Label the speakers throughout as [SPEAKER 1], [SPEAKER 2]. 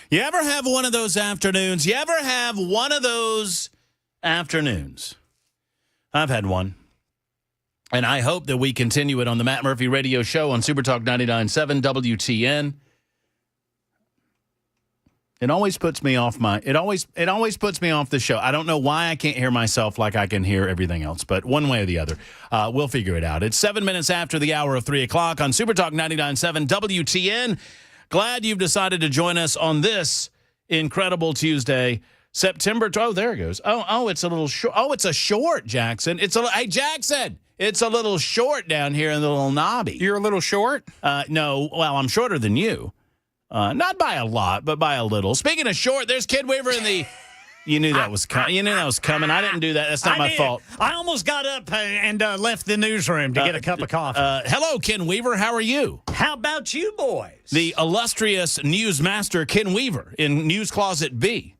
[SPEAKER 1] You ever have one of those afternoons? You ever have one of those afternoons? I've had one. And I hope that we continue it on the Matt Murphy Radio Show on Super Talk 99.7 WTN. It always puts me off it always puts me off the show. I don't know why I can't hear myself like I can hear everything else, but one way or the other, we'll figure it out. It's 7 minutes after the hour of 3 o'clock on Super Talk 99.7 WTN. Glad you've decided to join us on this incredible Tuesday, September. Oh, there it goes. Oh, it's a little short. Oh, it's a short, Jackson. Hey, Jackson. It's a little short down here in the little knobby.
[SPEAKER 2] You're a little short?
[SPEAKER 1] No. Well, I'm shorter than you. Not by a lot, but by a little. Speaking of short, there's Kid Weaver in the. You knew that was coming. You knew that was coming. I didn't do that. That's not my fault.
[SPEAKER 3] I almost got up and left the newsroom to get a cup of coffee.
[SPEAKER 1] Hello, Ken Weaver. How are you?
[SPEAKER 3] How about you, boys?
[SPEAKER 1] The illustrious newsmaster Ken Weaver in News Closet B.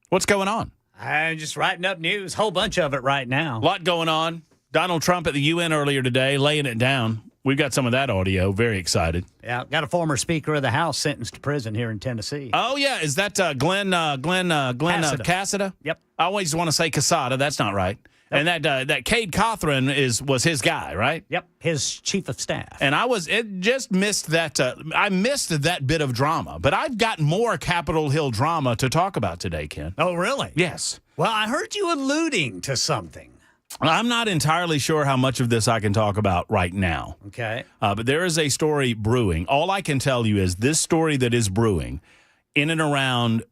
[SPEAKER 1] What's going on?
[SPEAKER 3] I'm just writing up news. Whole bunch of it right now.
[SPEAKER 1] A lot going on. Donald Trump at the UN earlier today, laying it down. We've got some of that audio. Very excited.
[SPEAKER 3] Yeah, got a former Speaker of the House sentenced to prison here in Tennessee.
[SPEAKER 1] Oh, yeah. Is that Glenn Cassada?
[SPEAKER 3] Yep.
[SPEAKER 1] I always want to say Casada. That's not right. Nope. And that Cade Cothran was his guy, right?
[SPEAKER 3] Yep, his chief of staff.
[SPEAKER 1] And I missed that. I missed that bit of drama. But I've got more Capitol Hill drama to talk about today, Ken.
[SPEAKER 3] Oh, really?
[SPEAKER 1] Yes.
[SPEAKER 3] Well, I heard you alluding to something.
[SPEAKER 1] I'm not entirely sure how much of this I can talk about right now.
[SPEAKER 3] Okay.
[SPEAKER 1] But there is a story brewing. All I can tell you is this story that is brewing in and around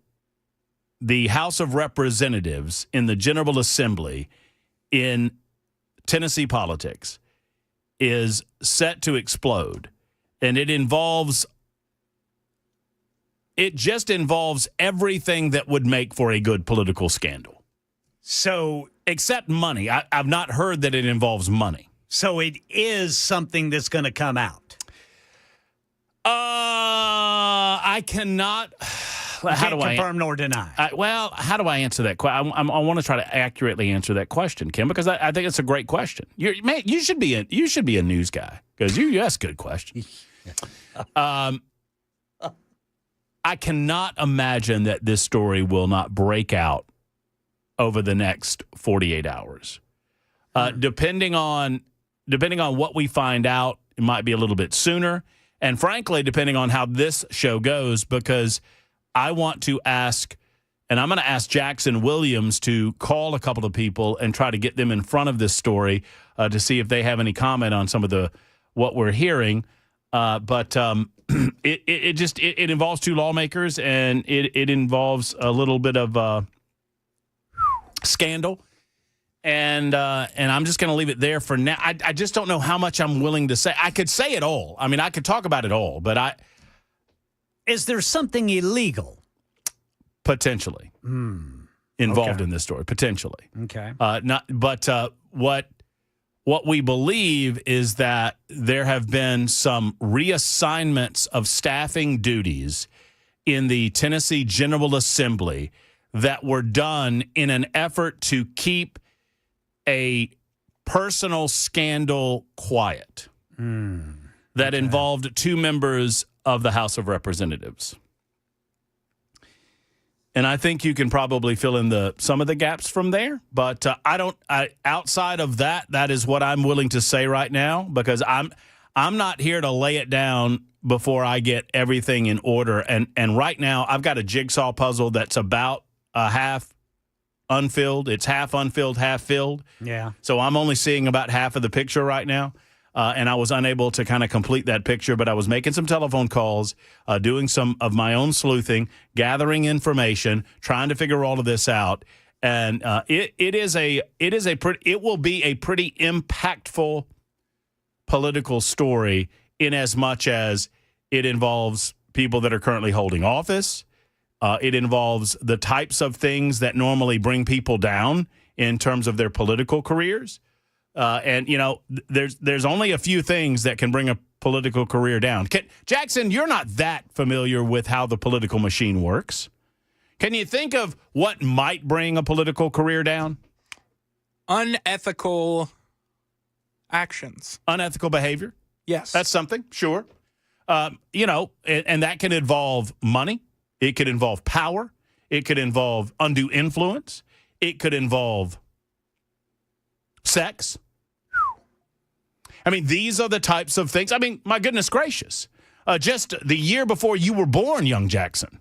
[SPEAKER 1] the House of Representatives in the General Assembly in Tennessee politics is set to explode. And it just involves everything that would make for a good political scandal.
[SPEAKER 3] So,
[SPEAKER 1] except money. I've not heard that it involves money.
[SPEAKER 3] So it is something that's going to come out.
[SPEAKER 1] I cannot. How do I
[SPEAKER 3] confirm nor deny?
[SPEAKER 1] How do I answer that question? I want to try to accurately answer that question, Kim, because I think it's a great question. You should be a news guy because you ask good questions. I cannot imagine that this story will not break out over the next 48 hours. Depending on what we find out, it might be a little bit sooner. And frankly, depending on how this show goes, because I want to ask, and I'm going to ask Jackson Williams to call a couple of people and try to get them in front of this story to see if they have any comment on some of what we're hearing. But it involves two lawmakers, and it involves a little bit of scandal, and I'm just going to leave it there for now. I just don't know how much I'm willing to say. I could say it all. I mean, I could talk about it all, but
[SPEAKER 3] is there something illegal
[SPEAKER 1] potentially involved in this story? Potentially,
[SPEAKER 3] okay.
[SPEAKER 1] What we believe is that there have been some reassignments of staffing duties in the Tennessee General Assembly that were done in an effort to keep a personal scandal quiet that involved two members of the House of Representatives. And I think you can probably fill in some of the gaps from there, but outside of that is what I'm willing to say right now, because I'm not here to lay it down before I get everything in order. And right now I've got a jigsaw puzzle that's about half unfilled. It's half unfilled, half filled.
[SPEAKER 3] Yeah.
[SPEAKER 1] So I'm only seeing about half of the picture right now. And I was unable to kind of complete that picture, but I was making some telephone calls, doing some of my own sleuthing, gathering information, trying to figure all of this out. And it will be a pretty impactful political story in as much as it involves people that are currently holding office. It involves the types of things that normally bring people down in terms of their political careers. And, there's only a few things that can bring a political career down. Jackson, you're not that familiar with how the political machine works. Can you think of what might bring a political career down?
[SPEAKER 2] Unethical actions.
[SPEAKER 1] Unethical behavior?
[SPEAKER 2] Yes.
[SPEAKER 1] That's something, sure. And that can involve money. It could involve power. It could involve undue influence. It could involve sex. I mean, these are the types of things. I mean, my goodness gracious. Just the year before you were born, young Jackson,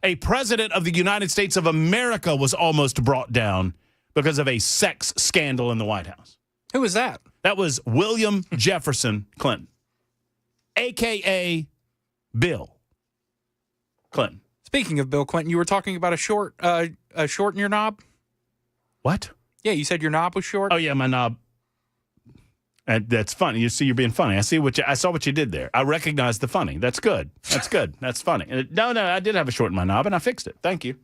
[SPEAKER 1] a president of the United States of America was almost brought down because of a sex scandal in the White House.
[SPEAKER 2] Who was that?
[SPEAKER 1] That was William Jefferson Clinton, a.k.a. Bill Clinton.
[SPEAKER 2] Speaking of Bill Clinton, you were talking about a short in your knob?
[SPEAKER 1] What?
[SPEAKER 2] Yeah, you said your knob was short?
[SPEAKER 1] Oh, yeah, my knob. That's funny. You see, you're being funny. I saw what you did there. I recognize the funny. That's good. That's good. That's funny. No, I did have a short in my knob, and I fixed it. Thank you.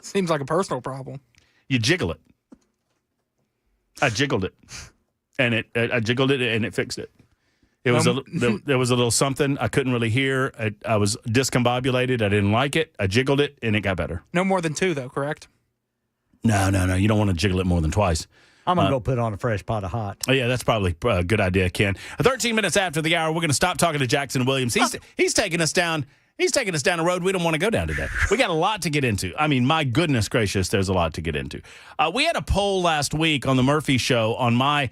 [SPEAKER 2] Seems like a personal problem.
[SPEAKER 1] You jiggle it. I jiggled it, and it fixed it. It was there was a little something I couldn't really hear. I was discombobulated. I didn't like it. I jiggled it, and it got better.
[SPEAKER 2] No more than 2, though, correct?
[SPEAKER 1] No. You don't want to jiggle it more than twice.
[SPEAKER 3] I'm going to go put on a fresh pot of hot.
[SPEAKER 1] Oh, yeah, that's probably a good idea, Ken. 13 minutes after the hour, we're going to stop talking to Jackson Williams. He's taking us down. He's taking us down a road we don't want to go down today. We got a lot to get into. I mean, my goodness gracious, there's a lot to get into. We had a poll last week on the Murphy Show on my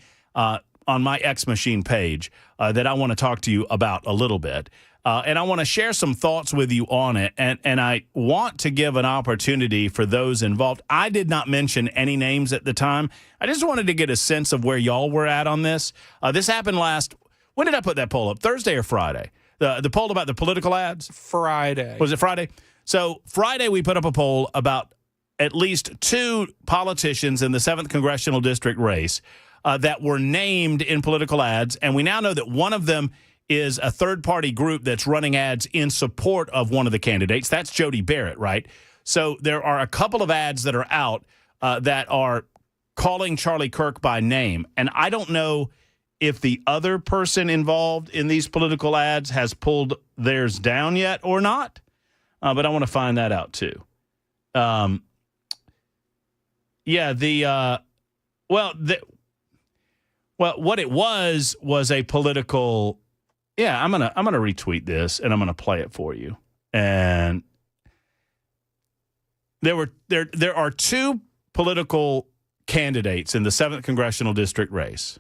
[SPEAKER 1] X Machine page that I want to talk to you about a little bit. And I want to share some thoughts with you on it. And I want to give an opportunity for those involved. I did not mention any names at the time. I just wanted to get a sense of where y'all were at on this. This happened when did I put that poll up? Thursday or Friday? The poll about the political ads?
[SPEAKER 2] Friday.
[SPEAKER 1] Was it Friday? So Friday we put up a poll about at least 2 politicians in the 7th Congressional District race that were named in political ads. And we now know that one of them is a third-party group that's running ads in support of one of the candidates. That's Jody Barrett, right? So there are a couple of ads that are out that are calling Charlie Kirk by name. And I don't know if the other person involved in these political ads has pulled theirs down yet or not, but I want to find that out too. What it was a political. Yeah, I'm gonna retweet this and I'm gonna play it for you. And there are 2 political candidates in the 7th Congressional District race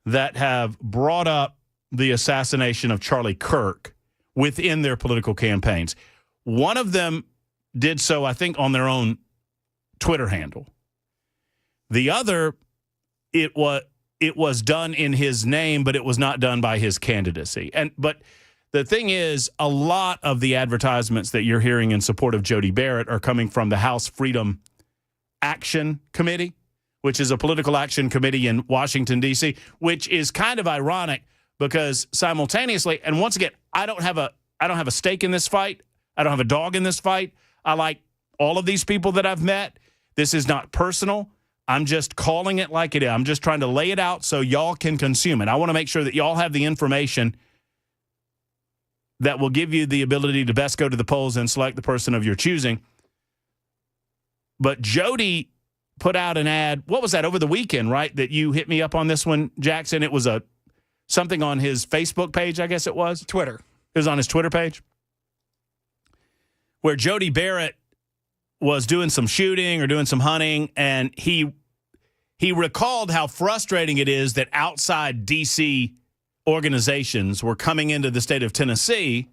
[SPEAKER 1] that have brought up the assassination of Charlie Kirk within their political campaigns. One of them did so, I think, on their own Twitter handle. The other, it was done in his name, but it was not done by his candidacy. But the thing is, a lot of the advertisements that you're hearing in support of Jody Barrett are coming from the House Freedom Action Committee, which is a political action committee in Washington, D.C., which is kind of ironic because simultaneously, and once again, I don't have a stake in this fight. I don't have a dog in this fight. I like all of these people that I've met. This is not personal. I'm just calling it like it is. I'm just trying to lay it out so y'all can consume it. I want to make sure that y'all have the information that will give you the ability to best go to the polls and select the person of your choosing. But Jody put out an ad. What was that, over the weekend, right, that you hit me up on this one, Jackson? It was something on his Facebook page, I guess it was.
[SPEAKER 2] Twitter.
[SPEAKER 1] It was on his Twitter page where Jody Barrett was doing some shooting or doing some hunting, and he recalled how frustrating it is that outside D.C. organizations were coming into the state of Tennessee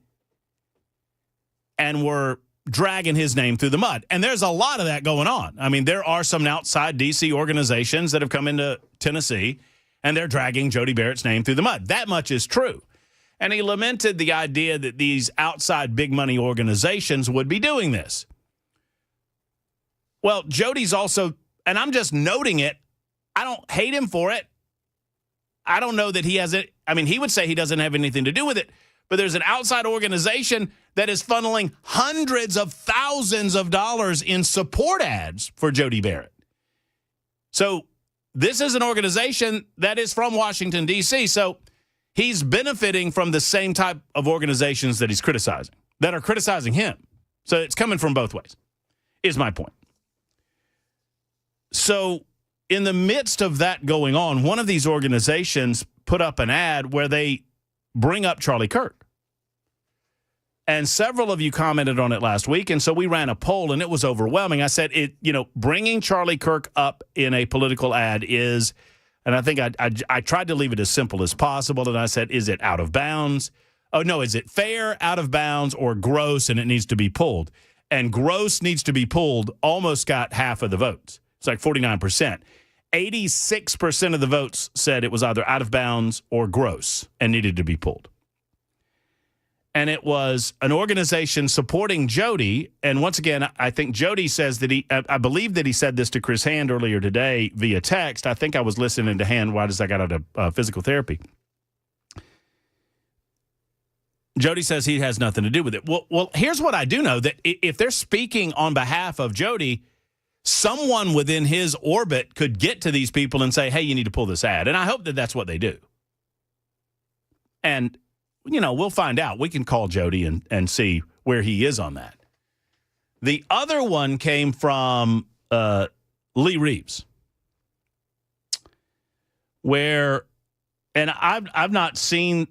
[SPEAKER 1] and were dragging his name through the mud. And there's a lot of that going on. I mean, there are some outside D.C. organizations that have come into Tennessee, and they're dragging Jody Barrett's name through the mud. That much is true. And he lamented the idea that these outside big money organizations would be doing this. Well, Jody's also, and I'm just noting it, I don't hate him for it. I don't know that he has it. I mean, he would say he doesn't have anything to do with it, but there's an outside organization that is funneling hundreds of thousands of dollars in support ads for Jody Barrett. So this is an organization that is from Washington, D.C., so he's benefiting from the same type of organizations that he's criticizing, that are criticizing him. So it's coming from both ways, is my point. So in the midst of that going on, one of these organizations put up an ad where they bring up Charlie Kirk. And several of you commented on it last week, and so we ran a poll, and it was overwhelming. I said, bringing Charlie Kirk up in a political ad is, and I think I tried to leave it as simple as possible, and I said, is it out of bounds? Oh, no, is it fair, out of bounds, or gross, and it needs to be pulled? And gross needs to be pulled almost got half of the votes. It's like 49%. 86% of the votes said it was either out of bounds or gross and needed to be pulled. And it was an organization supporting Jody. And once again, I think Jody says that I believe that he said this to Chris Hand earlier today via text. I think I was listening to Hand right as I got out of physical therapy. Jody says he has nothing to do with it. Well, here's what I do know, that if they're speaking on behalf of Jody, someone within his orbit could get to these people and say, hey, you need to pull this ad. And I hope that that's what they do. And we'll find out. We can call Jody and see where he is on that. The other one came from Lee Reeves, where, and I've not seen,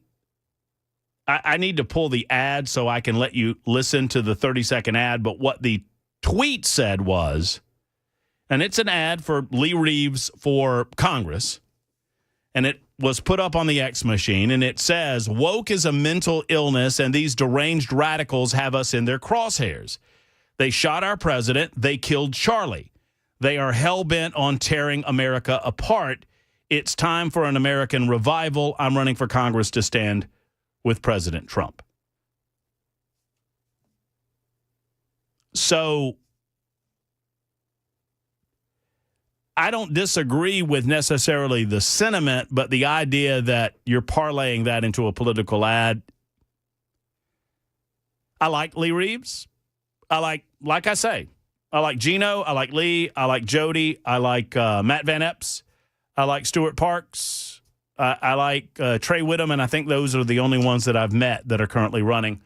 [SPEAKER 1] I need to pull the ad so I can let you listen to the 30-second ad, but what the tweet said was, and it's an ad for Lee Reeves for Congress, and it was put up on the X machine, and it says, woke is a mental illness, and these deranged radicals have us in their crosshairs. They shot our president. They killed Charlie. They are hell-bent on tearing America apart. It's time for an American revival. I'm running for Congress to stand with President Trump. So I don't disagree with necessarily the sentiment, but the idea that you're parlaying that into a political ad. I like Lee Reeves. I like I say, I like Gino. I like Lee. I like Jody. I like Matt Van Epps. I like Stuart Parks. I like Trey Whittam, and I think those are the only ones that I've met that are currently running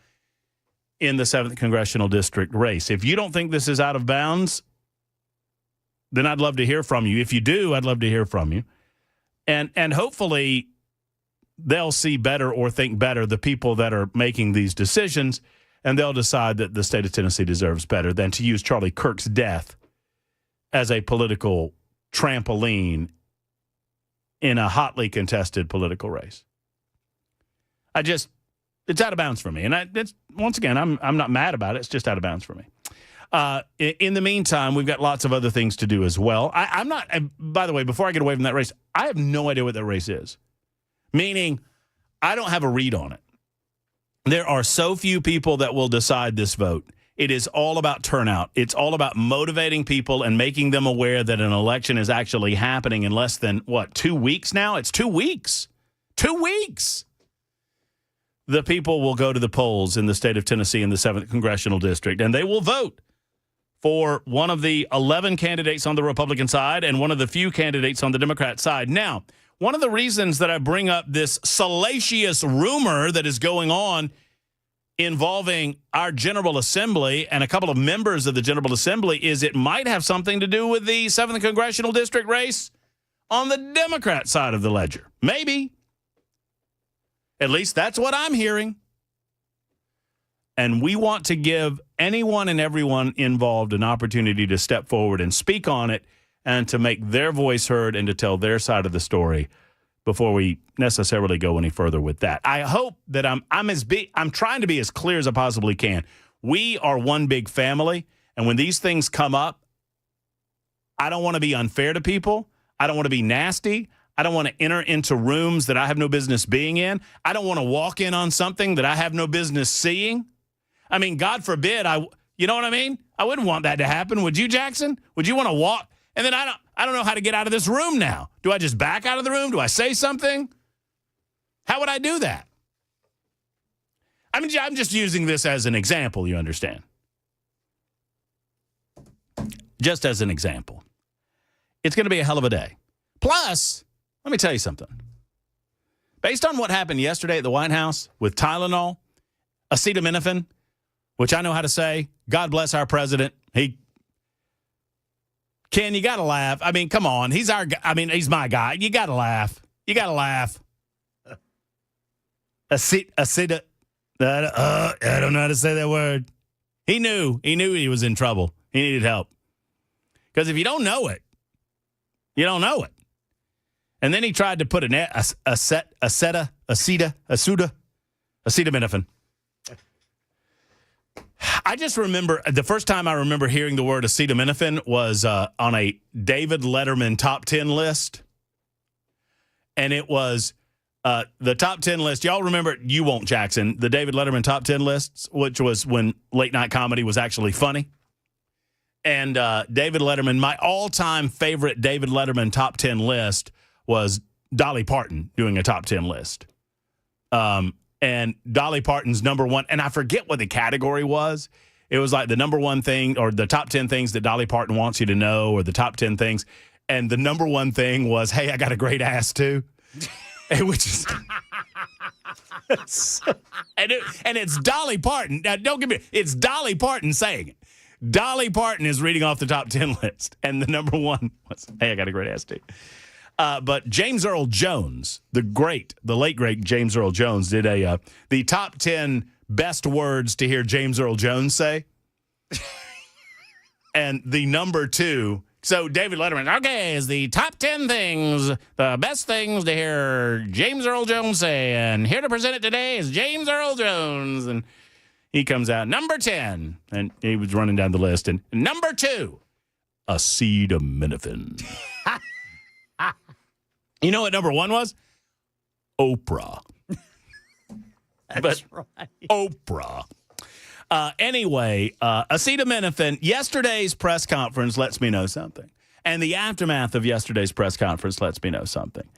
[SPEAKER 1] in the 7th Congressional District race. If you don't think this is out of bounds, then I'd love to hear from you. If you do, I'd love to hear from you. And hopefully they'll see better or think better, the people that are making these decisions, and they'll decide that the state of Tennessee deserves better than to use Charlie Kirk's death as a political trampoline in a hotly contested political race. It's out of bounds for me. And once again, I'm not mad about it. It's just out of bounds for me. In the meantime, we've got lots of other things to do as well. I'm not, by the way, before I get away from that race, I have no idea what that race is. Meaning, I don't have a read on it. There are so few people that will decide this vote. It is all about turnout. It's all about motivating people and making them aware that an election is actually happening in less than, 2 weeks now? It's 2 weeks. 2 weeks. The people will go to the polls in the state of Tennessee in the 7th Congressional District, and they will vote for one of the 11 candidates on the Republican side and one of the few candidates on the Democrat side. Now, one of the reasons that I bring up this salacious rumor that is going on involving our General Assembly and a couple of members of the General Assembly is it might have something to do with the 7th Congressional District race on the Democrat side of the ledger. Maybe. At least that's what I'm hearing. And we want to give anyone and everyone involved an opportunity to step forward and speak on it and to make their voice heard and to tell their side of the story before we necessarily go any further with that. I hope that I'm trying to be as clear as I possibly can. We are one big family, and when these things come up, I don't want to be unfair to people. I don't want to be nasty. I don't want to enter into rooms that I have no business being in. I don't want to walk in on something that I have no business seeing. I mean, God forbid, you know what I mean? I wouldn't want that to happen. Would you, Jackson? Would you want to walk? And then I don't know how to get out of this room now. Do I just back out of the room? Do I say something? How would I do that? I mean, I'm just using this as an example, you understand? Just as an example. It's going to be a hell of a day. Plus, let me tell you something. Based on what happened yesterday at the White House with Tylenol, acetaminophen, which I know how to say, God bless our president. Ken, you got to laugh. I mean, come on. He's my guy. You got to laugh. You got to laugh. I don't know how to say that word. He knew he was in trouble. He needed help. Because if you don't know it, you don't know it. And then he tried to put acetaminophen. I just remember the first time I remember hearing the word acetaminophen was on a David Letterman top 10 list. And it was the top 10 list. Y'all remember, you won't, Jackson, the David Letterman top 10 lists, which was when late night comedy was actually funny. And David Letterman, my all-time favorite David Letterman top 10 list was Dolly Parton doing a top 10 list. And Dolly Parton's number one, and I forget what the category was. It was like the number one thing or the top 10 things that Dolly Parton wants you to know or the top 10 things. And the number one thing was, hey, I got a great ass too. Which is, and it's Dolly Parton. Now, don't get me, it's Dolly Parton saying it. Dolly Parton is reading off the top 10 list. And the number one was, hey, I got a great ass too. But James Earl Jones, the late great James Earl Jones, did the top 10 best words to hear James Earl Jones say. And the number two, so David Letterman, okay, is the top 10 things, the best things to hear James Earl Jones say. And here to present it today is James Earl Jones. And he comes out, number 10. And he was running down the list. And number 2, acetaminophen. You know what number 1 was? Oprah.
[SPEAKER 3] That's right.
[SPEAKER 1] Oprah. Anyway, acetaminophen, yesterday's press conference lets me know something. And the aftermath of yesterday's press conference lets me know something.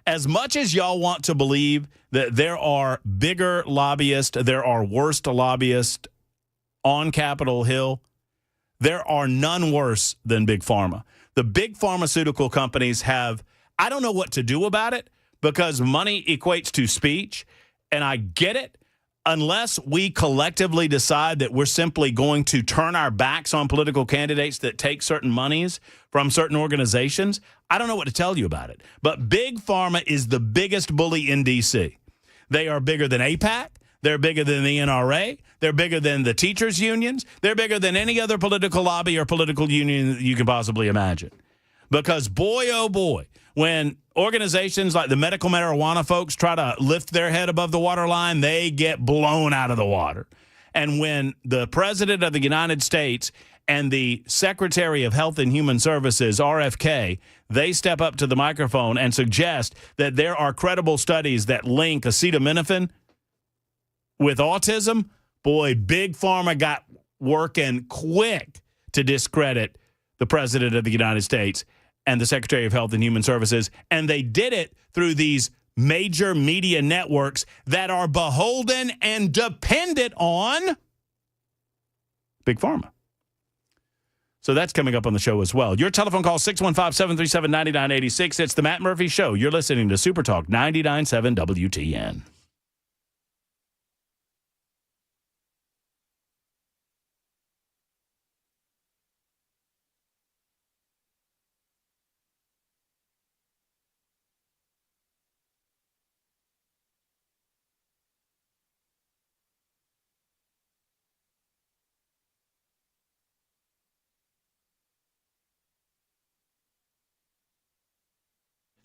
[SPEAKER 1] As much as y'all want to believe that there are bigger lobbyists, there are worse lobbyists on Capitol Hill, there are none worse than Big Pharma. The big pharmaceutical companies have, I don't know what to do about it because money equates to speech, and I get it. Unless we collectively decide that we're simply going to turn our backs on political candidates that take certain monies from certain organizations, I don't know what to tell you about it. But Big Pharma is the biggest bully in D.C. They are bigger than AIPAC. They're bigger than the NRA. They're bigger than the teachers' unions. They're bigger than any other political lobby or political union that you can possibly imagine. Because boy, oh boy, when organizations like the medical marijuana folks try to lift their head above the waterline, they get blown out of the water. And when the President of the United States and the Secretary of Health and Human Services, RFK, they step up to the microphone and suggest that there are credible studies that link acetaminophen with autism, boy, Big Pharma got working quick to discredit the President of the United States and the Secretary of Health and Human Services, and they did it through these major media networks that are beholden and dependent on Big Pharma. So that's coming up on the show as well. Your telephone call, 615-737-9986. It's the Matt Murphy Show. You're listening to Super Talk 99.7 WTN.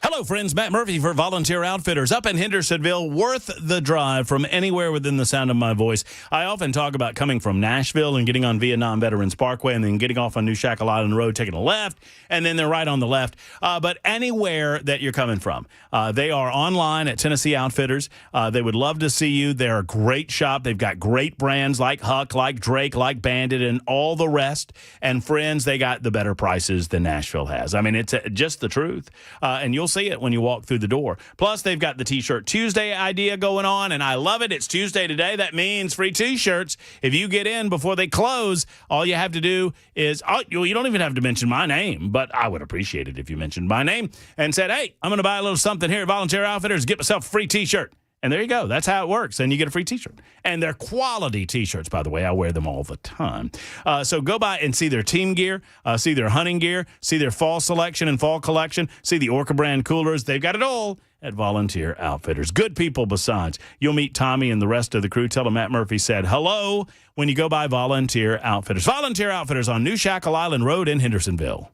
[SPEAKER 1] Hello, friends. Matt Murphy for Volunteer Outfitters up in Hendersonville. Worth the drive from anywhere within the sound of my voice. I often talk about coming from Nashville and getting on Vietnam Veterans Parkway and then getting off on New Shackle Island Road, taking a left, and then they're right on the left. But anywhere that you're coming from, they are online at Tennessee Outfitters. They would love to see you. They're a great shop. They've got great brands like Huck, like Drake, like Bandit, and all the rest. And friends, they got the better prices than Nashville has. I mean, it's just the truth. And you'll see it when you walk through the door. Plus, they've got the T-shirt Tuesday idea going on, and I love it. It's Tuesday today. That means free T-shirts. If you get in before they close, all you have to do is, you don't even have to mention my name, but I would appreciate it if you mentioned my name and said, hey, I'm going to buy a little something here at Volunteer Outfitters, get myself a free T-shirt. And there you go. That's how it works. And you get a free T-shirt. And they're quality T-shirts, by the way. I wear them all the time. So go by and see their team gear, see their hunting gear, see their fall selection and fall collection, see the Orca brand coolers. They've got it all at Volunteer Outfitters. Good people besides. You'll meet Tommy and the rest of the crew. Tell them Matt Murphy said hello when you go by Volunteer Outfitters. Volunteer Outfitters on New Shackle Island Road in Hendersonville.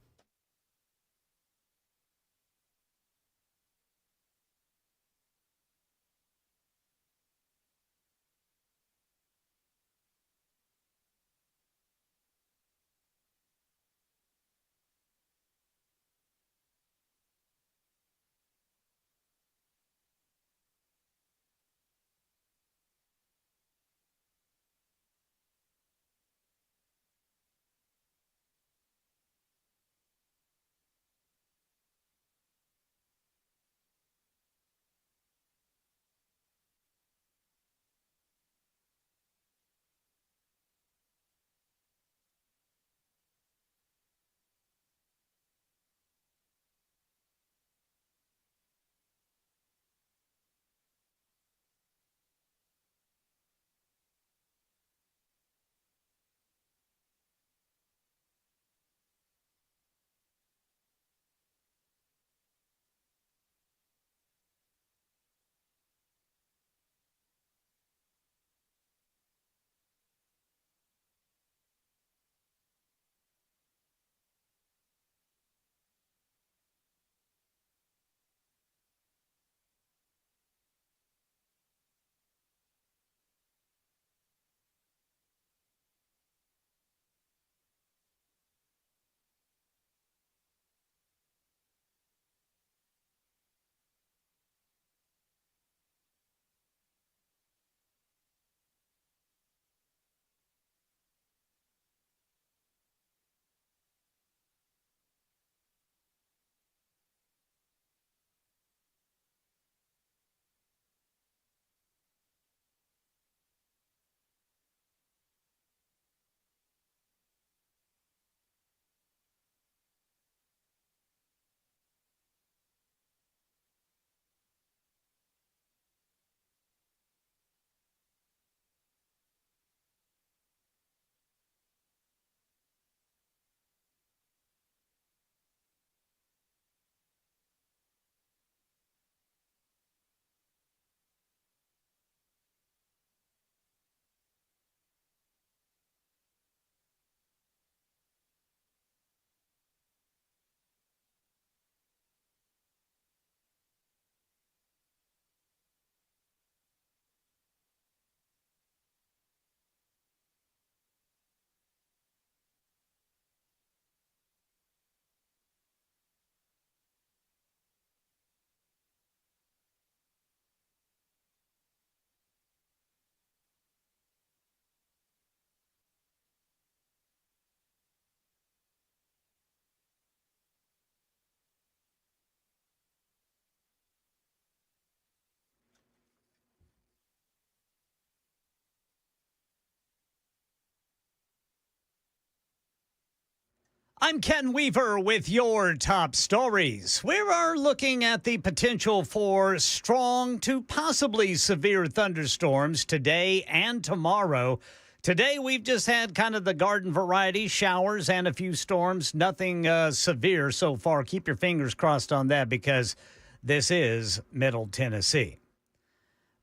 [SPEAKER 3] I'm Ken Weaver with your top stories. We are looking at the potential for strong to possibly severe thunderstorms today and tomorrow. Today, we've just had kind of the garden variety showers and a few storms. Nothing severe so far. Keep your fingers crossed on that because this is Middle Tennessee.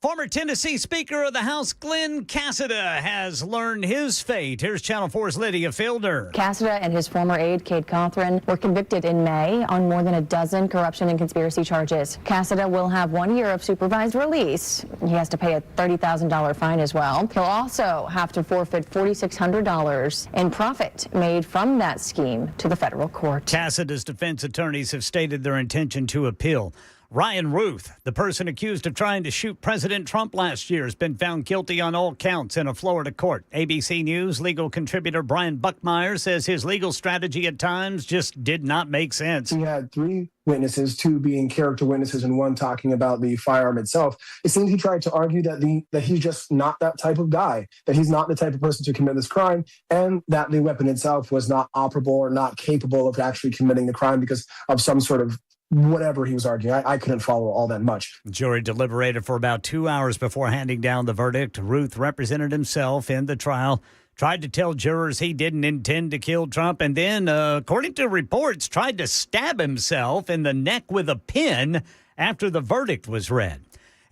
[SPEAKER 3] Former Tennessee Speaker of the House Glenn Cassida has learned his fate. Here's Channel 4's Lydia Fielder.
[SPEAKER 4] Cassida and his former aide, Kate Cothran, were convicted in May on more than a dozen corruption and conspiracy charges. Cassida will have 1 year of supervised release. He has to pay a $30,000 fine as well. He'll also have to forfeit $4,600 in profit made from that scheme to the federal court.
[SPEAKER 3] Cassida's defense attorneys have stated their intention to appeal. Ryan Ruth, the person accused of trying to shoot President Trump last year, has been found guilty on all counts in a Florida court. ABC News legal contributor Brian Buckmeyer says his legal strategy at times just did not make sense.
[SPEAKER 5] He had three witnesses, two being character witnesses and one talking about the firearm itself. It seems he tried to argue that he's just not that type of guy, that he's not the type of person to commit this crime, and that the weapon itself was not operable or not capable of actually committing the crime because of some sort of whatever he was arguing. I couldn't follow all that much.
[SPEAKER 3] Jury deliberated for about 2 hours before handing down the verdict. Ruth represented himself in the trial. tried to tell jurors he didn't intend to kill Trump, and then, according to reports, tried to stab himself in the neck with a pin after the verdict was read.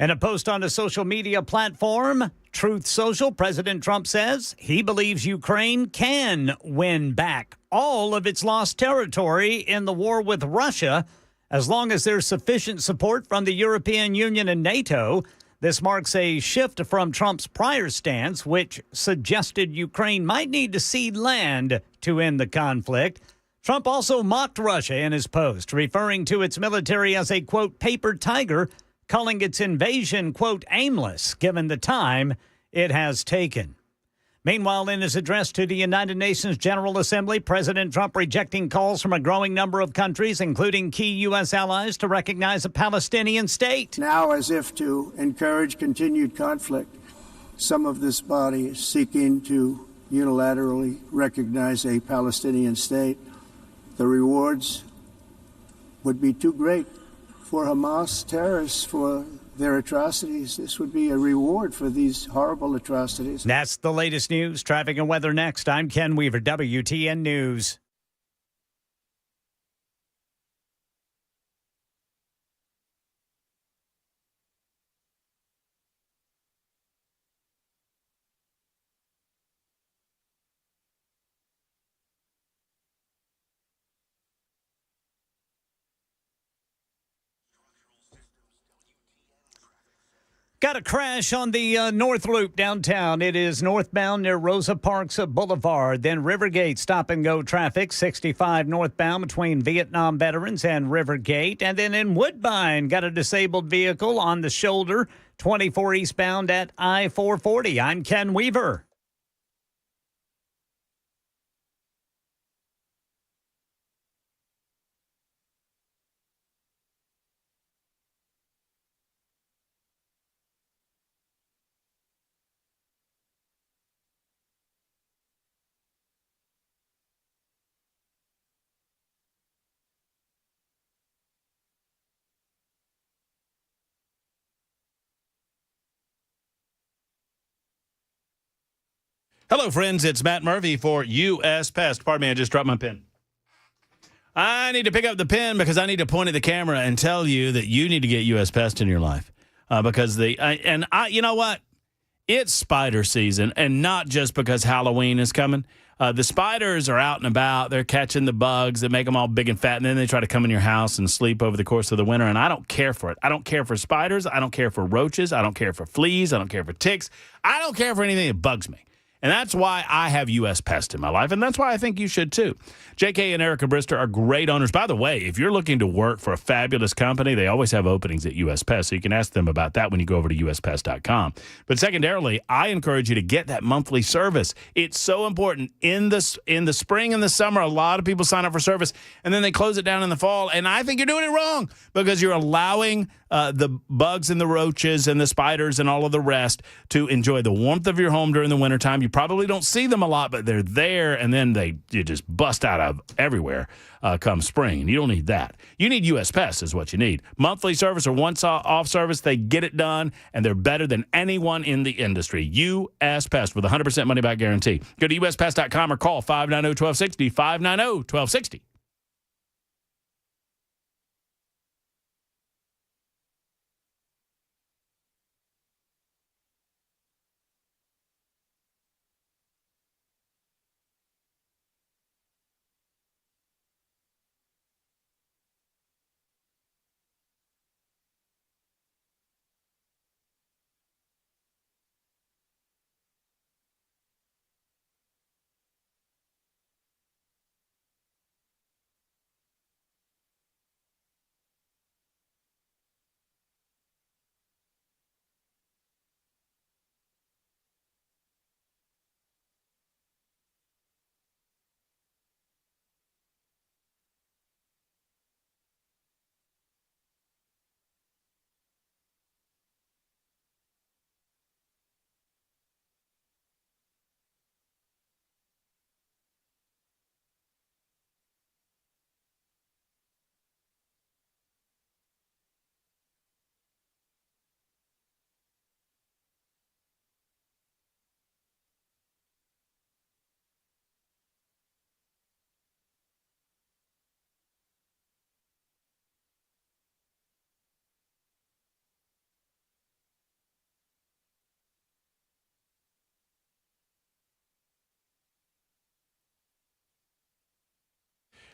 [SPEAKER 3] In a post on a social media platform, Truth Social, President Trump says he believes Ukraine can win back all of its lost territory in the war with Russia as long as there's sufficient support from the European Union and NATO. This marks a shift from Trump's prior stance, which suggested Ukraine might need to cede land to end the conflict. Trump also mocked Russia in his post, referring to its military as a, quote, paper tiger, calling its invasion, quote, aimless, given the time it has taken. Meanwhile, in his address to the United Nations General Assembly, President Trump rejecting calls from a growing number of countries, including key U.S. allies, to recognize a Palestinian state.
[SPEAKER 6] Now, as if to encourage continued conflict, some of this body is seeking to unilaterally recognize a Palestinian state. The rewards would be too great for Hamas terrorists for their atrocities. This would be a reward for these horrible atrocities.
[SPEAKER 3] That's the latest news. Traffic and weather next. I'm Ken Weaver, WTN News. Got a crash on the North Loop downtown. It is northbound near Rosa Parks Boulevard. Then Rivergate stop-and-go traffic, 65 northbound between Vietnam Veterans and Rivergate. And then in Woodbine, got a disabled vehicle on the shoulder, 24 eastbound at I-440. I'm Ken Weaver.
[SPEAKER 1] Hello, friends. It's Matt Murphy for U.S. Pest. Pardon me, I just dropped my pen. I need to pick up the pen because I need to point at the camera and tell you that you need to get U.S. Pest in your life. Because you know what? It's spider season, and not just because Halloween is coming. The spiders are out and about. They're catching the bugs that make them all big and fat, and then they try to come in your house and sleep over the course of the winter, and I don't care for it. I don't care for spiders. I don't care for roaches. I don't care for fleas. I don't care for ticks. I don't care for anything that bugs me. And that's why I have U.S. Pest in my life, and that's why I think you should too. J.K. and Erica Brister are great owners. By the way, if you're looking to work for a fabulous company, they always have openings at U.S. Pest, so you can ask them about that when you go over to uspest.com. But secondarily, I encourage you to get that monthly service. It's so important. In the spring and the summer, a lot of people sign up for service, and then they close it down in the fall, and I think you're doing it wrong because you're allowing the bugs and the roaches and the spiders and all of the rest to enjoy the warmth of your home during the wintertime. You probably don't see them a lot, but they're there, and then you just bust out of everywhere come spring. And you don't need that. You need U.S. Pest is what you need. Monthly service or once-off service, they get it done, and they're better than anyone in the industry. U.S. Pest with a 100% money-back guarantee. Go to uspest.com or call 590-1260, 590-1260.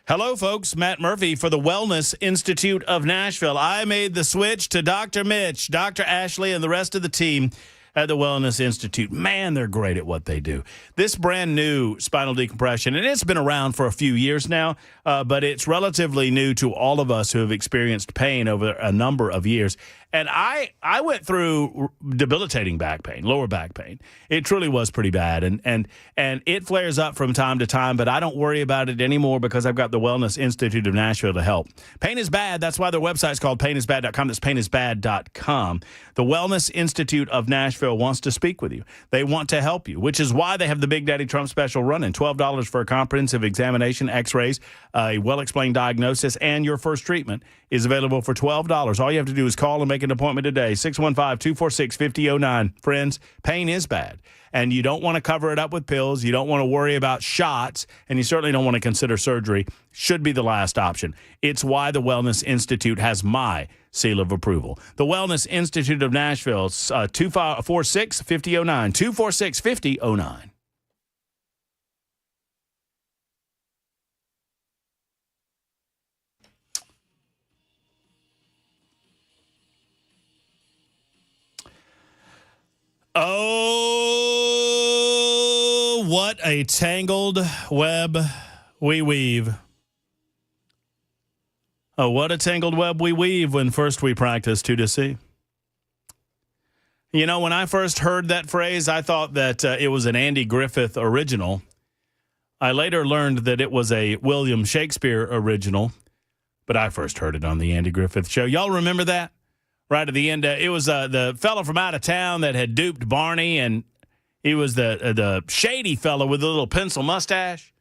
[SPEAKER 1] Hello, folks. Matt Murphy for the Wellness Institute of Nashville. I made the switch to Dr. Mitch, Dr. Ashley, and the rest of the team at the Wellness Institute. Man, they're great at what they do. This brand new spinal decompression, and it's been around for a few years now, but it's relatively new to all of us who have experienced pain over a number of years. And I went through debilitating back pain, lower back pain. It truly was pretty bad. And it flares up from time to time, but I don't worry about it anymore because I've got the Wellness Institute of Nashville to help. Pain is bad. That's why their website's called painisbad.com. That's painisbad.com. The Wellness Institute of Nashville wants to speak with you. They want to help you, which is why they have the Big Daddy Trump special running. $12 for a comprehensive examination, x-rays, a well-explained diagnosis, and your first treatment is available for $12. All you have to do is call and make an appointment today, 615-246-5009. Friends, pain is bad, and you don't want to cover it up with pills. You don't want to worry about shots, and you certainly don't want to consider surgery. Should be the last option. It's why the Wellness Institute has my seal of approval. The Wellness Institute of Nashville, 246-5009, 246-5009. Oh, what a tangled web we weave. Oh, what a tangled web we weave when first we practice to deceive. You know, when I first heard that phrase, I thought that it was an Andy Griffith original. I later learned that it was a William Shakespeare original, but I first heard it on the Andy Griffith Show. Y'all remember that? Right at the end, it was the fellow from out of town that had duped Barney, and he was the shady fellow with the little pencil mustache.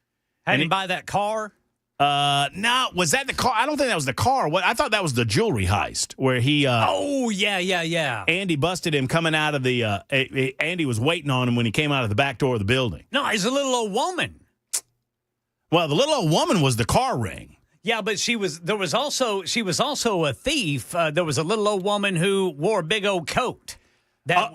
[SPEAKER 3] Had him buy that car?
[SPEAKER 1] No, was that the car? I don't think that was the car. I thought that was the jewelry heist where he.
[SPEAKER 3] Oh yeah.
[SPEAKER 1] Andy busted him coming out of the. Andy was waiting on him when he came out of the back door of the building.
[SPEAKER 3] No, he's a little old woman.
[SPEAKER 1] Well, the little old woman was the car ring.
[SPEAKER 3] Yeah, but she was also a thief. There was a little old woman who wore a big old coat.
[SPEAKER 1] Yeah.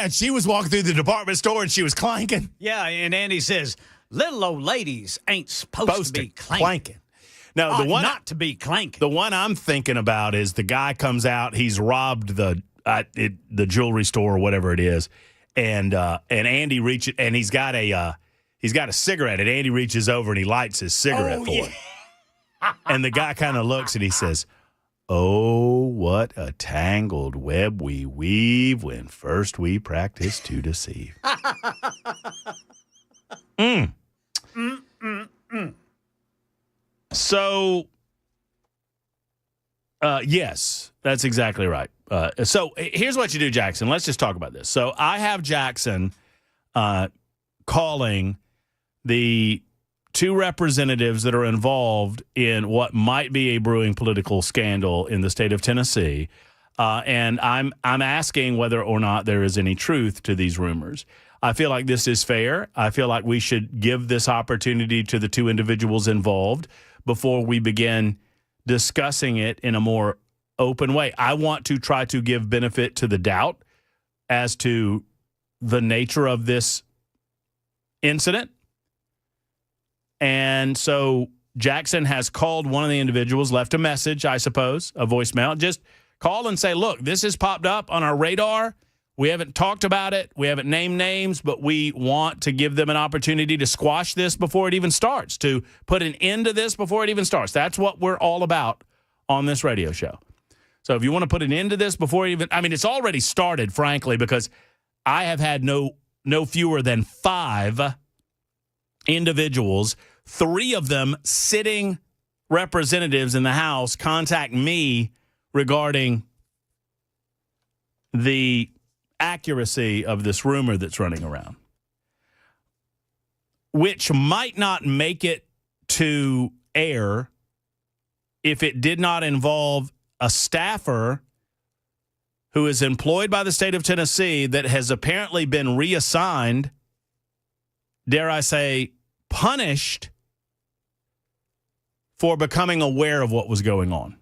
[SPEAKER 1] She was walking through the department store and she was clanking.
[SPEAKER 3] Yeah, and Andy says, little old ladies ain't supposed to be clanking.
[SPEAKER 1] No, the one
[SPEAKER 3] not to be clanking.
[SPEAKER 1] The one I'm thinking about is the guy comes out. He's robbed the jewelry store or whatever it is, and Andy reaches and he's got a cigarette. And Andy reaches over and he lights his cigarette for him. And the guy kind of looks and he says, "Oh, what a tangled web we weave when first we practice to deceive." So, yes, that's exactly right. So here's what you do, Jackson. Let's just talk about this. So I have Jackson calling the two representatives that are involved in what might be a brewing political scandal in the state of Tennessee, and I'm asking whether or not there is any truth to these rumors. I feel like this is fair. I feel like we should give this opportunity to the two individuals involved before we begin discussing it in a more open way. I want to try to give benefit to the doubt as to the nature of this incident. And so Jackson has called one of the individuals, left a message, I suppose, a voicemail. Just call and say, look, this has popped up on our radar. We haven't talked about it. We haven't named names, but we want to give them an opportunity to squash this before it even starts, to put an end to this before it even starts. That's what we're all about on this radio show. So if you want to put an end to this before it even, I mean, it's already started, frankly, because I have had no fewer than 5 individuals, 3 of them sitting representatives in the House, contact me regarding the accuracy of this rumor that's running around, which might not make it to air if it did not involve a staffer who is employed by the state of Tennessee that has apparently been reassigned, dare I say, punished for becoming aware of what was going on.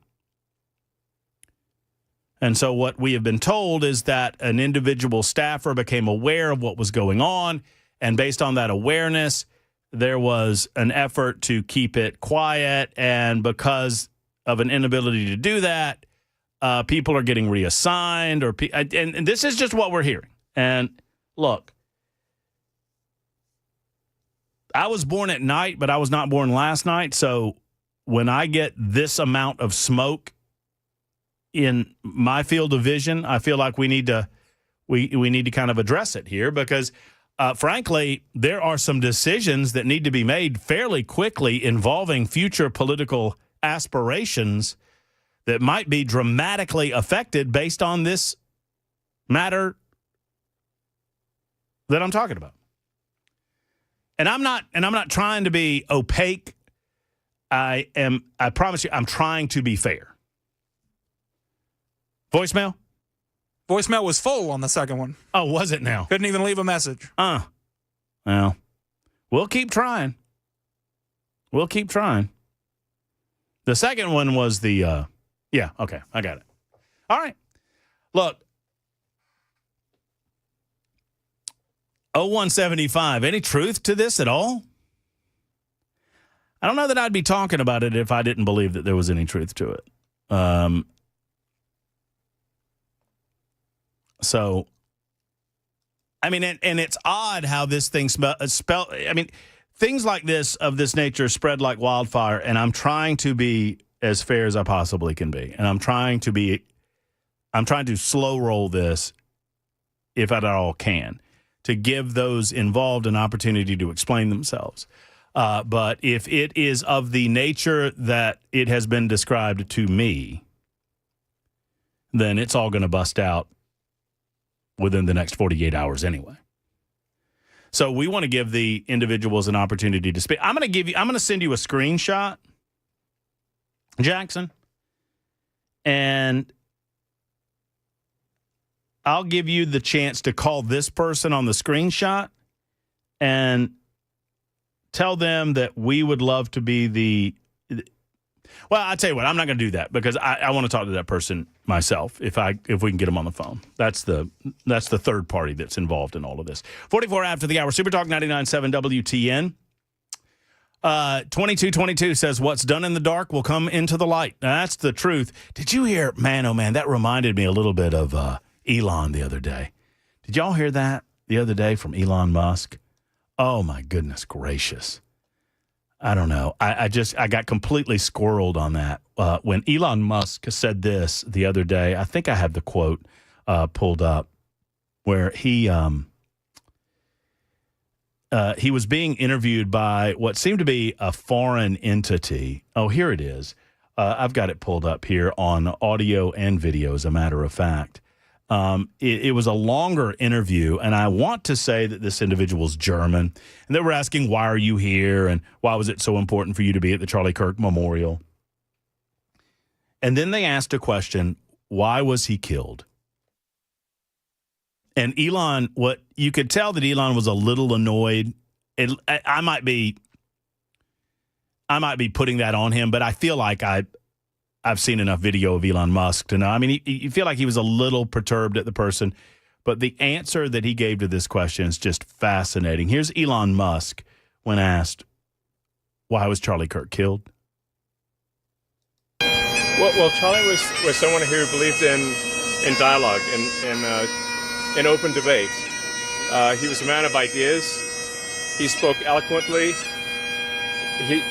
[SPEAKER 1] And so what we have been told is that an individual staffer became aware of what was going on, and based on that awareness, there was an effort to keep it quiet, and because of an inability to do that, people are getting reassigned, and this is just what we're hearing. And look, I was born at night, but I was not born last night, so when I get this amount of smoke in my field of vision, I feel like we need to kind of address it here because, frankly, there are some decisions that need to be made fairly quickly involving future political aspirations that might be dramatically affected based on this matter that I'm talking about. And I'm not trying to be opaque. I promise you, I'm trying to be fair. Voicemail?
[SPEAKER 2] Voicemail was full on the second one.
[SPEAKER 1] Oh, was it now?
[SPEAKER 2] Couldn't even leave a message.
[SPEAKER 1] Well, we'll keep trying. We'll keep trying. The second one was the, yeah, okay, I got it. All right. Look, 0175, any truth to this at all? I don't know that I'd be talking about it if I didn't believe that there was any truth to it. So, I mean, and it's odd how this thing I mean, things like this, of this nature, spread like wildfire, and I'm trying to be as fair as I possibly can be. And I'm trying to slow roll this, if I at all can, to give those involved an opportunity to explain themselves. But if it is of the nature that it has been described to me, then it's all going to bust out within the next 48 hours anyway. So we want to give the individuals an opportunity to speak. I'm going to send you a screenshot, Jackson, and I'll give you the chance to call this person on the screenshot and tell them that we would love to be well, I'll tell you what, I'm not going to do that because I want to talk to that person myself if we can get them on the phone. That's the third party that's involved in all of this. 44 after the hour, Super Talk 99.7 WTN. 2222 says, what's done in the dark will come into the light. Now, that's the truth. Did you hear, man, oh man, that reminded me a little bit of Elon the other day. Did y'all hear that the other day from Elon Musk? Oh my goodness gracious. I don't know. I got completely squirreled on that. When Elon Musk said this the other day, I think I have the quote pulled up where he was being interviewed by what seemed to be a foreign entity. Oh, here it is. I've got it pulled up here on audio and video, as a matter of fact. It was a longer interview, and I want to say that this individual's German. And they were asking, why are you here? And why was it so important for you to be at the Charlie Kirk Memorial? And then they asked a question, why was he killed? And Elon, what you could tell that Elon was a little annoyed. I might be putting that on him, but I feel like I've seen enough video of Elon Musk to know. I mean, you feel like he was a little perturbed at the person, but the answer that he gave to this question is just fascinating. Here's Elon Musk when asked, why was Charlie Kirk killed?
[SPEAKER 7] Well, Charlie was someone who believed in dialogue, in open debate. He was a man of ideas. He spoke eloquently. He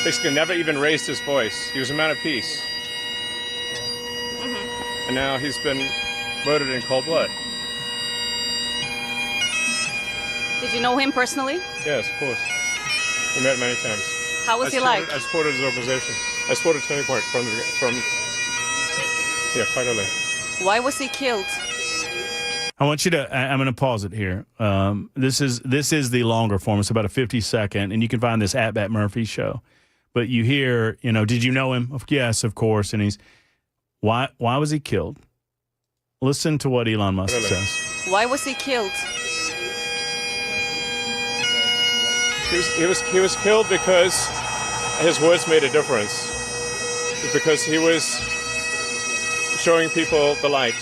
[SPEAKER 7] basically never even raised his voice. He was a man of peace. Mm-hmm. And now he's been murdered in cold blood.
[SPEAKER 8] Did you know him personally?
[SPEAKER 7] Yes, of course. We met many times.
[SPEAKER 8] How was he like?
[SPEAKER 7] I supported his organization. I supported Tony Park from quite early.
[SPEAKER 8] Why was he killed?
[SPEAKER 1] I want you to, I'm going to pause it here. This is the longer form. It's about a 50-second, and you can find this at Bat Murphy Show. But you hear, did you know him? Yes, of course. And he's, why was he killed? Listen to what Elon Musk says.
[SPEAKER 8] Why was he killed?
[SPEAKER 7] He was killed because his words made a difference. Because he was showing people the light.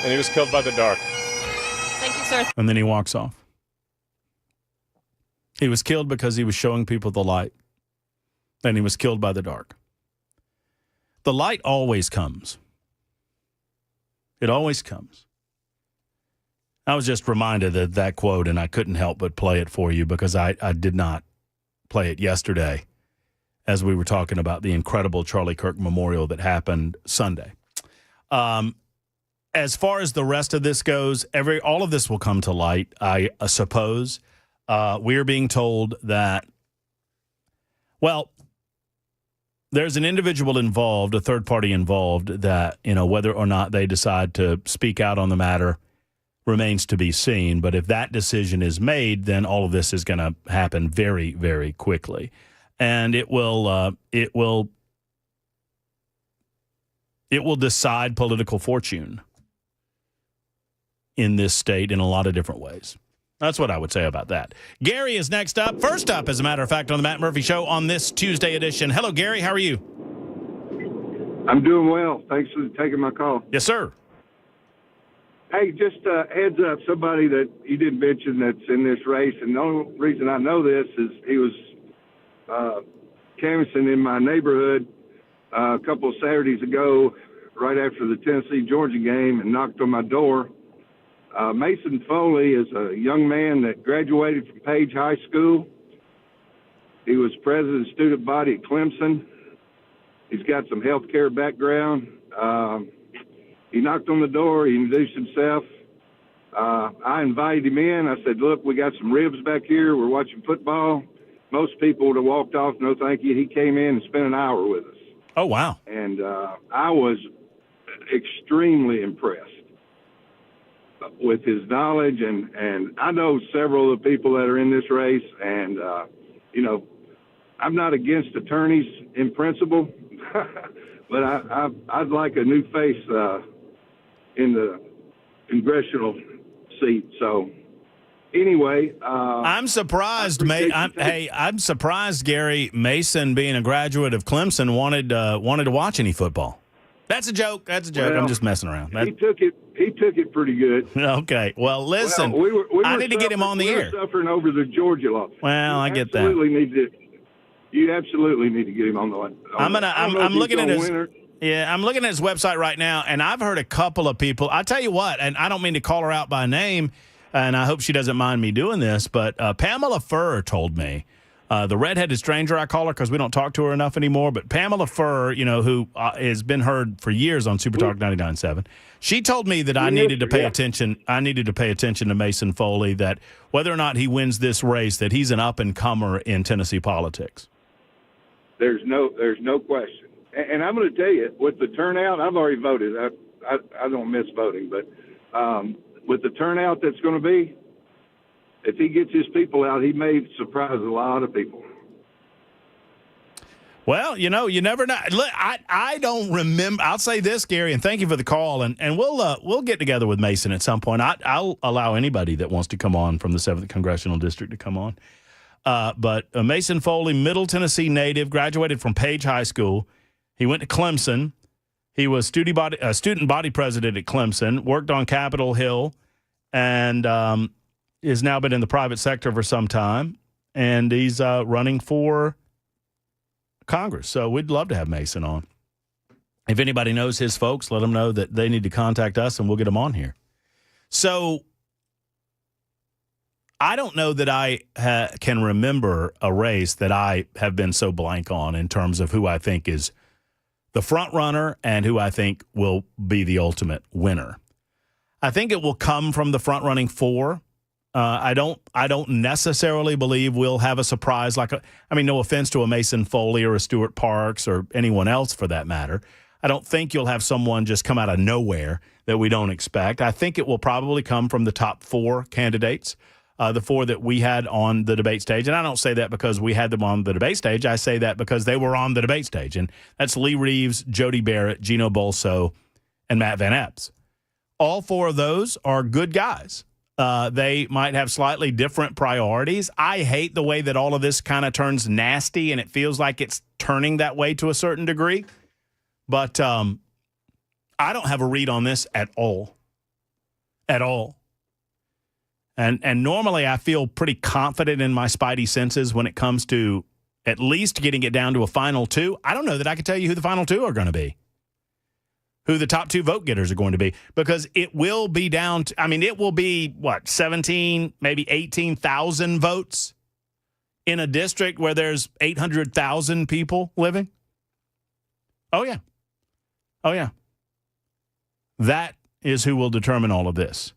[SPEAKER 7] And he was killed by the dark.
[SPEAKER 8] Thank you, sir.
[SPEAKER 1] And then he walks off. He was killed because he was showing people the light, and he was killed by the dark. The light always comes. It always comes. I was just reminded of that quote, and I couldn't help but play it for you because I did not play it yesterday as we were talking about the incredible Charlie Kirk Memorial that happened Sunday. As far as the rest of this goes, all of this will come to light, I suppose. We're being told that, well, there's an individual involved, a third party involved, that, whether or not they decide to speak out on the matter remains to be seen. But if that decision is made, then all of this is going to happen very, very quickly. And it will decide political fortune in this state in a lot of different ways. That's what I would say about that. Gary is next up. First up, as a matter of fact, on the Matt Murphy Show on this Tuesday edition. Hello, Gary. How are you?
[SPEAKER 9] I'm doing well. Thanks for taking my call.
[SPEAKER 1] Yes, sir.
[SPEAKER 9] Hey, just heads up, somebody that you didn't mention that's in this race, and the only reason I know this is he was canvassing in my neighborhood a couple of Saturdays ago, right after the Tennessee-Georgia game, and knocked on my door. Mason Foley is a young man that graduated from Page High School. He was president of the student body at Clemson. He's got some healthcare background. He knocked on the door. He introduced himself. I invited him in. I said, look, we got some ribs back here. We're watching football. Most people would have walked off, no thank you. He came in and spent an hour with us.
[SPEAKER 1] Oh, wow.
[SPEAKER 9] And I was extremely impressed with his knowledge. And I know several of the people that are in this race. And, I'm not against attorneys in principle, but I'd like a new face in the congressional seat. So anyway,
[SPEAKER 1] I'm surprised, I'm surprised, Gary, Mason, being a graduate of Clemson, wanted to watch any football. That's a joke. That's a joke.
[SPEAKER 9] Well,
[SPEAKER 1] I'm just messing around.
[SPEAKER 9] He took it pretty good.
[SPEAKER 1] Okay. Well, listen, I need to get him on the air.
[SPEAKER 9] We're suffering over the Georgia law.
[SPEAKER 1] Well, I get that.
[SPEAKER 9] You absolutely need to get him on the line.
[SPEAKER 1] I'm looking at his. Yeah, I'm looking at his website right now, and I've heard a couple of people. I tell you what, and I don't mean to call her out by name, and I hope she doesn't mind me doing this, but Pamela Furr told me, the redheaded stranger, I call her because we don't talk to her enough anymore, but Pamela Furr, who has been heard for years on Super Talk 99.7, she told me that I needed to pay attention. I needed to pay attention to Mason Foley, that whether or not he wins this race, that he's an up-and-comer in Tennessee politics.
[SPEAKER 9] There's no question. And I'm going to tell you, with the turnout, I've already voted. I don't miss voting, but with the turnout that's going to be, if he gets his people out, he may surprise a lot of people.
[SPEAKER 1] Well, you never know. Look, I don't remember. I'll say this, Gary, and thank you for the call, and we'll get together with Mason at some point. I'll allow anybody that wants to come on from the 7th Congressional District to come on. But Mason Foley, Middle Tennessee native, graduated from Page High School. He went to Clemson. He was student body president at Clemson, worked on Capitol Hill, and has now been in the private sector for some time. And he's running for Congress. So we'd love to have Mason on. If anybody knows his folks, let them know that they need to contact us, and we'll get them on here. So I don't know that I can remember a race that I have been so blank on in terms of who I think is the front runner and who I think will be the ultimate winner. I think it will come from the front running four. I don't necessarily believe we'll have a surprise no offense to a Mason Foley or a Stuart Parks or anyone else for that matter. I don't think you'll have someone just come out of nowhere that we don't expect. I think it will probably come from the top four candidates. The four that we had on the debate stage. And I don't say that because we had them on the debate stage. I say that because they were on the debate stage. And that's Lee Reeves, Jody Barrett, Gino Bolso, and Matt Van Epps. All four of those are good guys. They might have slightly different priorities. I hate the way that all of this kind of turns nasty, and it feels like it's turning that way to a certain degree. But I don't have a read on this at all. At all. And normally I feel pretty confident in my spidey senses when it comes to at least getting it down to a final two. I don't know that I can tell you who the final two are going to be, who the top two vote getters are going to be, because it will be down to, it will be, 17, maybe 18,000 votes in a district where there's 800,000 people living? Oh, yeah. Oh, yeah. That is who will determine all of this.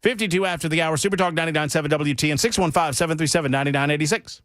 [SPEAKER 1] 52 after the hour, Super Talk 99.7 WTN, 615-737-9986.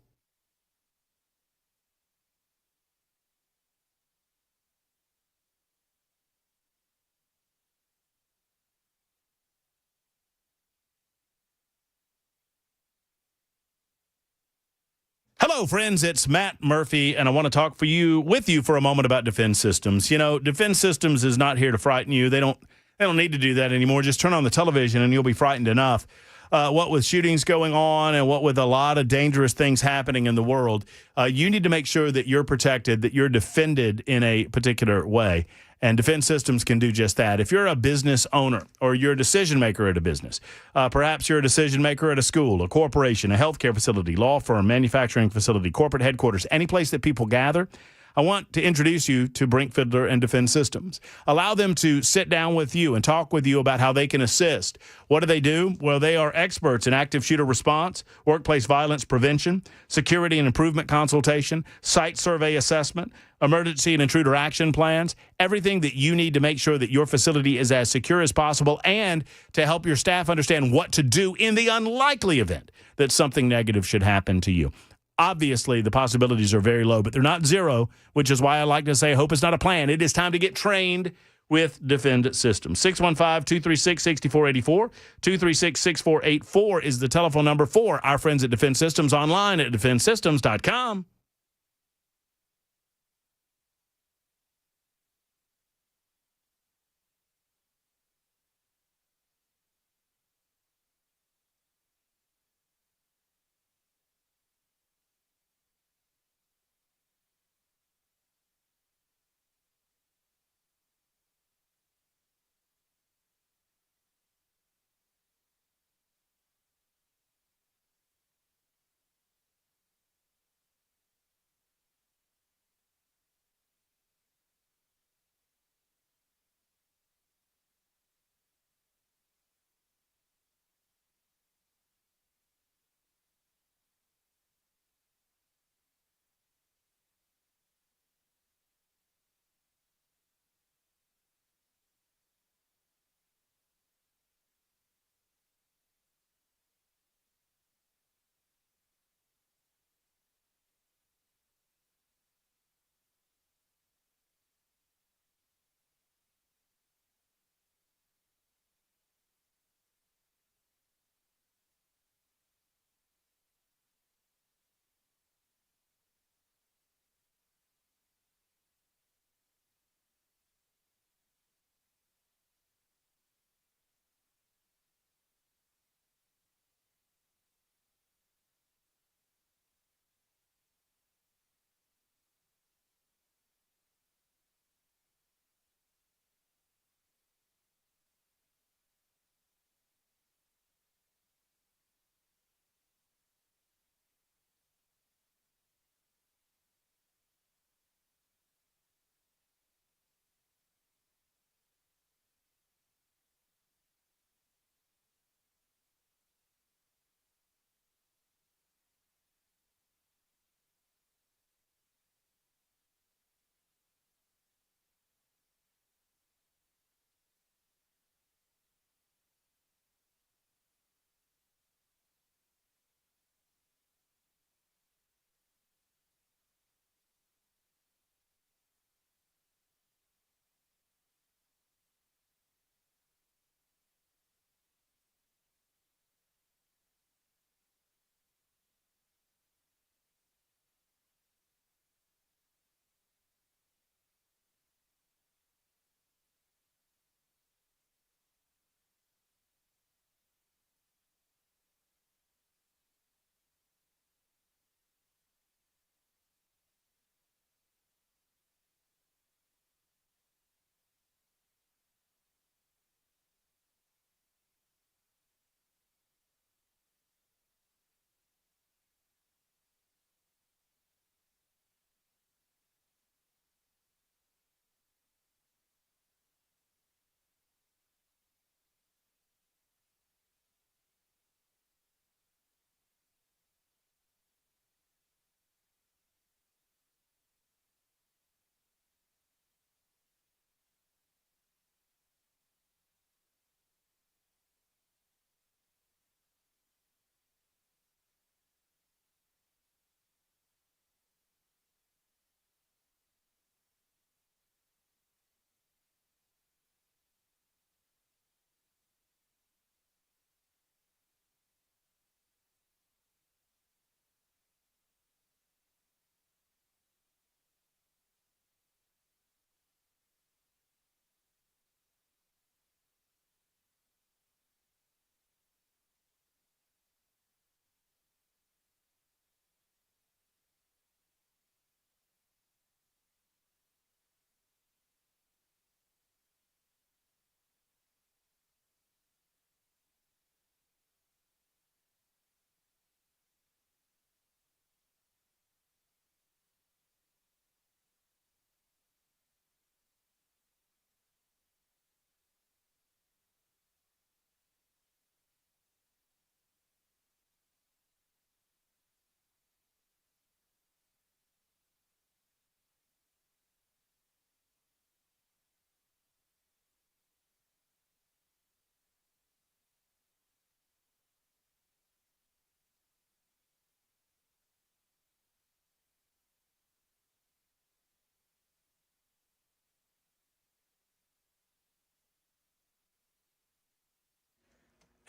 [SPEAKER 1] Hello, friends. It's Matt Murphy, and I want to talk with you for a moment about Defense Systems. You know, Defense Systems is not here to frighten you. They don't need to do that anymore. Just turn on the television, and you'll be frightened enough. What with shootings going on and what with a lot of dangerous things happening in the world, you need to make sure that you're protected, that you're defended in a particular way. And Defense Systems can do just that. If you're a business owner or you're a decision maker at a business, perhaps you're a decision maker at a school, a corporation, a healthcare facility, law firm, manufacturing facility, corporate headquarters, any place that people gather, I want to introduce you to Brink Fiddler and Defense Systems. Allow them to sit down with you and talk with you about how they can assist. What do they do? Well, they are experts in active shooter response, workplace violence prevention, security and improvement consultation, site survey assessment, emergency and intruder action plans, everything that you need to make sure that your facility is as secure as possible and to help your staff understand what to do in the unlikely event that something negative should happen to you. Obviously, the possibilities are very low, but they're not zero, which is why I like to say hope is not a plan. It is time to get trained with Defend Systems. 615-236-6484. 236-6484 is the telephone number for our friends at Defend Systems, online at defendsystems.com.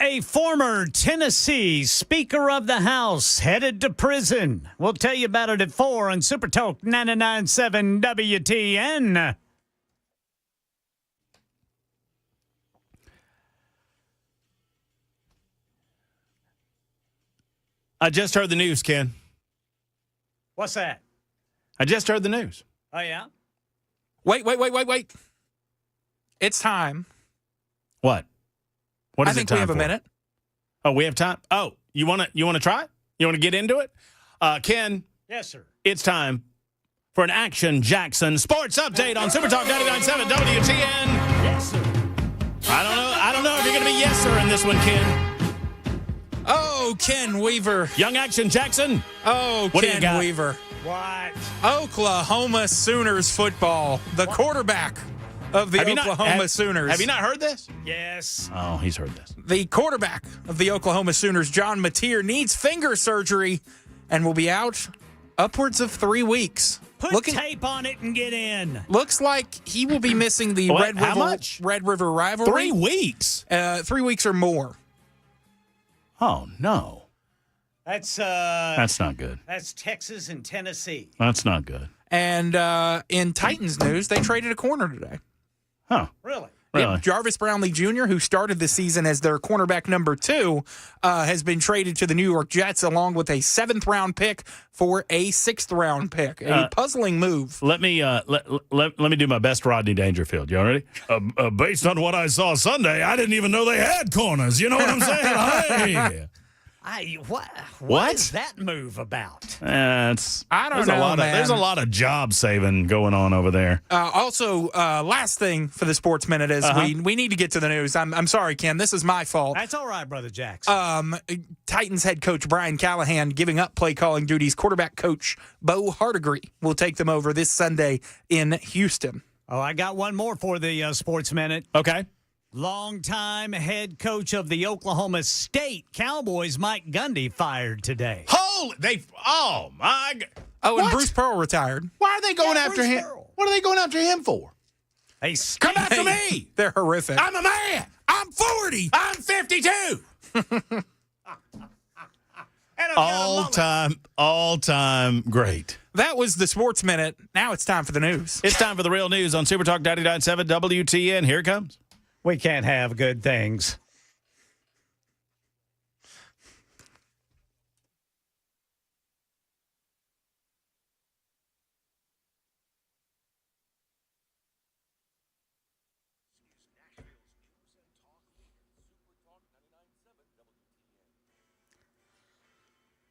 [SPEAKER 3] A former Tennessee Speaker of the House headed to prison. We'll tell you about it at 4 on Super Talk 99.7 WTN.
[SPEAKER 1] I just heard the news, Ken.
[SPEAKER 3] What's that?
[SPEAKER 1] I just heard the news.
[SPEAKER 3] Oh, yeah?
[SPEAKER 2] Wait. It's time.
[SPEAKER 1] What? What is
[SPEAKER 2] I think
[SPEAKER 1] it time
[SPEAKER 2] we have
[SPEAKER 1] for?
[SPEAKER 2] a minute.
[SPEAKER 1] Oh, we have time? Oh, you want to try it? You want to get into it? Ken,
[SPEAKER 3] Yes, sir.
[SPEAKER 1] it's time for an Action Jackson sports update on Super Talk 99.7 WTN.
[SPEAKER 3] Yes, sir.
[SPEAKER 1] I don't know if you're going to be yes, sir, in this one, Ken.
[SPEAKER 2] Oh, Ken Weaver.
[SPEAKER 1] Young Action Jackson.
[SPEAKER 2] Oh,
[SPEAKER 1] What do you
[SPEAKER 2] Ken
[SPEAKER 1] got?
[SPEAKER 2] Weaver.
[SPEAKER 3] What?
[SPEAKER 2] Oklahoma Sooners football. The quarterback of the Oklahoma Sooners.
[SPEAKER 1] Have you not heard this?
[SPEAKER 3] Yes.
[SPEAKER 1] Oh, he's heard this.
[SPEAKER 2] The quarterback of the Oklahoma Sooners, John Mateer, needs finger surgery and will be out upwards of 3 weeks.
[SPEAKER 3] Put tape on it and get in.
[SPEAKER 2] Looks like he will be missing the
[SPEAKER 1] What? How much?
[SPEAKER 2] Red River rivalry.
[SPEAKER 1] 3 weeks.
[SPEAKER 2] 3 weeks or more.
[SPEAKER 1] Oh, no.
[SPEAKER 3] That's
[SPEAKER 1] not good.
[SPEAKER 3] That's Texas and Tennessee.
[SPEAKER 1] That's not good.
[SPEAKER 2] And in Titans news, they traded a corner today.
[SPEAKER 1] Huh.
[SPEAKER 3] Really?
[SPEAKER 1] Really?
[SPEAKER 2] Yep, Jarvis Brownlee Jr., who started the season as their cornerback number 2, has been traded to the New York Jets along with a 7th-round pick for a 6th-round pick. A puzzling move.
[SPEAKER 1] Let me let me do my best Rodney Dangerfield. You all ready? Based on what I saw Sunday, I didn't even know they had corners. You know what I'm saying? Hey.
[SPEAKER 3] What is that move about?
[SPEAKER 2] I don't know, man.
[SPEAKER 1] There's a lot of job saving going on over there.
[SPEAKER 2] Also, last thing for the Sports Minute is we need to get to the news. I'm sorry, Ken. This is my fault.
[SPEAKER 3] That's all right, Brother Jackson.
[SPEAKER 2] Titans head coach Brian Callahan giving up play calling duties. Quarterback coach Bo Hardigree will take them over this Sunday in Houston.
[SPEAKER 3] Oh, I got one more for the Sports Minute.
[SPEAKER 1] Okay.
[SPEAKER 3] Longtime head coach of the Oklahoma State Cowboys, Mike Gundy, fired today.
[SPEAKER 1] Oh my God.
[SPEAKER 2] Oh, and
[SPEAKER 1] What?
[SPEAKER 2] Bruce Pearl retired.
[SPEAKER 1] Why are they going after
[SPEAKER 3] Bruce
[SPEAKER 1] him?
[SPEAKER 3] Pearl.
[SPEAKER 1] What are they going after him for?
[SPEAKER 3] Hey,
[SPEAKER 1] Come after me.
[SPEAKER 2] They're horrific.
[SPEAKER 1] I'm a man. I'm 40. I'm 52. All time great.
[SPEAKER 2] That was the Sports Minute. Now it's time for the news.
[SPEAKER 1] It's time for the real news on Super Talk 99.7 WTN. Here it comes.
[SPEAKER 3] We can't have good things.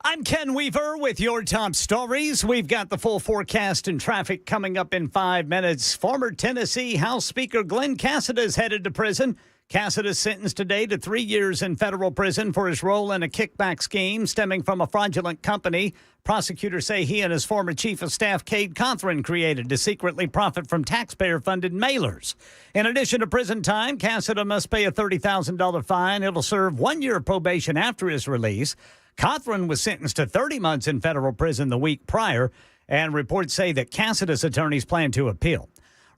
[SPEAKER 3] I'm Ken Weaver with your top stories. We've got the full forecast and traffic coming up in 5 minutes. Former Tennessee House Speaker Glenn Cassida is headed to prison. Cassida is sentenced today to 3 years in federal prison for his role in a kickback scheme stemming from a fraudulent company. Prosecutors say he and his former chief of staff, Cade Cothran, created to secretly profit from taxpayer-funded mailers. In addition to prison time, Cassida must pay a $30,000 fine. It'll serve 1 year of probation after his release. Cothran was sentenced to 30 months in federal prison the week prior, and reports say that Cassida's attorneys plan to appeal.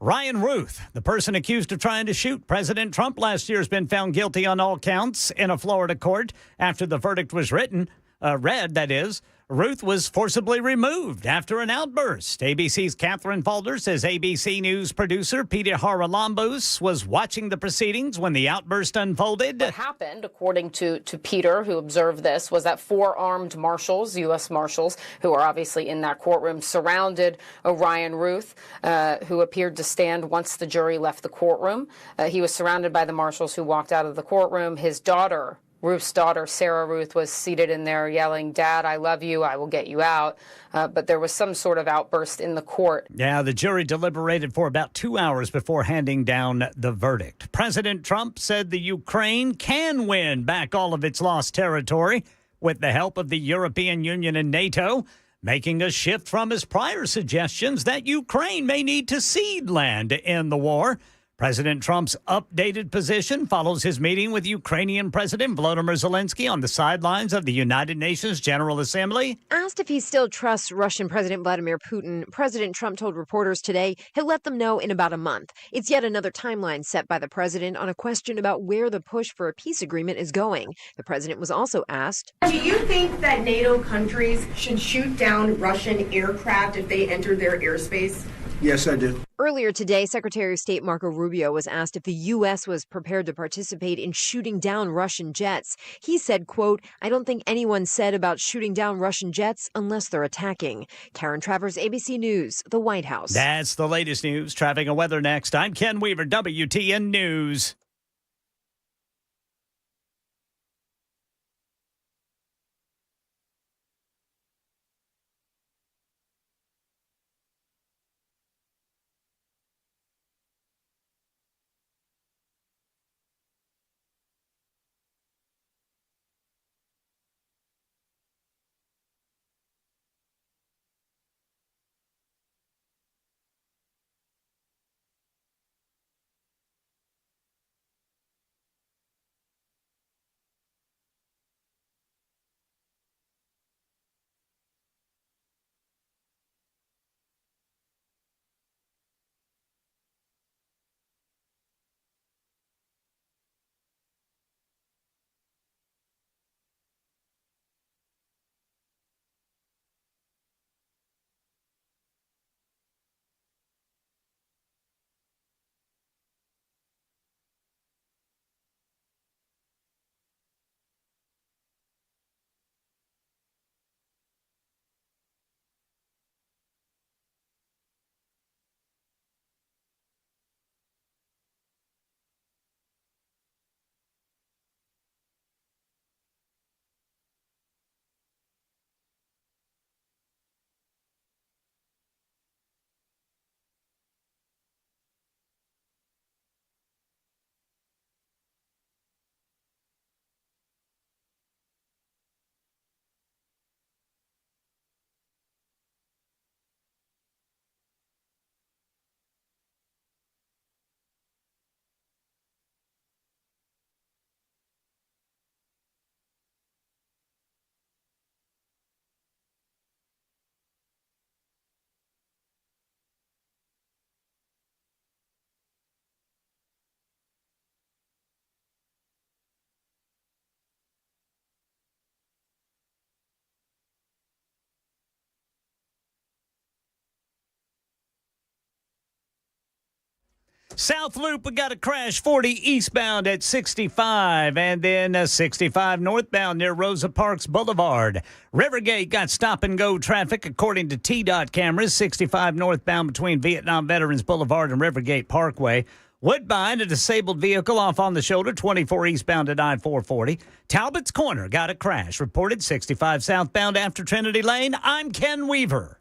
[SPEAKER 3] Ryan Ruth, the person accused of trying to shoot President Trump last year, has been found guilty on all counts in a Florida court after the verdict was read, that is. Ruth was forcibly removed after an outburst. ABC's Catherine Falder says ABC News producer Peter Haralambos was watching the proceedings when the outburst unfolded.
[SPEAKER 10] What happened, according to Peter, who observed this, was that 4 armed marshals, U.S. Marshals, who are obviously in that courtroom, surrounded Ryan Ruth, who appeared to stand once the jury left the courtroom. He was surrounded by the marshals who walked out of the courtroom. His daughter, Ruth's daughter, Sarah Ruth, was seated in there yelling, "Dad, I love you. I will get you out." But there was some sort of outburst in the court.
[SPEAKER 3] Yeah, the jury deliberated for about 2 hours before handing down the verdict. President Trump said the Ukraine can win back all of its lost territory with the help of the European Union and NATO, making a shift from his prior suggestions that Ukraine may need to cede land to end the war. President Trump's updated position follows his meeting with Ukrainian President Volodymyr Zelensky on the sidelines of the United Nations General Assembly.
[SPEAKER 11] Asked if he still trusts Russian President Vladimir Putin, President Trump told reporters today he'll let them know in about a month. It's yet another timeline set by the president on a question about where the push for a peace agreement is going. The president was also asked,
[SPEAKER 12] do you think that NATO countries should shoot down Russian aircraft if they enter their airspace?
[SPEAKER 6] Yes, I do.
[SPEAKER 11] Earlier today, Secretary of State Marco Rubio was asked if the U.S. was prepared to participate in shooting down Russian jets. He said, quote, I don't think anyone said about shooting down Russian jets unless they're attacking. Karen Travers, ABC News, the White House.
[SPEAKER 3] That's the latest news. Traffic and weather next. I'm Ken Weaver, WTN News. South Loop, we got a crash 40 eastbound at 65, and then 65 northbound near Rosa Parks Boulevard. Rivergate got stop-and-go traffic according to TDOT cameras, 65 northbound between Vietnam Veterans Boulevard and Rivergate Parkway. Woodbine, a disabled vehicle off on the shoulder, 24 eastbound at I-440. Talbot's Corner got a crash, reported 65 southbound after Trinity Lane. I'm Ken Weaver.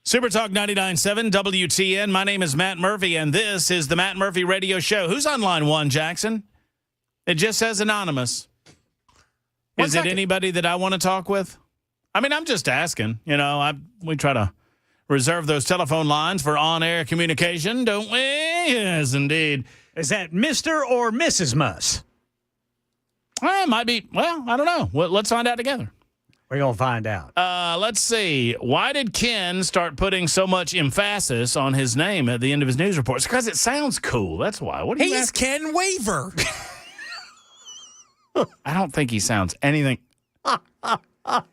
[SPEAKER 1] Super Talk 99.7 WTN. My name is Matt Murphy, and this is the Matt Murphy Radio Show. Who's on line one, Jackson? It just says anonymous. Is it anybody that I want to talk with? I mean, I'm just asking. You know, we try to reserve those telephone lines for on-air communication, don't we? Yes, indeed.
[SPEAKER 3] Is that Mr. or Mrs. Muss?
[SPEAKER 1] Well, it might be. Well, I don't know. Well, let's find out together.
[SPEAKER 3] We're going to find out.
[SPEAKER 1] Let's see. Why did Ken start putting so much emphasis on his name at the end of his news reports? Because it sounds cool. That's why. What do you
[SPEAKER 2] He's Ken Waver.
[SPEAKER 1] I don't think he sounds anything.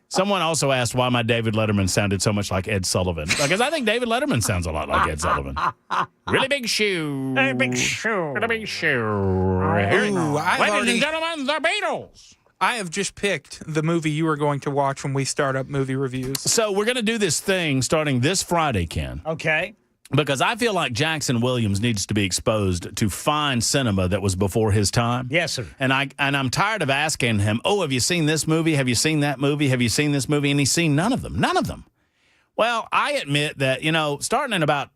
[SPEAKER 1] Someone also asked why my David Letterman sounded so much like Ed Sullivan. Because I think David Letterman sounds a lot like Ed Sullivan. Really big shoe.
[SPEAKER 3] Hey, big shoe.
[SPEAKER 1] Really big shoe.
[SPEAKER 2] Ooh,
[SPEAKER 1] Ladies and gentlemen, the Beatles.
[SPEAKER 2] I have just picked the movie you are going to watch when we start up movie reviews.
[SPEAKER 1] So we're going to do this thing starting this Friday, Ken.
[SPEAKER 3] Okay.
[SPEAKER 1] Because I feel like Jackson Williams needs to be exposed to fine cinema that was before his time.
[SPEAKER 3] Yes, sir.
[SPEAKER 1] And I'm tired of asking him, oh, have you seen this movie? Have you seen that movie? Have you seen this movie? And he's seen none of them. None of them. Well, I admit that, starting in about,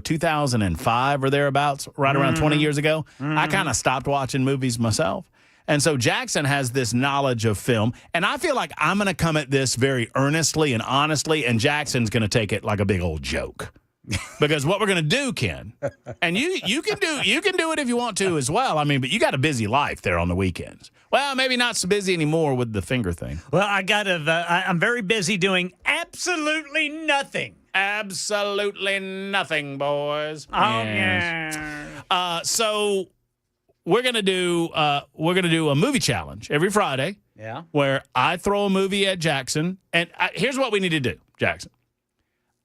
[SPEAKER 1] 2005 or thereabouts, right around 20 years ago, I kind of stopped watching movies myself. And so Jackson has this knowledge of film, and I feel like I'm going to come at this very earnestly and honestly, and Jackson's going to take it like a big old joke. Because what we're going to do, Ken, and you can do it if you want to as well. I mean, but you got a busy life there on the weekends. Well, maybe not so busy anymore with the finger thing.
[SPEAKER 3] Well, I'm very busy doing absolutely nothing.
[SPEAKER 1] Absolutely nothing, boys.
[SPEAKER 3] Oh,
[SPEAKER 1] Yes.
[SPEAKER 3] yeah.
[SPEAKER 1] So we're gonna do a movie challenge every Friday.
[SPEAKER 3] Yeah.
[SPEAKER 1] Where I throw a movie at Jackson, and here's what we need to do, Jackson.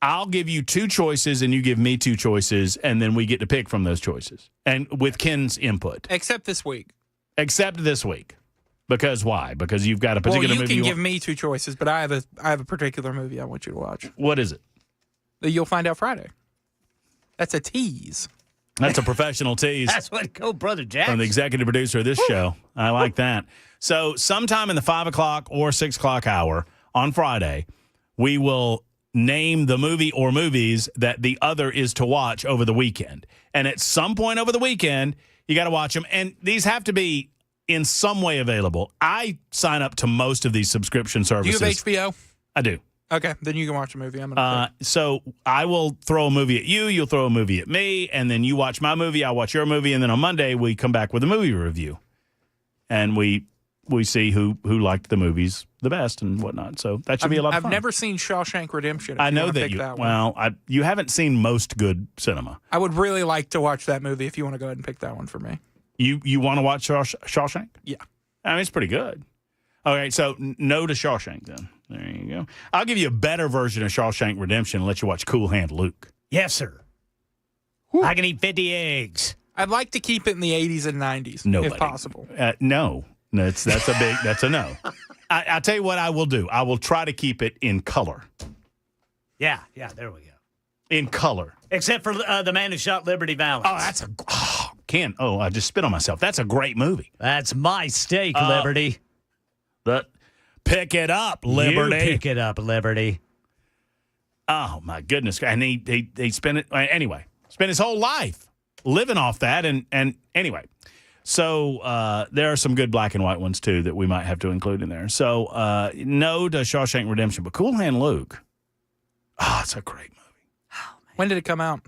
[SPEAKER 1] I'll give you two choices, and you give me two choices, and then we get to pick from those choices, and with Ken's input.
[SPEAKER 2] Except this week.
[SPEAKER 1] Except this week. Because why? Because you've got a particular movie.
[SPEAKER 2] Well, you can give me two choices, but I have a particular movie I want you to watch.
[SPEAKER 1] What is it?
[SPEAKER 2] You'll find out Friday. That's a tease.
[SPEAKER 1] That's a professional tease.
[SPEAKER 3] That's what Brother Jackson.
[SPEAKER 1] From the executive producer of this show. I like that. So sometime in the 5 o'clock or 6 o'clock hour on Friday, we will name the movie or movies that the other is to watch over the weekend. And at some point over the weekend, you got to watch them. And these have to be in some way available. I sign up to most of these subscription services.
[SPEAKER 2] Do you have HBO?
[SPEAKER 1] I do.
[SPEAKER 2] Okay, then you can watch a movie. I'm gonna
[SPEAKER 1] so I will throw a movie at you, you'll throw a movie at me, and then you watch my movie, I watch your movie, and then on Monday we come back with a movie review. And we see who liked the movies the best and whatnot. So that should be a lot of fun.
[SPEAKER 2] I've never seen Shawshank Redemption.
[SPEAKER 1] I know that you. You haven't seen most good cinema.
[SPEAKER 2] I would really like to watch that movie if you want to go ahead and pick that one for me.
[SPEAKER 1] You want to watch Shawshank?
[SPEAKER 2] Yeah.
[SPEAKER 1] I mean, it's pretty good. Okay, so no to Shawshank then. There you go. I'll give you a better version of Shawshank Redemption and let you watch Cool Hand Luke.
[SPEAKER 3] Yes, sir. I can eat 50 eggs.
[SPEAKER 2] I'd like to keep it in the 80s and 90s, if possible.
[SPEAKER 1] No. That's a no. I'll tell you what I will do. I will try to keep it in color.
[SPEAKER 3] Yeah, there we go.
[SPEAKER 1] In color.
[SPEAKER 3] Except for The Man Who Shot Liberty Valance.
[SPEAKER 1] Ken, I just spit on myself. That's a great movie.
[SPEAKER 3] That's my steak, Liberty.
[SPEAKER 1] Pick it up, Liberty.
[SPEAKER 3] You pick it up, Liberty.
[SPEAKER 1] Oh, my goodness. And he spent it, anyway, spent his whole life living off that. And anyway, so there are some good black and white ones, too, that we might have to include in there. So no to Shawshank Redemption, but Cool Hand Luke. Oh, it's a great movie.
[SPEAKER 2] Oh, when did it come out?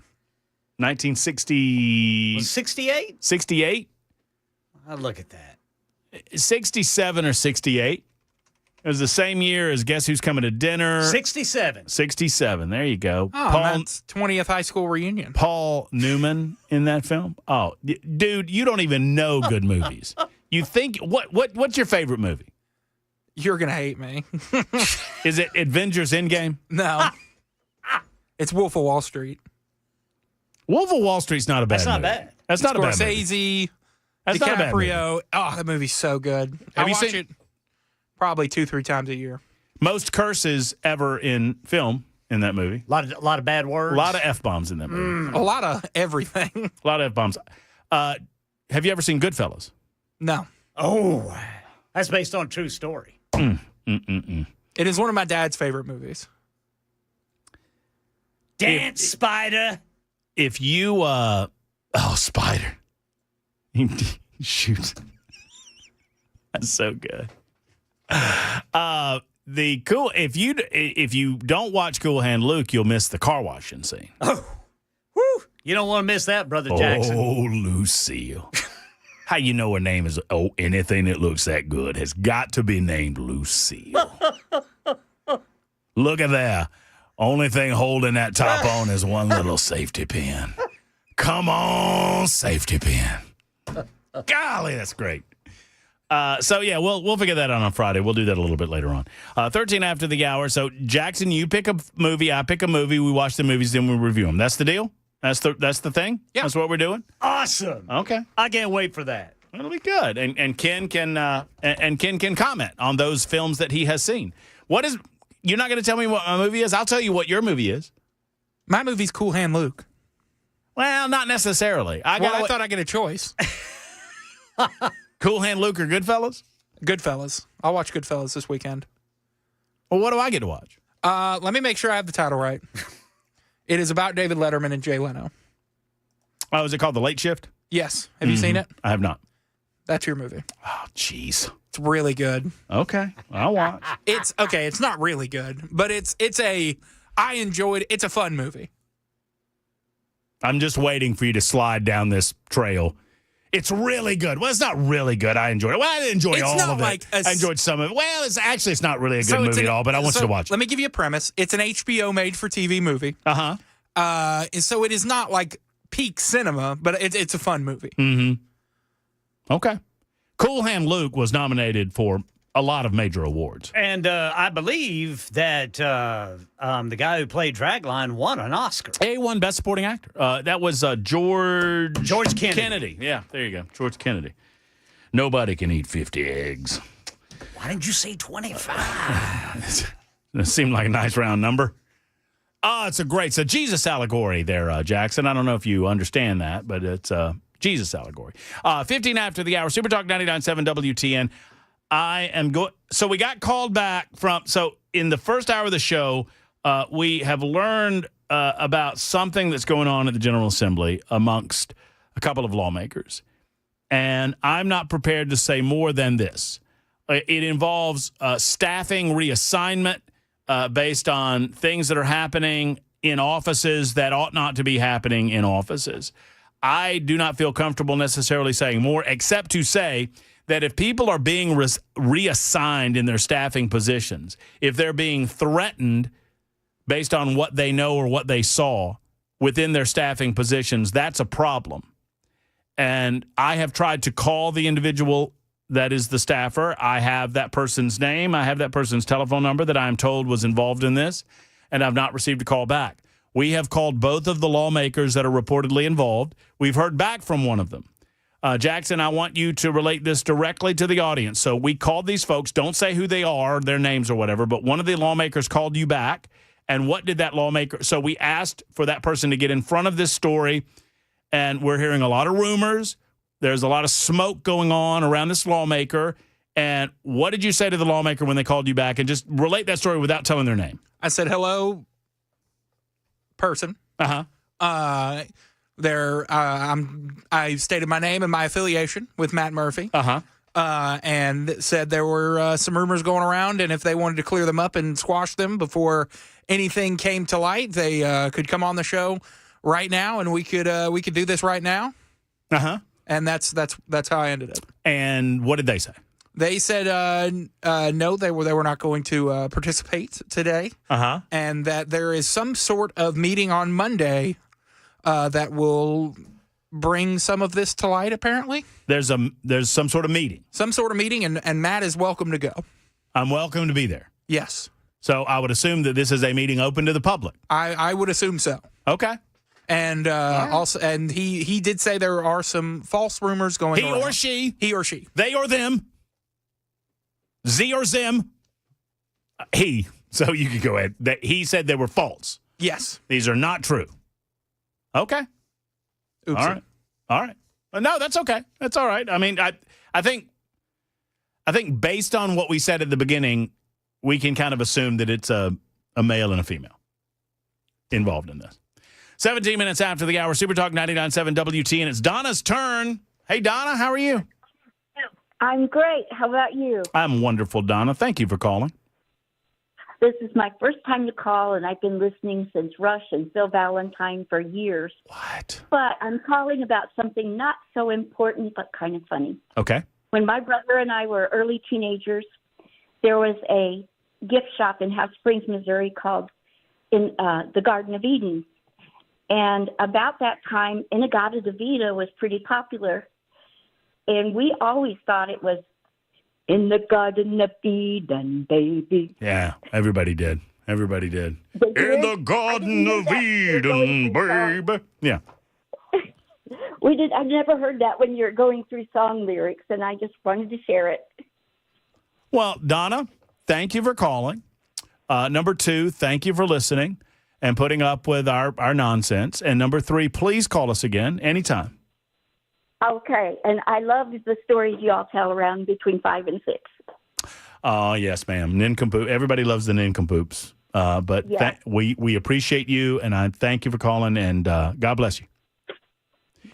[SPEAKER 1] 1960.
[SPEAKER 3] 68?
[SPEAKER 1] 68?
[SPEAKER 3] I'll look at that.
[SPEAKER 1] 67 or 68. It was the same year as Guess Who's Coming to Dinner.
[SPEAKER 3] 67.
[SPEAKER 1] 67. There you go.
[SPEAKER 2] Oh, that's 20th high school reunion.
[SPEAKER 1] Paul Newman in that film. Oh, dude, you don't even know good movies. You think what's your favorite movie?
[SPEAKER 2] You're gonna hate me.
[SPEAKER 1] Is it Avengers Endgame?
[SPEAKER 2] No. It's Wolf of Wall Street.
[SPEAKER 1] Wolf of Wall Street's not a bad movie.
[SPEAKER 3] Not bad.
[SPEAKER 1] That's not a bad movie.
[SPEAKER 2] Scorsese,
[SPEAKER 1] That's not a bad movie.
[SPEAKER 2] DiCaprio. Oh, that movie's so good. I watch it probably 2-3 times a year.
[SPEAKER 1] Most curses ever in film in that movie.
[SPEAKER 3] A lot of bad words.
[SPEAKER 1] A lot of F-bombs in that movie.
[SPEAKER 2] A lot of everything.
[SPEAKER 1] A lot of F-bombs. Have you ever seen Goodfellas?
[SPEAKER 2] No.
[SPEAKER 3] Oh, that's based on a true story.
[SPEAKER 2] It is one of my dad's favorite movies.
[SPEAKER 3] Dance, Spider.
[SPEAKER 1] If you, Spider. Shoot. That's so good. If you don't watch Cool Hand Luke, you'll miss the car washing scene.
[SPEAKER 3] Oh, woo! You don't want to miss that, Brother Jackson.
[SPEAKER 1] Oh, Lucille. How you know her name is anything that looks that good has got to be named Lucille. Look at there. Only thing holding that top on is one little safety pin. Come on, safety pin. Golly, that's great. So, yeah, we'll figure that out on Friday. We'll do that a little bit later on. 13 after the hour. So, Jackson, you pick a movie. I pick a movie. We watch the movies, then we review them. That's the deal? That's the thing?
[SPEAKER 2] Yeah.
[SPEAKER 1] That's what we're doing?
[SPEAKER 3] Awesome.
[SPEAKER 1] Okay.
[SPEAKER 3] I can't wait for that.
[SPEAKER 1] It'll be good. And Ken can comment on those films that he has seen. You're not going to tell me what my movie is? I'll tell you what your movie is.
[SPEAKER 2] My movie's Cool Hand Luke.
[SPEAKER 1] Well, not necessarily.
[SPEAKER 2] I thought I'd get a choice.
[SPEAKER 1] Cool Hand Luke or Goodfellas?
[SPEAKER 2] Goodfellas. I'll watch Goodfellas this weekend.
[SPEAKER 1] Well, what do I get to watch?
[SPEAKER 2] Let me make sure I have the title right. It is about David Letterman and Jay Leno.
[SPEAKER 1] Oh, is it called The Late Shift?
[SPEAKER 2] Yes. Have you seen it?
[SPEAKER 1] I have not.
[SPEAKER 2] That's your movie.
[SPEAKER 1] Oh, jeez.
[SPEAKER 2] It's really good.
[SPEAKER 1] Okay. I'll watch.
[SPEAKER 2] It's okay. It's not really good, but I enjoyed it. It's a fun movie.
[SPEAKER 1] I'm just waiting for you to slide down this trail. It's really good. Well, it's not really good. I enjoyed it. Well, I didn't enjoy all of it. I enjoyed some of it. Well, it's not really a good movie at all, but I want you to watch it.
[SPEAKER 2] Let me give you a premise. It's an HBO made-for-TV movie.
[SPEAKER 1] Uh-huh.
[SPEAKER 2] So it is not like peak cinema, but it's a fun movie.
[SPEAKER 1] Mm-hmm. Okay. Cool Hand Luke was nominated for a lot of major awards.
[SPEAKER 3] And I believe that the guy who played Dragline won an Oscar.
[SPEAKER 1] He won Best Supporting Actor. That was George
[SPEAKER 3] Kennedy.
[SPEAKER 1] Yeah, there you go. George Kennedy. Nobody can eat 50 eggs.
[SPEAKER 3] Why didn't you say 25?
[SPEAKER 1] That seemed like a nice round number. Oh, it's a Jesus allegory there, Jackson. I don't know if you understand that, but it's a Jesus allegory. 15 after the hour, Super Talk 99.7 WTN. So we got called back so in the first hour of the show, we have learned about something that's going on at the General Assembly amongst a couple of lawmakers. And I'm not prepared to say more than this. It involves staffing reassignment based on things that are happening in offices that ought not to be happening in offices. I do not feel comfortable necessarily saying more, except to say that if people are being reassigned in their staffing positions, if they're being threatened based on what they know or what they saw within their staffing positions, that's a problem. And I have tried to call the individual that is the staffer. I have that person's name. I have that person's telephone number that I'm told was involved in this, and I've not received a call back. We have called both of the lawmakers that are reportedly involved. We've heard back from one of them. Jackson, I want you to relate this directly to the audience. So we called these folks. Don't say who they are, their names or whatever, but one of the lawmakers called you back. And what did that lawmaker? So we asked for that person to get in front of this story, and we're hearing a lot of rumors. There's a lot of smoke going on around this lawmaker. And what did you say to the lawmaker when they called you back? And just relate that story without telling their name.
[SPEAKER 2] I said, hello, person.
[SPEAKER 1] Uh-huh.
[SPEAKER 2] I stated my name and my affiliation with Matt Murphy.
[SPEAKER 1] Uh-huh.
[SPEAKER 2] And said there were some rumors going around, and if they wanted to clear them up and squash them before anything came to light, they could come on the show right now, and we could do this right now.
[SPEAKER 1] Uh-huh.
[SPEAKER 2] And that's how I ended it.
[SPEAKER 1] And what did they say?
[SPEAKER 2] They said no, they were not going to participate today.
[SPEAKER 1] Uh-huh.
[SPEAKER 2] And that there is some sort of meeting on Monday that will bring some of this to light, apparently.
[SPEAKER 1] There's some sort of meeting.
[SPEAKER 2] Some sort of meeting, and Matt is welcome to go.
[SPEAKER 1] I'm welcome to be there.
[SPEAKER 2] Yes.
[SPEAKER 1] So I would assume that this is a meeting open to the public.
[SPEAKER 2] I would assume so.
[SPEAKER 1] Okay.
[SPEAKER 2] And also, and he did say there are some false rumors going on.
[SPEAKER 1] He or she.
[SPEAKER 2] He or she.
[SPEAKER 1] They or them. Z or Zim. He. So you could go ahead. He said they were false.
[SPEAKER 2] Yes.
[SPEAKER 1] These are not true. Okay.
[SPEAKER 2] Oopsie.
[SPEAKER 1] All right. No, that's okay. That's all right. I mean, I think based on what we said at the beginning, we can kind of assume that it's a male and a female involved in this. 17 minutes after the hour, Super Talk 99.7 WT, and it's Donna's turn. Hey, Donna, how are you?
[SPEAKER 13] I'm great. How about you?
[SPEAKER 1] I'm wonderful, Donna. Thank you for calling.
[SPEAKER 13] This is my first time to call, and I've been listening since Rush and Phil Valentine for years.
[SPEAKER 1] What?
[SPEAKER 13] But I'm calling about something not so important, but kind of funny.
[SPEAKER 1] Okay.
[SPEAKER 13] When my brother and I were early teenagers, there was a gift shop in Hot Springs, Missouri called in the Garden of Eden. And about that time, Inagata Devita was pretty popular. And we always thought it was in the Garden of Eden, baby.
[SPEAKER 1] Yeah, everybody did. Everybody did.
[SPEAKER 13] They did?
[SPEAKER 1] In the Garden of Eden, baby. Yeah.
[SPEAKER 13] I've never heard that when you're going through song lyrics, and I just wanted to share it.
[SPEAKER 1] Well, Donna, thank you for calling. Number 2, thank you for listening and putting up with our nonsense. And number 3, please call us again anytime.
[SPEAKER 13] Okay, and I love the stories you all tell around between 5 and 6.
[SPEAKER 1] Oh, yes, ma'am. Ninkapoops. Everybody loves the Ninkapoops. But
[SPEAKER 13] Yeah.
[SPEAKER 1] we appreciate you, and I thank you for calling, and God bless you.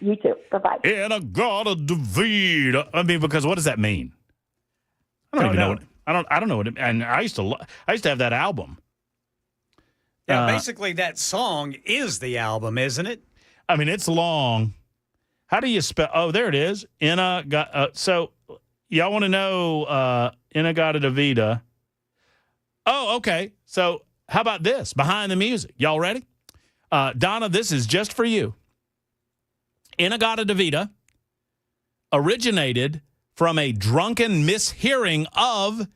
[SPEAKER 13] You too. Bye-bye.
[SPEAKER 1] In a God of David. I mean, because what does that mean? I don't even know. I don't know what it, and I used to have that album.
[SPEAKER 3] Yeah, basically that song is the album, isn't it?
[SPEAKER 1] I mean, it's long. How do you spell? Oh, there it is. So y'all want to know Inagata Devita? Oh, okay. So how about this? Behind the music. Y'all ready? Donna, this is just for you. Inagata Devita originated from a drunken mishearing of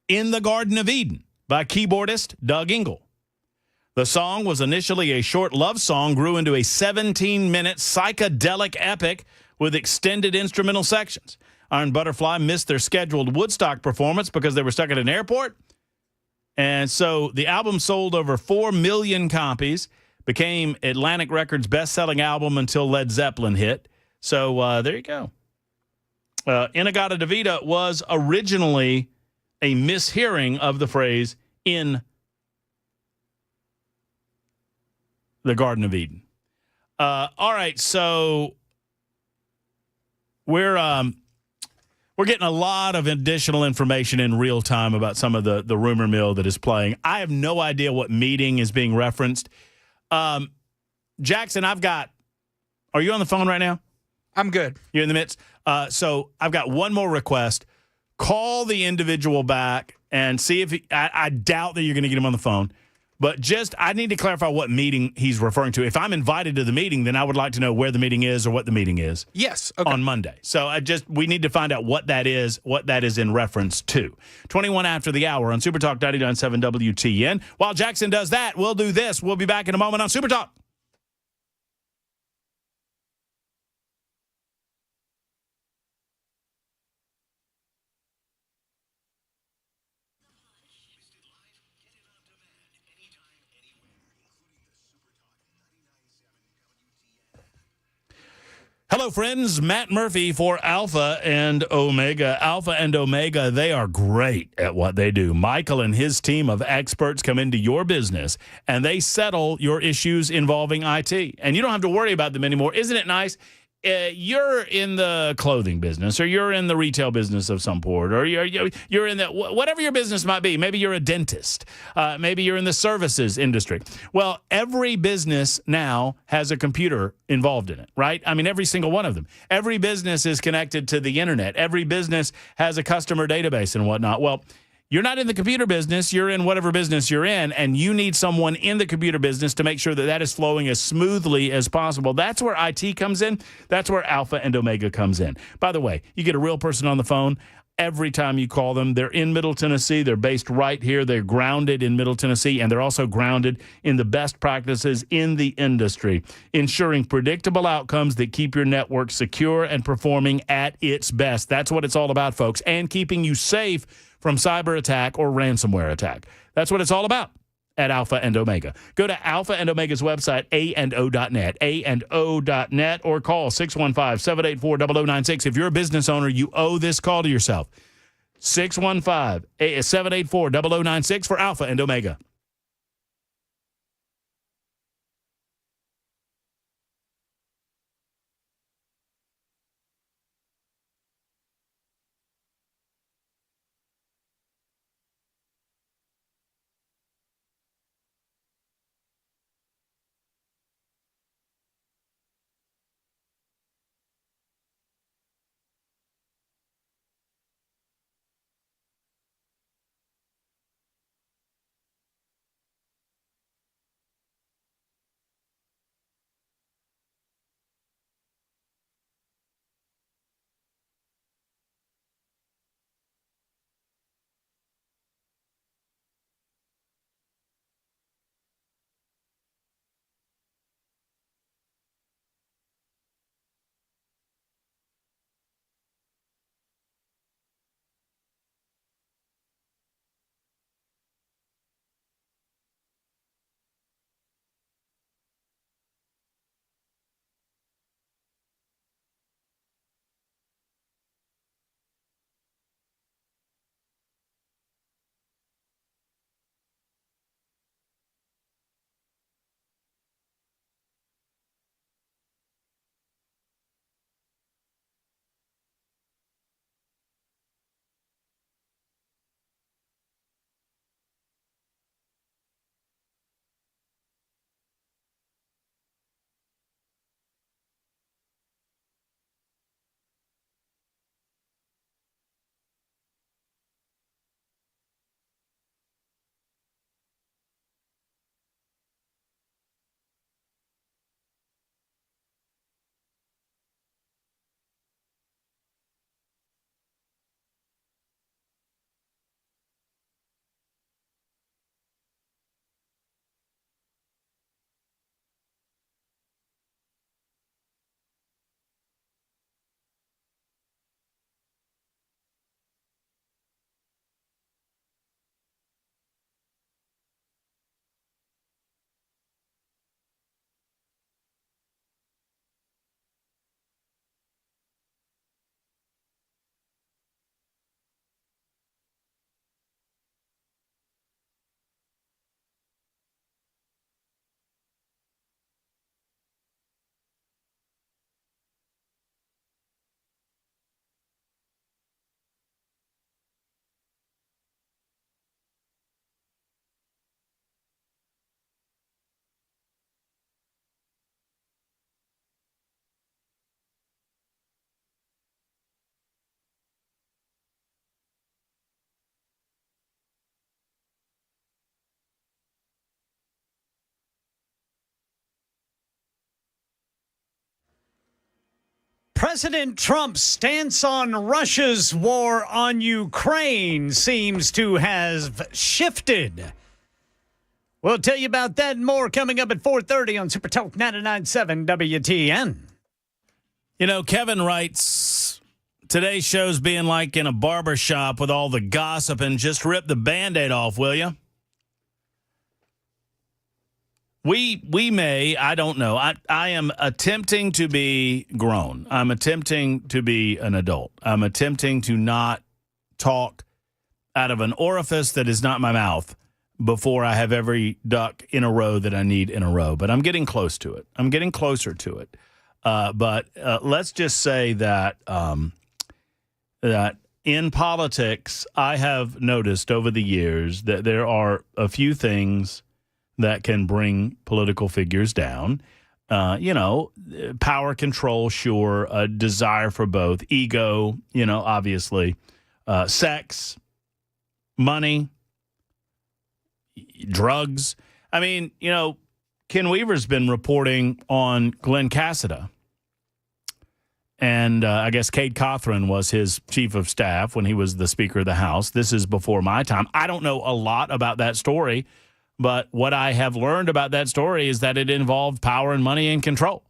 [SPEAKER 1] In the Garden of Eden by keyboardist Doug Engel. The song was initially a short love song, grew into a 17-minute psychedelic epic with extended instrumental sections. Iron Butterfly missed their scheduled Woodstock performance because they were stuck at an airport. And so the album sold over 4 million copies, became Atlantic Records' best-selling album until Led Zeppelin hit. So there you go. Inagata Devita was originally a mishearing of the phrase in the Garden of Eden. All right, so we're getting a lot of additional information in real time about some of the rumor mill that is playing. I have no idea what meeting is being referenced. Jackson, are you on the phone right now?
[SPEAKER 2] I'm good.
[SPEAKER 1] You're in the midst. So I've got one more request. Call the individual back and see if I doubt that you're going to get him on the phone. But I need to clarify what meeting he's referring to. If I'm invited to the meeting, then I would like to know where the meeting is or what the meeting is.
[SPEAKER 2] Yes. Okay.
[SPEAKER 1] On Monday. So we need to find out what that is in reference to. 21 after the hour on Super Talk 99.7 WTN. While Jackson does that, we'll do this. We'll be back in a moment on Super Talk. Hello, friends. Matt Murphy for Alpha and Omega. Alpha and Omega, they are great at what they do. Michael and his team of experts come into your business, and they settle your issues involving IT. And you don't have to worry about them anymore. Isn't it nice? You're in the clothing business, or you're in the retail business of some sort, or you're in whatever your business might be. Maybe you're a dentist. Maybe you're in the services industry. Well, every business now has a computer involved in it, right? I mean, every single one of them. Every business is connected to the internet. Every business has a customer database and whatnot. Well, you're not in the computer business. You're in whatever business you're in, and you need someone in the computer business to make sure that is flowing as smoothly as possible. That's where IT comes in. That's where Alpha and Omega comes in. By the way, you get a real person on the phone every time you call them. They're in Middle Tennessee. They're based right here. They're grounded in Middle Tennessee, and they're also grounded in the best practices in the industry, ensuring predictable outcomes that keep your network secure and performing at its best. That's what it's all about, folks, and keeping you safe from cyber attack or ransomware attack. That's what it's all about at Alpha and Omega. Go to Alpha and Omega's website, AandO.net, AandO.net, or call 615-784-0096. If you're a business owner, you owe this call to yourself. 615-784-0096 for Alpha and Omega.
[SPEAKER 3] President Trump's stance on Russia's war on Ukraine seems to have shifted. We'll tell you about that and more coming up at 4:30 on Super Talk 99.7 WTN.
[SPEAKER 1] You know, Kevin writes, today's show's being like in a barber shop with all the gossip, and just rip the Band-Aid off, will you? We may, I don't know. I am attempting to be grown. I'm attempting to be an adult. I'm attempting to not talk out of an orifice that is not my mouth before I have every duck in a row that I need in a row. But I'm getting close to it. I'm getting closer to it. But let's just say that that in politics, I have noticed over the years that there are a few things that can bring political figures down. Power control, sure. A desire for both. Ego, obviously. Sex, money, drugs. I mean, Ken Weaver's been reporting on Glenn Cassida. And I guess Cade Cothran was his chief of staff when he was the Speaker of the House. This is before my time. I don't know a lot about that story. But what I have learned about that story is that it involved power and money and control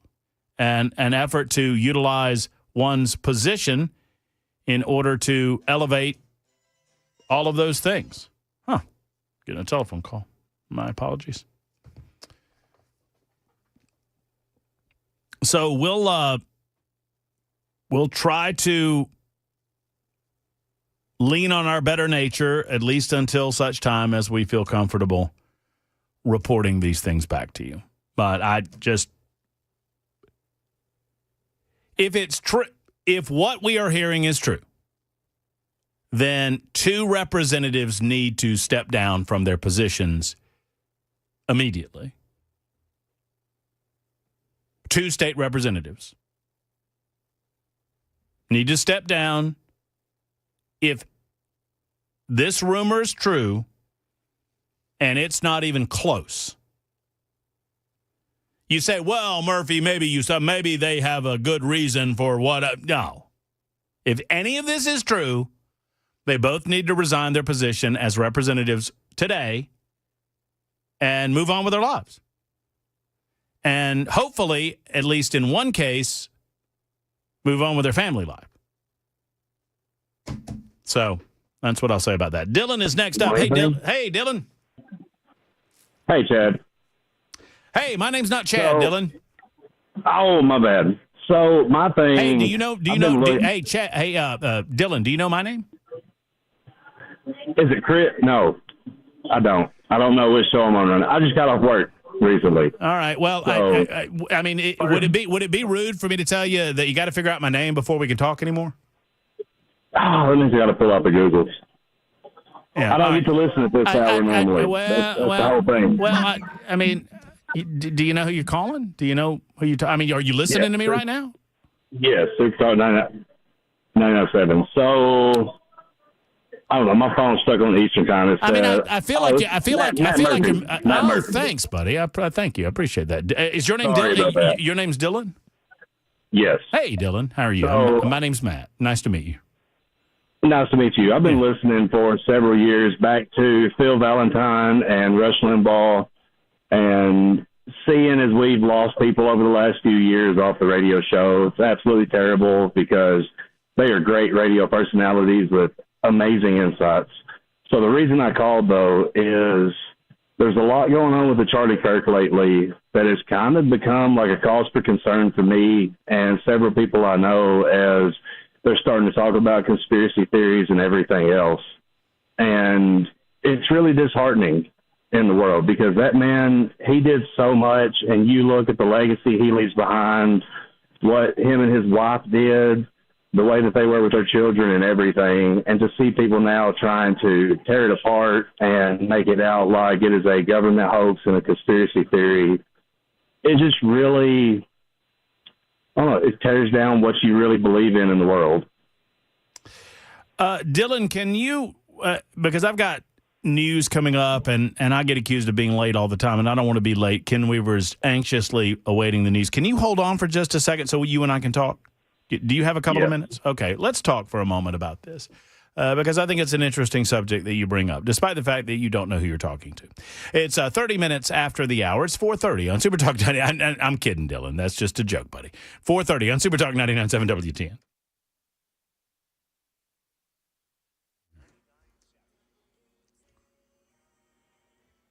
[SPEAKER 1] and an effort to utilize one's position in order to elevate all of those things. Getting a telephone call. My apologies. So we'll try to lean on our better nature, at least until such time as we feel comfortable reporting these things back to you. But if it's true, if what we are hearing is true, then 2 representatives need to step down from their positions immediately. 2 state representatives need to step down. If this rumor is true, and it's not even close. You say, well, Murphy, maybe they have a good reason for what. No. If any of this is true, they both need to resign their position as representatives today and move on with their lives. And hopefully, at least in one case, move on with their family life. So that's what I'll say about that. Dylan is next up. Hey, Dylan.
[SPEAKER 14] Hey, Chad.
[SPEAKER 1] Hey, my name's not Chad, Dylan.
[SPEAKER 14] Oh, my bad. So my thing.
[SPEAKER 1] Hey, hey, Chad. Hey, Dylan, do you know my name?
[SPEAKER 14] Is it Chris? No, I don't. I don't know which show I'm on. I just got off work recently.
[SPEAKER 1] All right. Well, so, I mean, would it be rude for me to tell you that you got to figure out my name before we can talk anymore?
[SPEAKER 14] Oh, let me see how to pull up the Google.
[SPEAKER 1] Yeah,
[SPEAKER 14] I don't get to listen at this hour normally. That's the whole thing.
[SPEAKER 1] Well, I mean, do you know who you're calling? Do you know who you're I mean, are you listening to me right now?
[SPEAKER 14] Yes, Super Talk 907. So, I don't know. My phone's stuck on Eastern time.
[SPEAKER 1] I feel like you're. Thanks, buddy. Thank you. I appreciate that. Is your name Dylan? Your name's Dylan?
[SPEAKER 14] Yes.
[SPEAKER 1] Hey, Dylan. How are you? My name's Matt. Nice to meet you.
[SPEAKER 14] Nice to meet you. I've been listening for several years back to Phil Valentine and Rush Limbaugh, and seeing as we've lost people over the last few years off the radio show, it's absolutely terrible because they are great radio personalities with amazing insights. So the reason I called, though, is there's a lot going on with the Charlie Kirk lately that has kind of become like a cause for concern for me and several people I know, as they're starting to talk about conspiracy theories and everything else. And it's really disheartening in the world because that man, he did so much, and you look at the legacy he leaves behind, what him and his wife did, the way that they were with their children and everything, and to see people now trying to tear it apart and make it out like it is a government hoax and a conspiracy theory, it just really, I don't know, it tears down what you really believe in the world.
[SPEAKER 1] Dylan, can you, because I've got news coming up, and I get accused of being late all the time, and I don't want to be late. Ken Weaver's anxiously awaiting the news. Can you hold on for just a second so you and I can talk? Do you have a couple of minutes? Okay, let's talk for a moment about this. Because I think it's an interesting subject that you bring up, despite the fact that you don't know who you're talking to. It's 30 minutes after the hour. It's 4:30 on Super Talk 99. I'm kidding, Dylan. That's just a joke, buddy. 4:30 on Super Talk 99.7 WTN.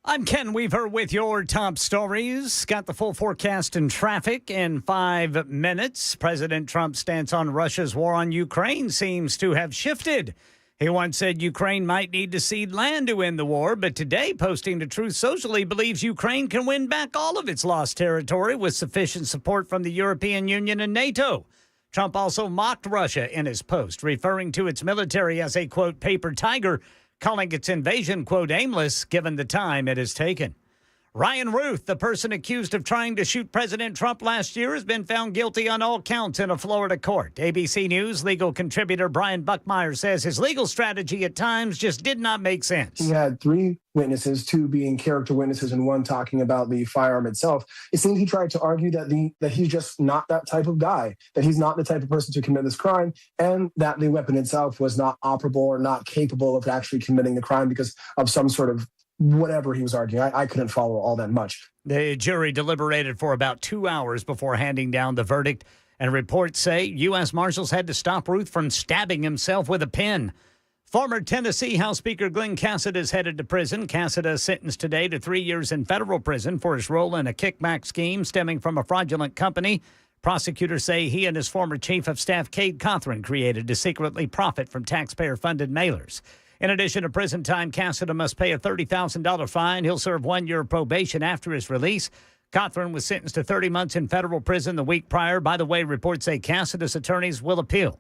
[SPEAKER 3] I'm Ken Weaver with your top stories. Got the full forecast and traffic in 5 minutes. President Trump's stance on Russia's war on Ukraine seems to have shifted. He once said Ukraine might need to cede land to win the war, but today, posting to Truth Social, he believes Ukraine can win back all of its lost territory with sufficient support from the European Union and NATO. Trump also mocked Russia in his post, referring to its military as a, quote, paper tiger, calling its invasion, quote, aimless, given the time it has taken. Ryan Ruth, the person accused of trying to shoot President Trump last year, has been found guilty on all counts in a Florida court. ABC News legal contributor Brian Buckmeyer says his legal strategy at times just did not make sense.
[SPEAKER 5] He had three witnesses, two being character witnesses and one talking about the firearm itself. It seemed he tried to argue that he's just not that type of guy, that he's not the type of person to commit this crime, and that the weapon itself was not operable or not capable of actually committing the crime because of some sort of whatever he was arguing. I couldn't follow all that much.
[SPEAKER 3] The jury deliberated for about 2 hours before handing down the verdict, and reports say U.S. Marshals had to stop Ruth from stabbing himself with a pen. Former Tennessee House Speaker Glenn Cassida is headed to prison. Cassida sentenced today to 3 years in federal prison for his role in a kickback scheme stemming from a fraudulent company. Prosecutors say he and his former chief of staff, Cade Cothran, created to secretly profit from taxpayer-funded mailers. In addition to prison time, Cassida must pay a $30,000 fine. He'll serve 1 year of probation after his release. Cothran was sentenced to 30 months in federal prison the week prior. By the way, reports say Cassida's attorneys will appeal.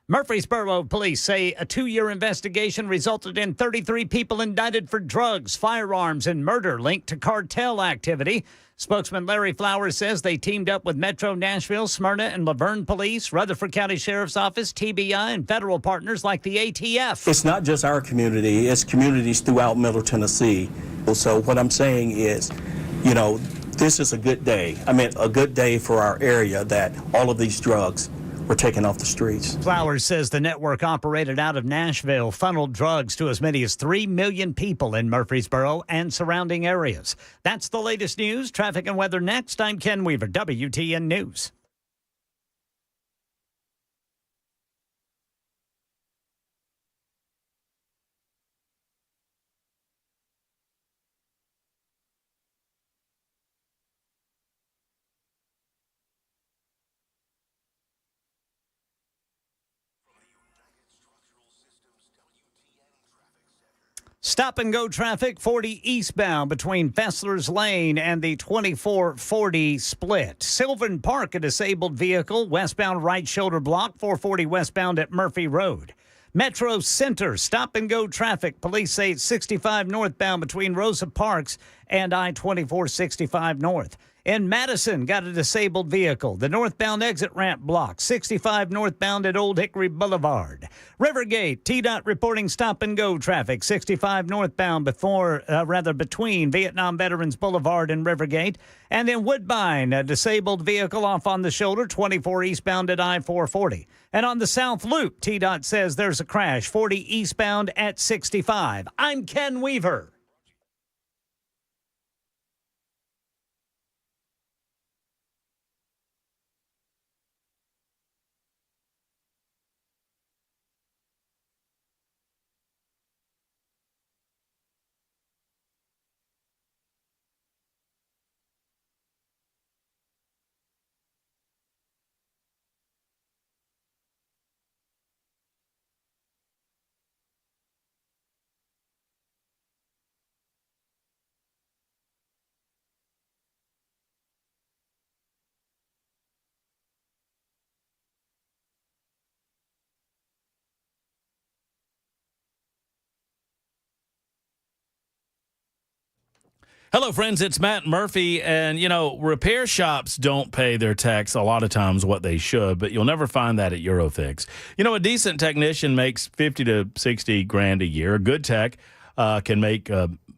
[SPEAKER 3] Murfreesboro police say a 2-year investigation resulted in 33 people indicted for drugs, firearms, and murder linked to cartel activity. Spokesman Larry Flowers says they teamed up with Metro Nashville, Smyrna, and Laverne Police, Rutherford County Sheriff's Office, TBI, and federal partners like the ATF.
[SPEAKER 15] It's not just our community, it's communities throughout Middle Tennessee. So what I'm saying is, this is a good day. A good day for our area that all of these drugs were taken off the streets.
[SPEAKER 3] Flowers says the network operated out of Nashville, funneled drugs to as many as 3 million people in Murfreesboro and surrounding areas. That's the latest news. Traffic and weather next. I'm Ken Weaver, WTN News. Stop and go traffic 40 eastbound between Fessler's Lane and the 2440 split. Sylvan Park, a disabled vehicle, westbound right shoulder block, 440 westbound at Murphy Road. Metro Center, stop and go traffic. Police say it's 65 northbound between Rosa Parks and I-2465 north. In Madison, got a disabled vehicle. The northbound exit ramp block, 65 northbound at Old Hickory Boulevard. Rivergate, TDOT reporting stop and go traffic, 65 northbound between Vietnam Veterans Boulevard and Rivergate. And in Woodbine, a disabled vehicle off on the shoulder, 24 eastbound at I-440. And on the South Loop, TDOT says there's a crash, 40 eastbound at 65. I'm Ken Weaver.
[SPEAKER 1] Hello, friends. It's Matt Murphy. And, repair shops don't pay their techs a lot of times what they should, but you'll never find that at Eurofix. A decent technician makes 50 to 60 grand a year. A good tech can make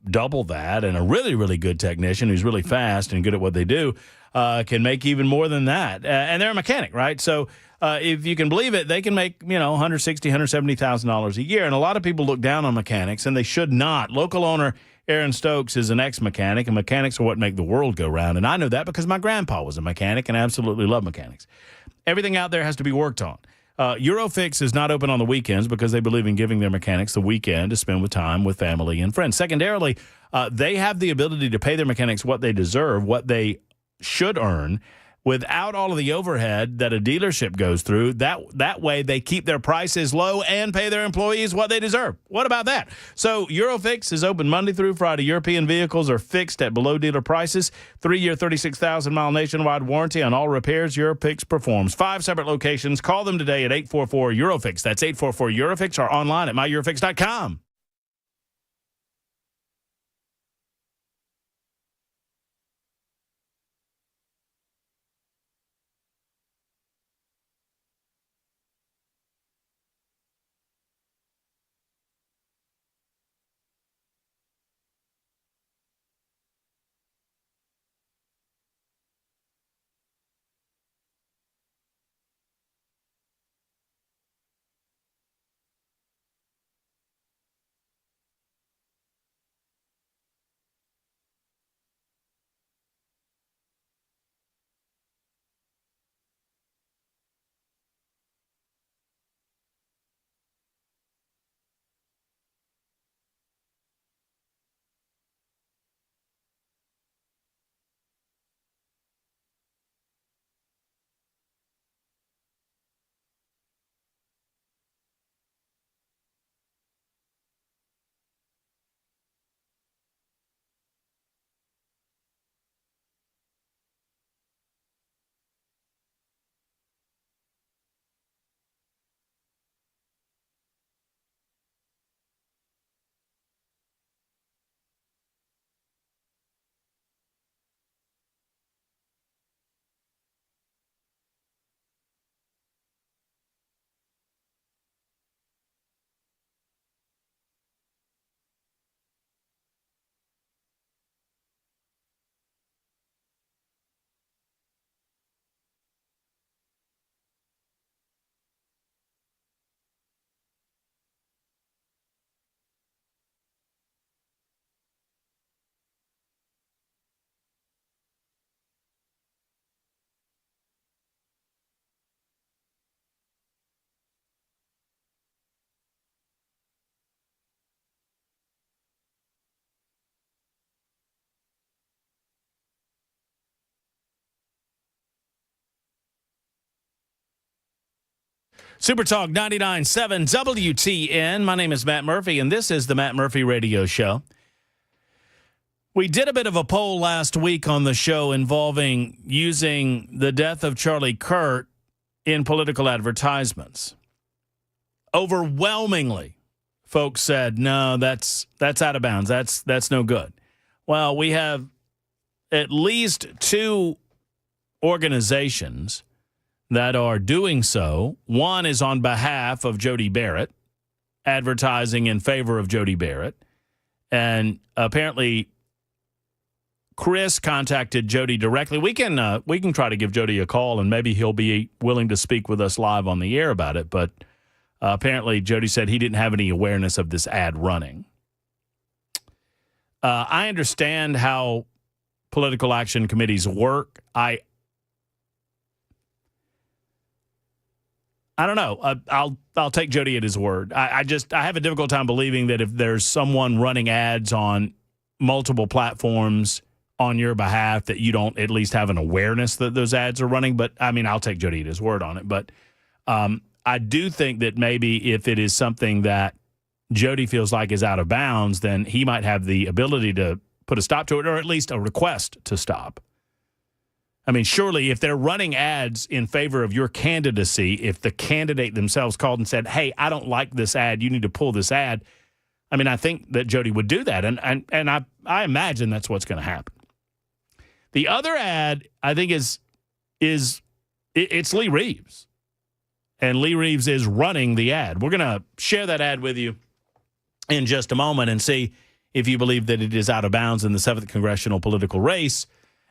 [SPEAKER 1] double that, and a really, really good technician who's really fast and good at what they do can make even more than that. And they're a mechanic, right? So if you can believe it, they can make, $160,000, $170,000 a year. And a lot of people look down on mechanics, and they should not. Local owner Aaron Stokes is an ex-mechanic, and mechanics are what make the world go round. And I know that because my grandpa was a mechanic, and I absolutely love mechanics. Everything out there has to be worked on. Eurofix is not open on the weekends because they believe in giving their mechanics the weekend to spend with time with family and friends. Secondarily, they have the ability to pay their mechanics what they deserve, what they should earn, without all of the overhead that a dealership goes through. That way, they keep their prices low and pay their employees what they deserve. What about that? So Eurofix is open Monday through Friday. European vehicles are fixed at below dealer prices. 3-year, 36,000-mile nationwide warranty on all repairs. Eurofix performs. 5 separate locations. Call them today at 844-EUROFIX. That's 844-EUROFIX, or online at myEurofix.com. Super Talk 99.7 WTN. My name is Matt Murphy, and this is the Matt Murphy Radio Show. We did a bit of a poll last week on the show involving using the death of Charlie Kirk in political advertisements. Overwhelmingly, folks said, no, that's out of bounds. That's no good. Well, we have at least 2 organizations that are doing so. One is on behalf of Jody Barrett, advertising in favor of Jody Barrett. And apparently, Chris contacted Jody directly. We can try to give Jody a call, and maybe he'll be willing to speak with us live on the air about it. But apparently, Jody said he didn't have any awareness of this ad running. I understand how political action committees work. I don't know. I'll take Jody at his word. I have a difficult time believing that if there's someone running ads on multiple platforms on your behalf that you don't at least have an awareness that those ads are running. But, I mean, I'll take Jody at his word on it. But I do think that maybe if it is something that Jody feels like is out of bounds, then he might have the ability to put a stop to it, or at least a request to stop. I mean, surely if they're running ads in favor of your candidacy, if the candidate themselves called and said, hey, I don't like this ad, you need to pull this ad, I mean, I think that Jody would do that. And I imagine that's what's going to happen. The other ad, I think, it's Lee Reeves. And Lee Reeves is running the ad. We're going to share that ad with you in just a moment and see if you believe that it is out of bounds in the 7th congressional political race.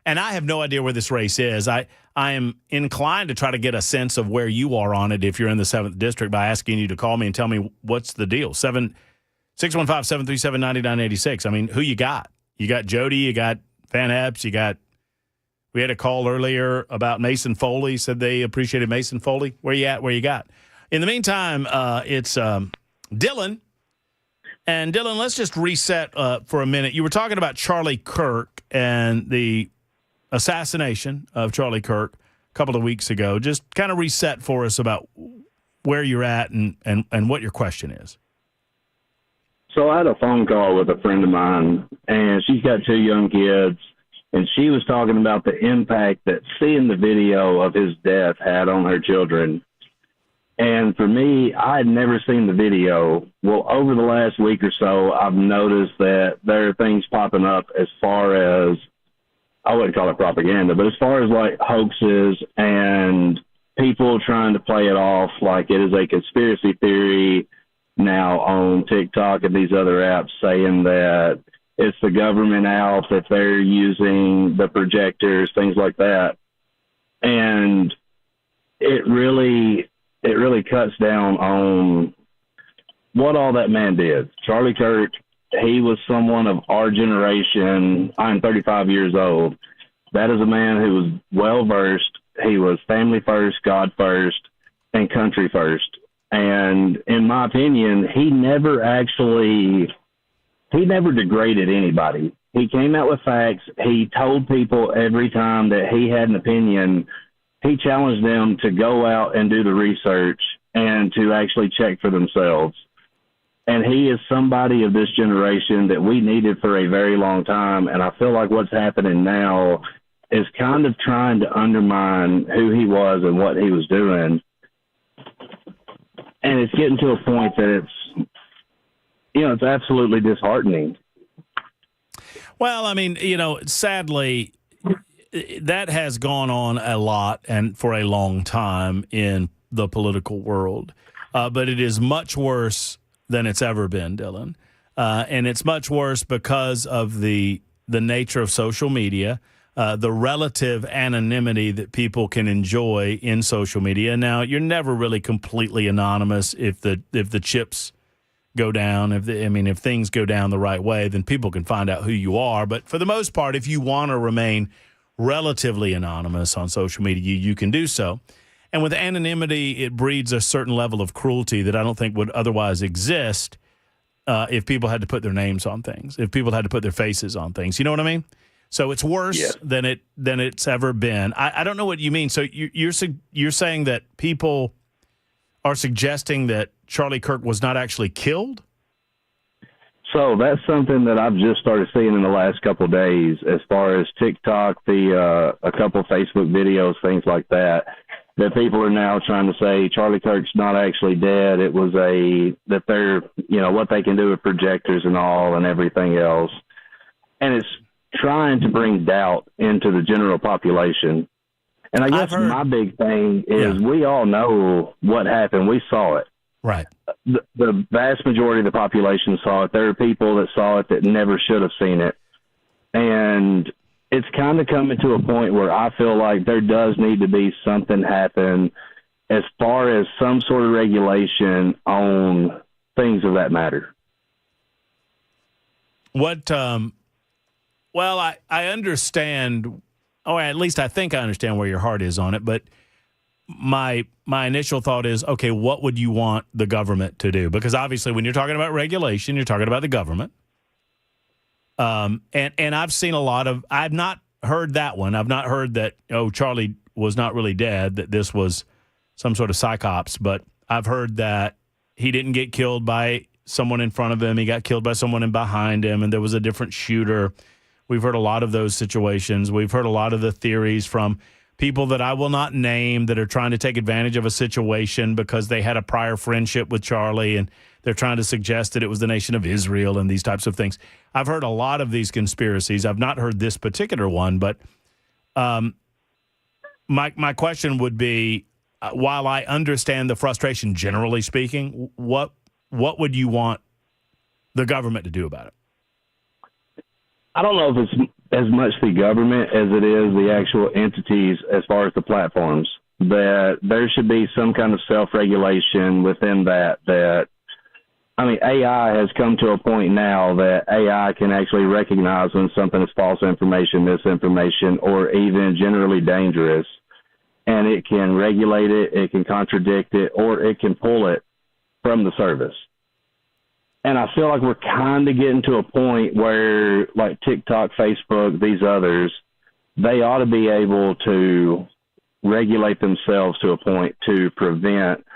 [SPEAKER 1] And I have no idea where this race is. I am inclined to try to get a sense of where you are on it if you're in the 7th district by asking you to call me and tell me what's the deal. 615-737-9986. I mean, who you got? You got Jody, you got Van Epps, we had a call earlier about Mason Foley, said they appreciated Mason Foley. Where you at? Where you got? In the meantime, it's Dylan. And Dylan, let's just reset for a minute. You were talking about Charlie Kirk and the assassination of Charlie Kirk a couple of weeks ago. Just kind of reset for us about where you're at and what your question is.
[SPEAKER 14] So I had a phone call with a friend of mine, and she's got 2 young kids, and she was talking about the impact that seeing the video of his death had on her children. And for me, I had never seen the video. Well, over the last week or so, I've noticed that there are things popping up as far as, I wouldn't call it propaganda, but as far as like hoaxes and people trying to play it off like it is a conspiracy theory now on TikTok and these other apps, saying that it's the government out, that they're using the projectors, things like that. And it really cuts down on what all that man did. Charlie Kirk, he was someone of our generation. I'm 35 years old. That is a man who was well-versed. He was family first, God first, and country first. And in my opinion, he never degraded anybody. He came out with facts. He told people every time that he had an opinion, he challenged them to go out and do the research and to actually check for themselves. And he is somebody of this generation that we needed for a very long time. And I feel like what's happening now is kind of trying to undermine who he was and what he was doing. And it's getting to a point that it's absolutely disheartening.
[SPEAKER 1] Well, I mean, sadly, that has gone on a lot and for a long time in the political world. But it is much worse than it's ever been, Dylan. And it's much worse because of the nature of social media, the relative anonymity that people can enjoy in social media. Now, you're never really completely anonymous if the chips go down. If things go down the right way, then people can find out who you are. But for the most part, if you want to remain relatively anonymous on social media, you can do so. And with anonymity, it breeds a certain level of cruelty that I don't think would otherwise exist if people had to put their names on things, if people had to put their faces on things. You know what I mean? So it's worse than it's ever been. I don't know what you mean. So you're saying that people are suggesting that Charlie Kirk was not actually killed?
[SPEAKER 14] So that's something that I've just started seeing in the last couple of days, as far as TikTok, a couple of Facebook videos, things like that people are now trying to say Charlie Kirk's not actually dead. It was that they're, what they can do with projectors and all and everything else. And it's trying to bring doubt into the general population. And I guess my big thing is we all know what happened. We saw it.
[SPEAKER 1] Right.
[SPEAKER 14] The vast majority of the population saw it. There are people that saw it that never should have seen it. And it's kind of coming to a point where I feel like there does need to be something happen as far as some sort of regulation on things of that matter.
[SPEAKER 1] What, well, I understand, or at least I think I understand where your heart is on it, but my initial thought is, okay, what would you want the government to do? Because obviously when you're talking about regulation, you're talking about the government. And I've seen I've not heard that one. I've not heard that, Charlie was not really dead, that this was some sort of psychops, but I've heard that he didn't get killed by someone in front of him. He got killed by someone in behind him, and there was a different shooter. We've heard a lot of those situations. We've heard a lot of the theories from people that I will not name that are trying to take advantage of a situation because they had a prior friendship with Charlie, and they're trying to suggest that it was the nation of Israel and these types of things. I've heard a lot of these conspiracies. I've not heard this particular one, but my question would be, while I understand the frustration generally speaking, what would you want the government to do about it?
[SPEAKER 14] I don't know if it's as much the government as it is the actual entities as far as the platforms, that there should be some kind of self-regulation within that, I mean, AI has come to a point now that AI can actually recognize when something is false information, misinformation, or even generally dangerous, and it can regulate it, it can contradict it, or it can pull it from the service. And I feel like we're kind of getting to a point where, like TikTok, Facebook, these others, they ought to be able to regulate themselves to a point to prevent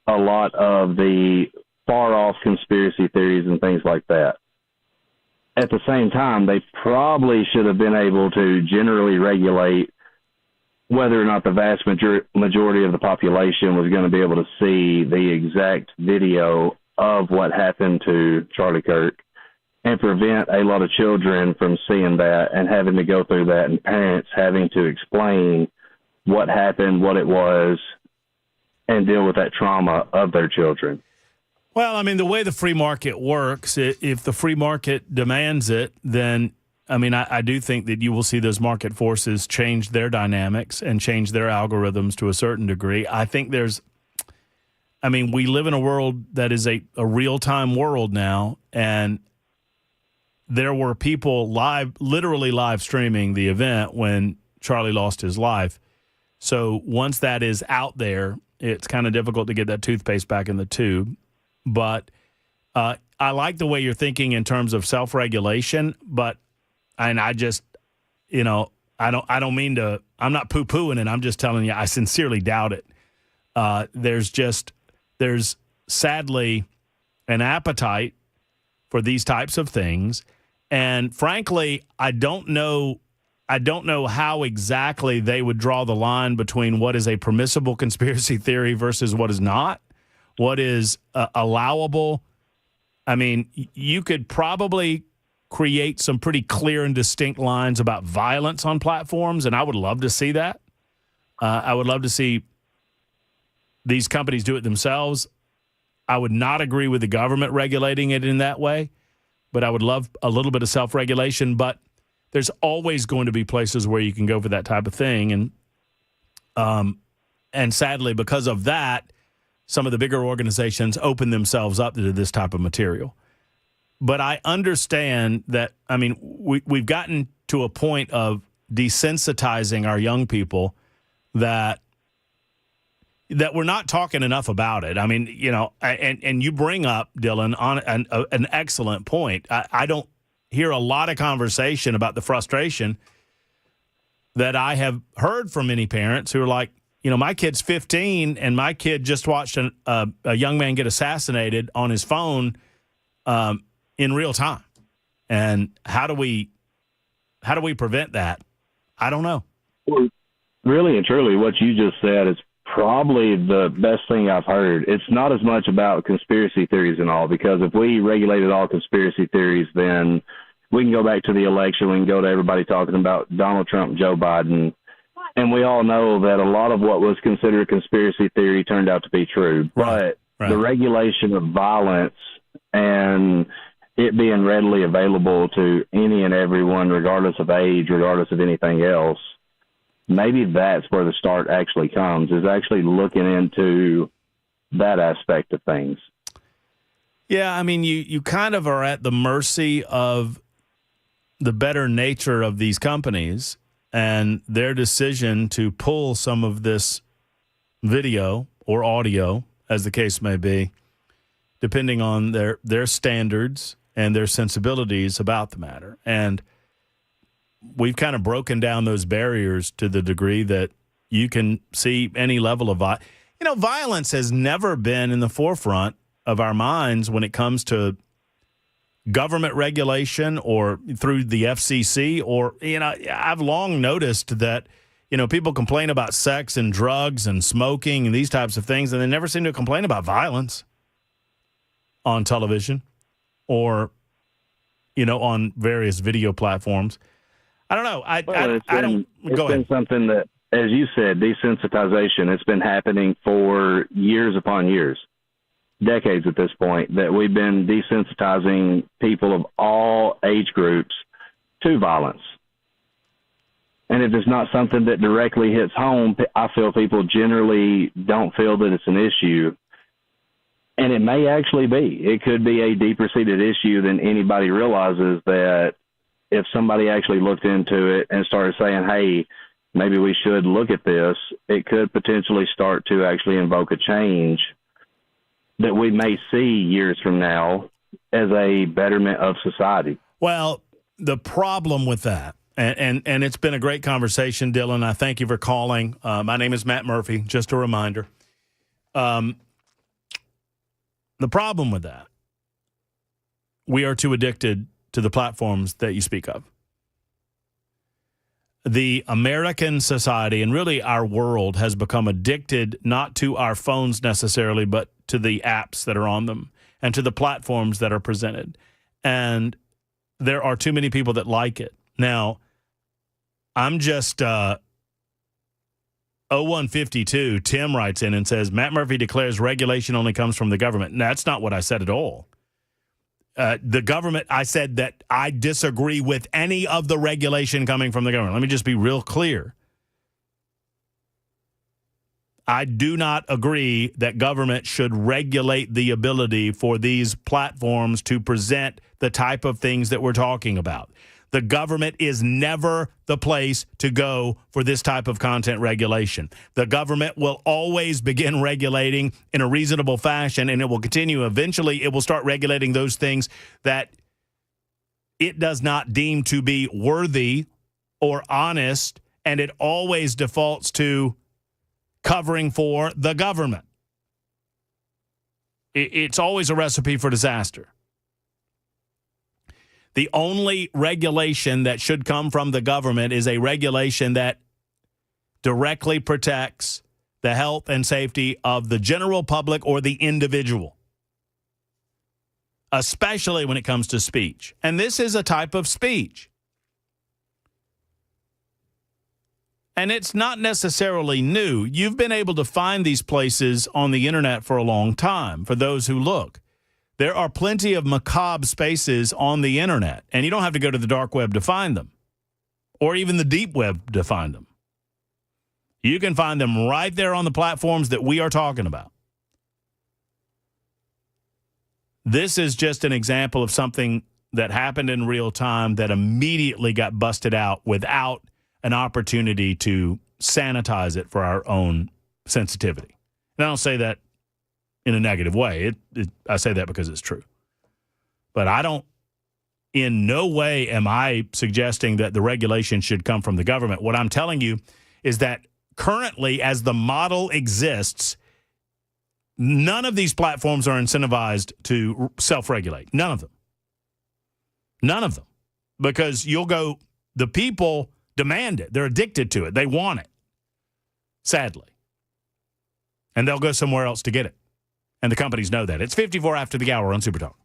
[SPEAKER 14] a lot of the far-off conspiracy theories and things like that. At the same time, they probably should have been able to generally regulate whether or not the vast majority of the population was going to be able to see the exact video of what happened to Charlie Kirk, and prevent a lot of children from seeing that and having to go through that, and parents having to explain what happened, what it was, and deal with that trauma of their children.
[SPEAKER 1] Well, I mean, the way the free market works, if the free market demands it, then, I mean, I do think that you will see those market forces change their dynamics and change their algorithms to a certain degree. I think we live in a world that is a real-time world now, and there were people literally live streaming the event when Charlie lost his life. So once that is out there, it's kind of difficult to get that toothpaste back in the tube. But I like the way you're thinking in terms of self-regulation, and I just, I don't mean to, I'm not poo-pooing it. I'm just telling you, I sincerely doubt it. There's sadly an appetite for these types of things. And frankly, I don't know how exactly they would draw the line between what is a permissible conspiracy theory versus what is not, what is allowable. I mean, you could probably create some pretty clear and distinct lines about violence on platforms, and I would love to see that. I would love to see these companies do it themselves. I would not agree with the government regulating it in that way, but I would love a little bit of self-regulation. But there's always going to be places where you can go for that type of thing. And sadly, because of that, some of the bigger organizations open themselves up to this type of material. But I understand that, I mean, we've gotten to a point of desensitizing our young people that we're not talking enough about it. I mean, and you bring up, Dylan, on an excellent point. I don't hear a lot of conversation about the frustration that I have heard from many parents who are like, my kid's 15 and my kid just watched a young man get assassinated on his phone in real time. And how do we prevent that? I don't know.
[SPEAKER 14] Well, really and truly, what you just said is probably the best thing I've heard. It's not as much about conspiracy theories and all, because if we regulated all conspiracy theories, then we can go back to the election. We can go to everybody talking about Donald Trump, Joe Biden. And we all know that a lot of what was considered a conspiracy theory turned out to be true. But the regulation of violence and it being readily available to any and everyone, regardless of age, regardless of anything else, maybe that's where the start actually comes, is actually looking into that aspect of things.
[SPEAKER 1] Yeah, I mean, you kind of are at the mercy of the better nature of these companies and their decision to pull some of this video or audio, as the case may be, depending on their standards and their sensibilities about the matter. And we've kind of broken down those barriers to the degree that you can see any level of violence has never been in the forefront of our minds when it comes to government regulation or through the FCC, or, I've long noticed that, people complain about sex and drugs and smoking and these types of things, and they never seem to complain about violence on television or, on various video platforms. I don't know.
[SPEAKER 14] It's been something that, as you said, desensitization, it's been happening for years upon years, decades at this point, that we've been desensitizing people of all age groups to violence. And if it's not something that directly hits home, I feel people generally don't feel that it's an issue. And it may actually be. It could be a deeper-seated issue than anybody realizes, that if somebody actually looked into it and started saying, hey, maybe we should look at this, it could potentially start to actually invoke a change that we may see years from now as a betterment of society.
[SPEAKER 1] Well, the problem with that, and it's been a great conversation, Dylan. I thank you for calling. My name is Matt Murphy, just a reminder. The problem with that, we are too addicted to the platforms that you speak of. The American society, and really our world, has become addicted not to our phones necessarily, but to the apps that are on them and to the platforms that are presented. And there are too many people that like it. Now, I'm just 0152, Tim writes in and says, Matt Murphy declares regulation only comes from the government. No, that's not what I said at all. The government, I said that I disagree with any of the regulation coming from the government. Let me just be real clear. I do not agree that government should regulate the ability for these platforms to present the type of things that we're talking about. The government is never the place to go for this type of content regulation. The government will always begin regulating in a reasonable fashion, and it will continue. Eventually, it will start regulating those things that it does not deem to be worthy or honest, and it always defaults to covering for the government. It's always a recipe for disaster. The only regulation that should come from the government is a regulation that directly protects the health and safety of the general public or the individual, especially when it comes to speech. And this is a type of speech. And it's not necessarily new. You've been able to find these places on the internet for a long time, for those who look. There are plenty of macabre spaces on the internet, and you don't have to go to the dark web to find them, or even the deep web to find them. You can find them right there on the platforms that we are talking about. This is just an example of something that happened in real time that immediately got busted out without an opportunity to sanitize it for our own sensitivity. And I don't say that in a negative way. I say that because it's true. But in no way am I suggesting that the regulation should come from the government. What I'm telling you is that currently, as the model exists, none of these platforms are incentivized to self-regulate. None of them. None of them. Because the people demand it. They're addicted to it. They want it. Sadly. And they'll go somewhere else to get it. And the companies know that. It's 54 after the hour on Super Talk.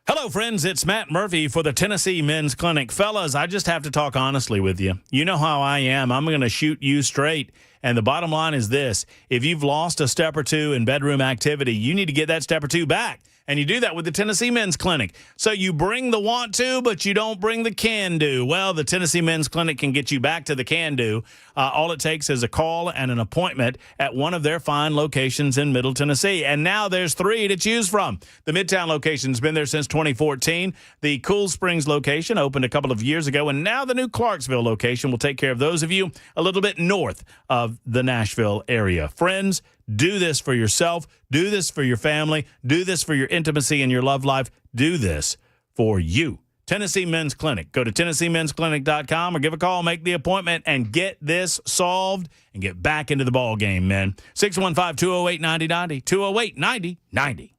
[SPEAKER 1] Hello, friends. It's Matt Murphy for the Tennessee Men's Clinic. Fellas, I just have to talk honestly with you. You know how I am. I'm going to shoot you straight. And the bottom line is this. If you've lost a step or two in bedroom activity, you need to get that step or two back. And you do that with the Tennessee Men's Clinic. So you bring the want to, but you don't bring the can do. Well, the Tennessee Men's Clinic can get you back to the can do. All it takes is a call and an appointment at one of their fine locations in Middle Tennessee. And now there's 3 to choose from. The Midtown location's been there since 2014. The Cool Springs location opened a couple of years ago. And now the new Clarksville location will take care of those of you a little bit north of the Nashville area. Friends, do this for yourself. Do this for your family. Do this for your intimacy and your love life. Do this for you. Tennessee Men's Clinic. Go to TennesseeMen'sClinic.com or give a call, make the appointment, and get this solved and get back into the ball game, man. 615-208-9090. 208-9090.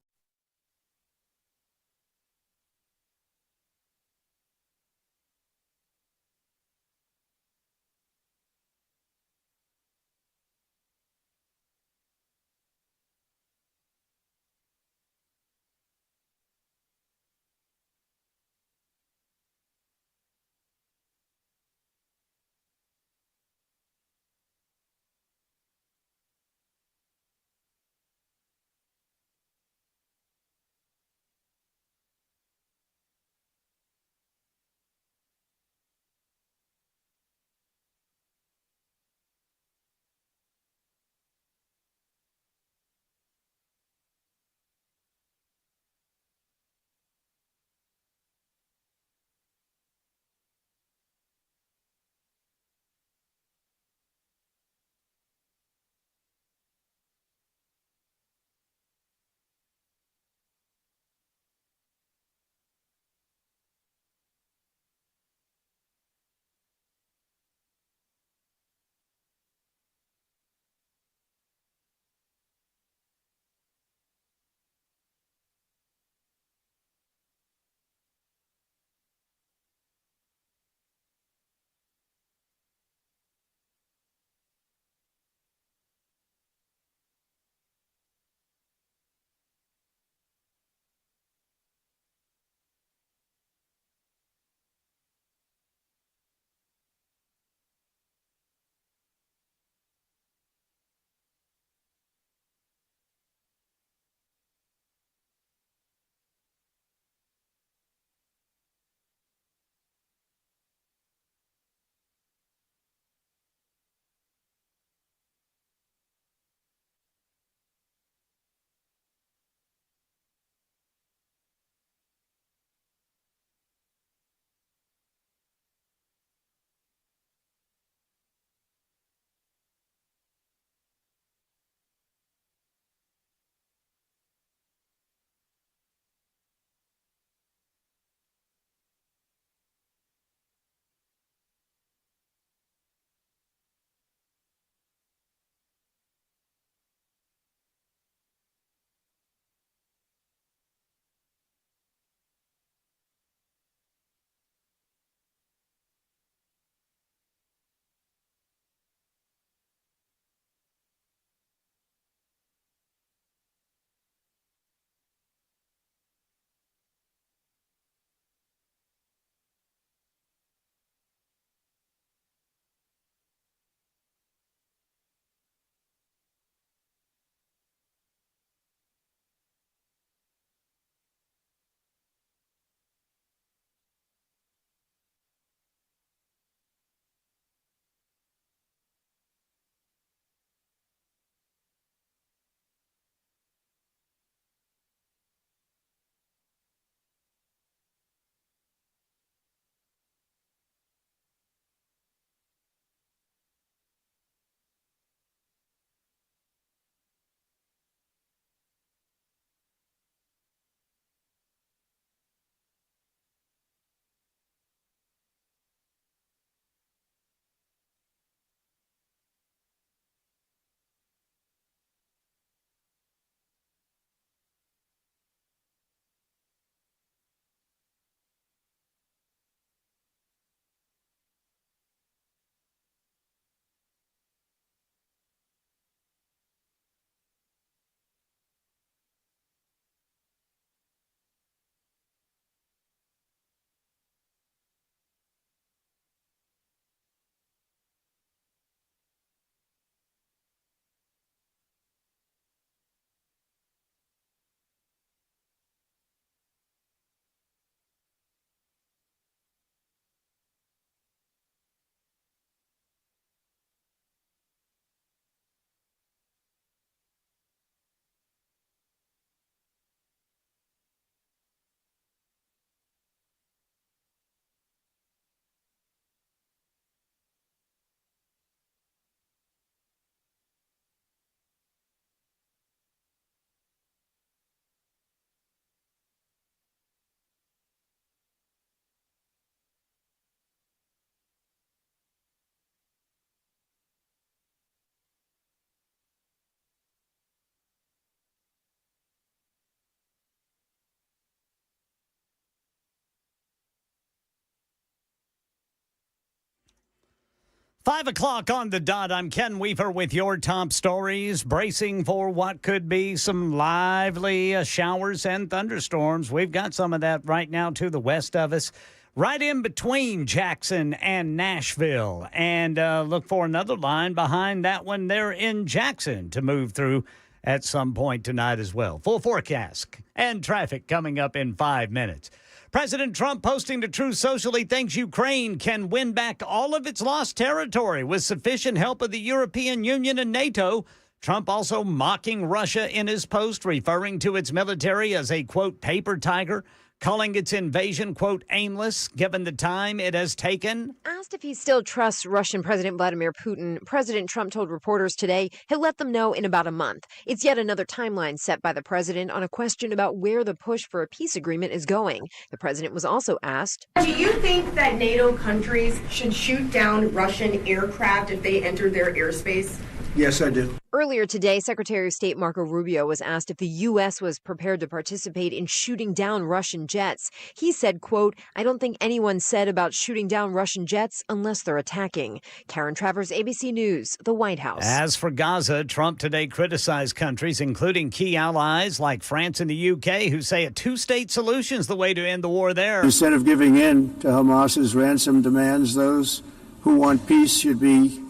[SPEAKER 3] 5 o'clock on the dot. I'm Ken Weaver with your top stories, bracing for what could be some lively showers and thunderstorms. We've got some of that right now to the west of us, right in between Jackson and Nashville. And look for another line behind that one there in Jackson to move through at some point tonight as well. Full forecast and traffic coming up in 5 minutes. President Trump posting to Truth Social he thinks Ukraine can win back all of its lost territory with sufficient help of the European Union and NATO. Trump also mocking Russia in his post, referring to its military as a, quote, paper tiger, calling its invasion, quote, aimless, given the time it has taken.
[SPEAKER 11] Asked if he still trusts Russian President Vladimir Putin, President Trump told reporters today he'll let them know in about a month. It's yet another timeline set by the president on a question about where the push for a peace agreement is going. The president was also asked,
[SPEAKER 12] Do you think that NATO countries should shoot down Russian aircraft if they enter their airspace?
[SPEAKER 6] Yes, I do.
[SPEAKER 11] Earlier today, Secretary of State Marco Rubio was asked if the U.S. was prepared to participate in shooting down Russian jets. He said, quote, I don't think anyone said about shooting down Russian jets unless they're attacking. Karen Travers, ABC News, the White House.
[SPEAKER 3] As for Gaza, Trump today criticized countries, including key allies like France and the U.K., who say a two-state solution is the way to end the war there.
[SPEAKER 6] Instead of giving in to Hamas's ransom demands, those who want peace should be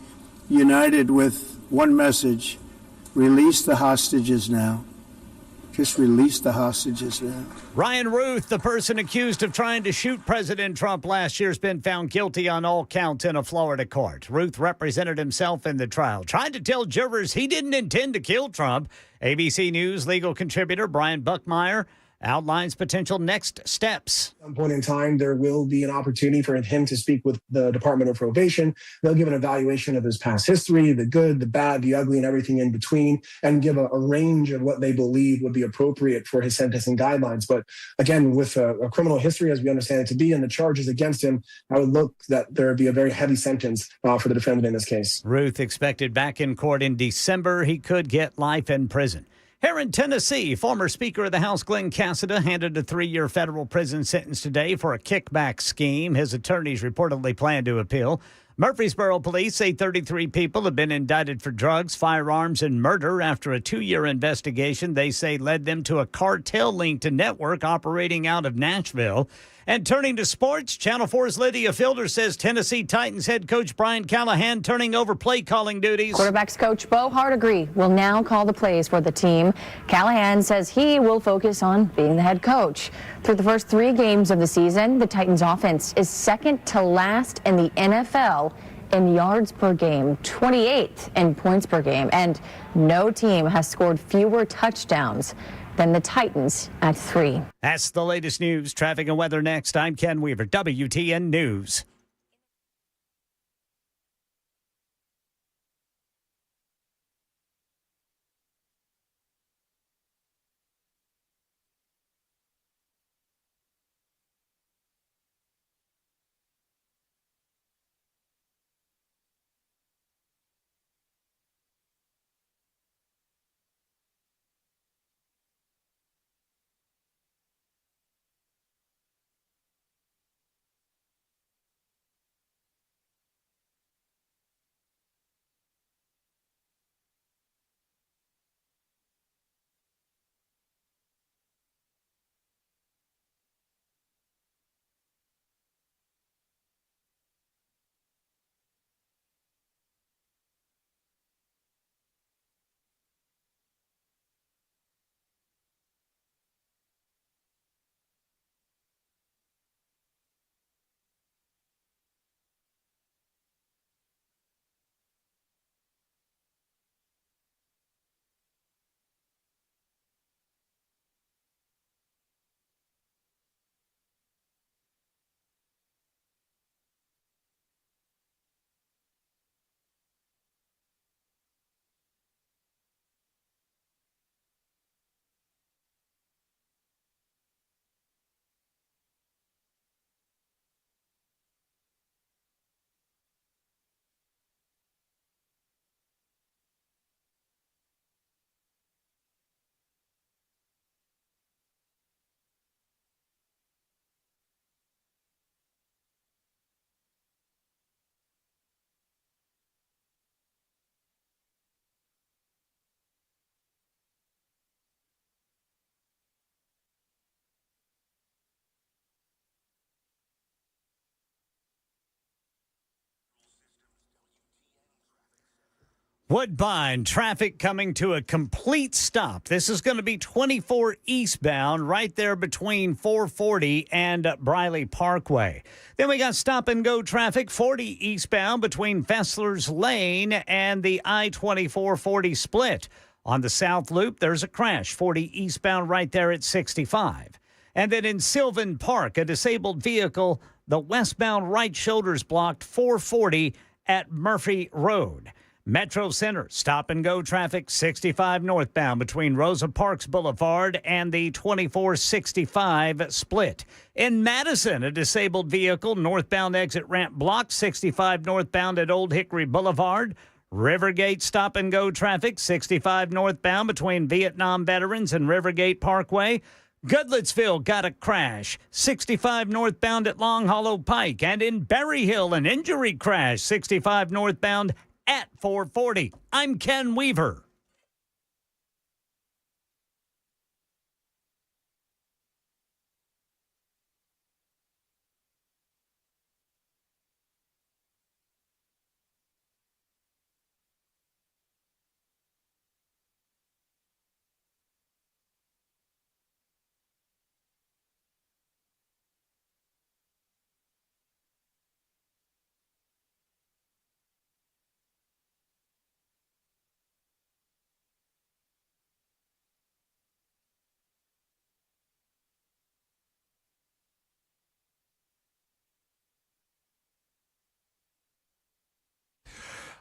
[SPEAKER 6] united with one message: release the hostages now. Just release the hostages now.
[SPEAKER 3] Ryan Ruth, the person accused of trying to shoot President Trump last year, has been found guilty on all counts in a Florida court. Ruth represented himself in the trial, tried to tell jurors he didn't intend to kill Trump. ABC News legal contributor Brian Buckmeyer outlines potential next steps.
[SPEAKER 5] At some point in time, there will be an opportunity for him to speak with the Department of Probation. They'll give an evaluation of his past history, the good, the bad, the ugly, and everything in between, and give a range of what they believe would be appropriate for his sentencing guidelines. But again, with a criminal history, as we understand it to be, and the charges against him, I would look that there would be a very heavy sentence for the defendant in this case.
[SPEAKER 3] Ruth expected back in court in December. He could get life in prison. Here in Tennessee, former Speaker of the House Glenn Cassida handed a 3-year federal prison sentence today for a kickback scheme. His attorneys reportedly plan to appeal. Murfreesboro police say 33 people have been indicted for drugs, firearms, and murder after a 2-year investigation they say led them to a cartel-linked network operating out of Nashville. And turning to sports, Channel 4's Lydia Fielder says Tennessee Titans head coach Brian Callahan turning over play calling duties.
[SPEAKER 4] Quarterbacks coach Bo Hardegree will now call the plays for the team. Callahan says he will focus on being the head coach. Through the first 3 games of the season, the Titans offense is second to last in the NFL in yards per game, 28th in points per game, and no team has scored fewer touchdowns than the Titans at 3.
[SPEAKER 3] That's the latest news. Traffic and weather next. I'm Ken Weaver, WTN News. Woodbine, traffic coming to a complete stop. This is going to be 24 eastbound right there between 440 and Briley Parkway. Then we got stop-and-go traffic, 40 eastbound between Fessler's Lane and the I-24-40 split. On the South Loop, there's a crash, 40 eastbound right there at 65. And then in Sylvan Park, a disabled vehicle, the westbound right shoulder's blocked, 440 at Murphy Road. Metro Center, stop-and-go traffic, 65 northbound between Rosa Parks Boulevard and the 2465 split. In Madison, a disabled vehicle, northbound exit ramp blocked, 65 northbound at Old Hickory Boulevard. Rivergate, stop-and-go traffic, 65 northbound between Vietnam Veterans and Rivergate Parkway. Goodlettsville got a crash, 65 northbound at Long Hollow Pike. And in Berry Hill, an injury crash, 65 northbound at 440. I'm Ken Weaver.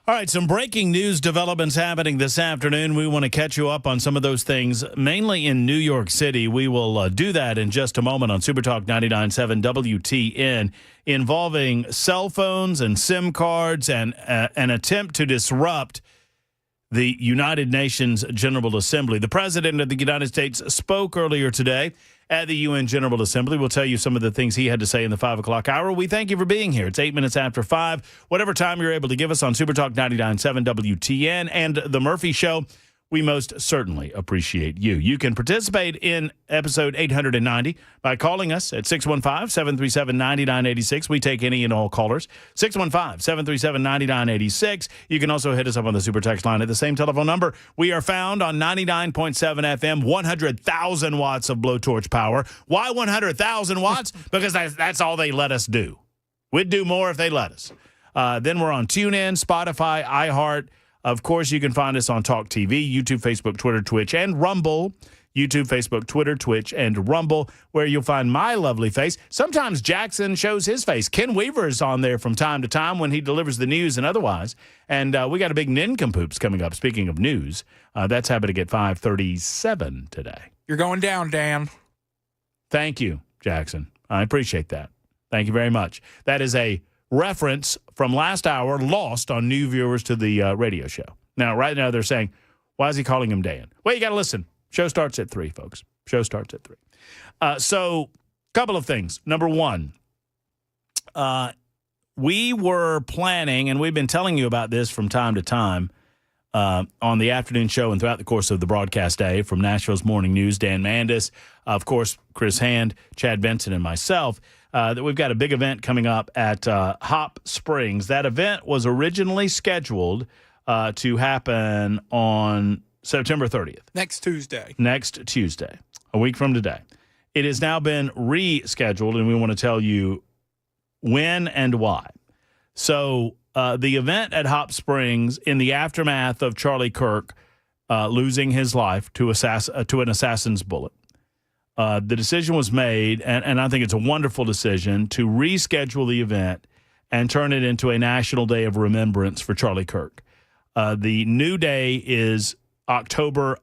[SPEAKER 1] All right, some breaking news developments happening this afternoon. We want to catch you up on some of those things, mainly in New York City. We will do that in just a moment on Supertalk 99.7 WTN, involving cell phones and SIM cards and an attempt to disrupt the United Nations General Assembly. The President of the United States spoke earlier today at the UN General Assembly. We'll tell you some of the things he had to say in the 5 o'clock hour. We thank you for being here. It's 8 minutes after 5. Whatever time you're able to give us on Supertalk 99.7 WTN and The Murphy Show, we most certainly appreciate you. You can participate in episode 890 by calling us at 615-737-9986. We take any and all callers. 615-737-9986. You can also hit us up on the Super Text line at the same telephone number. We are found on 99.7 FM, 100,000 watts of blowtorch power. Why 100,000 watts? Because that's all they let us do. We'd do more if they let us. Then we're on TuneIn, Spotify, iHeart. Of course, you can find us on Talk TV, YouTube, Facebook, Twitter, Twitch, and Rumble. YouTube, Facebook, Twitter, Twitch, and Rumble, where you'll find my lovely face. Sometimes Jackson shows his face. Ken Weaver is on there from time to time when he delivers the news and otherwise. And we got a big Ninkapoops coming up. Speaking of news, that's happening at 5:37 today.
[SPEAKER 2] You're going down, Dan.
[SPEAKER 1] Thank you, Jackson. I appreciate that. Thank you very much. That is a reference from last hour lost on new viewers to the radio show. Now, right now, they're saying, why is he calling him Dan? Well, you got to listen. Show starts at 3, folks. Show starts at 3. So, couple of things. Number one, we were planning, and we've been telling you about this from time to time on the afternoon show and throughout the course of the broadcast day, from Nashville's Morning News, Dan Mandis, of course, Chris Hand, Chad Benson, and myself, that we've got a big event coming up at Hop Springs. That event was originally scheduled to happen on September 30th.
[SPEAKER 2] Next Tuesday,
[SPEAKER 1] a week from today. It has now been rescheduled, and we want to tell you when and why. So the event at Hop Springs, in the aftermath of Charlie Kirk losing his life to an assassin's bullet, the decision was made, and I think it's a wonderful decision, to reschedule the event and turn it into a national day of remembrance for Charlie Kirk. The new day is October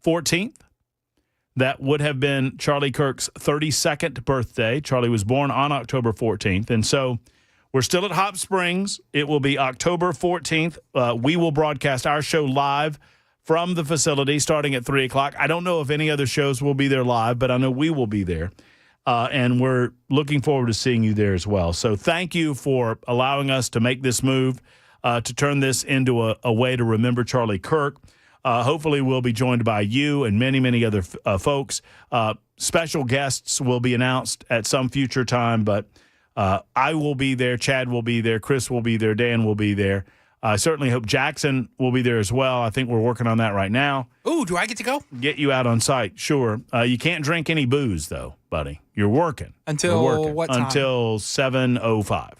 [SPEAKER 1] 14th. That would have been Charlie Kirk's 32nd birthday. Charlie was born on October 14th. And so we're still at Hop Springs. It will be October 14th. We will broadcast our show live from the facility starting at 3 o'clock. I don't know if any other shows will be there live, but I know we will be there. And we're looking forward to seeing you there as well. So thank you for allowing us to make this move, to turn this into a way to remember Charlie Kirk. Hopefully we'll be joined by you and many, many other folks. Special guests will be announced at some future time, but I will be there. Chad will be there. Chris will be there. Dan will be there. I certainly hope Jackson will be there as well. I think we're working on that right now.
[SPEAKER 2] Ooh, do I get to go?
[SPEAKER 1] Get you out on site, sure. You can't drink any booze, though, buddy. You're working.
[SPEAKER 2] Until
[SPEAKER 1] You're working.
[SPEAKER 2] what time?
[SPEAKER 1] Until 7:05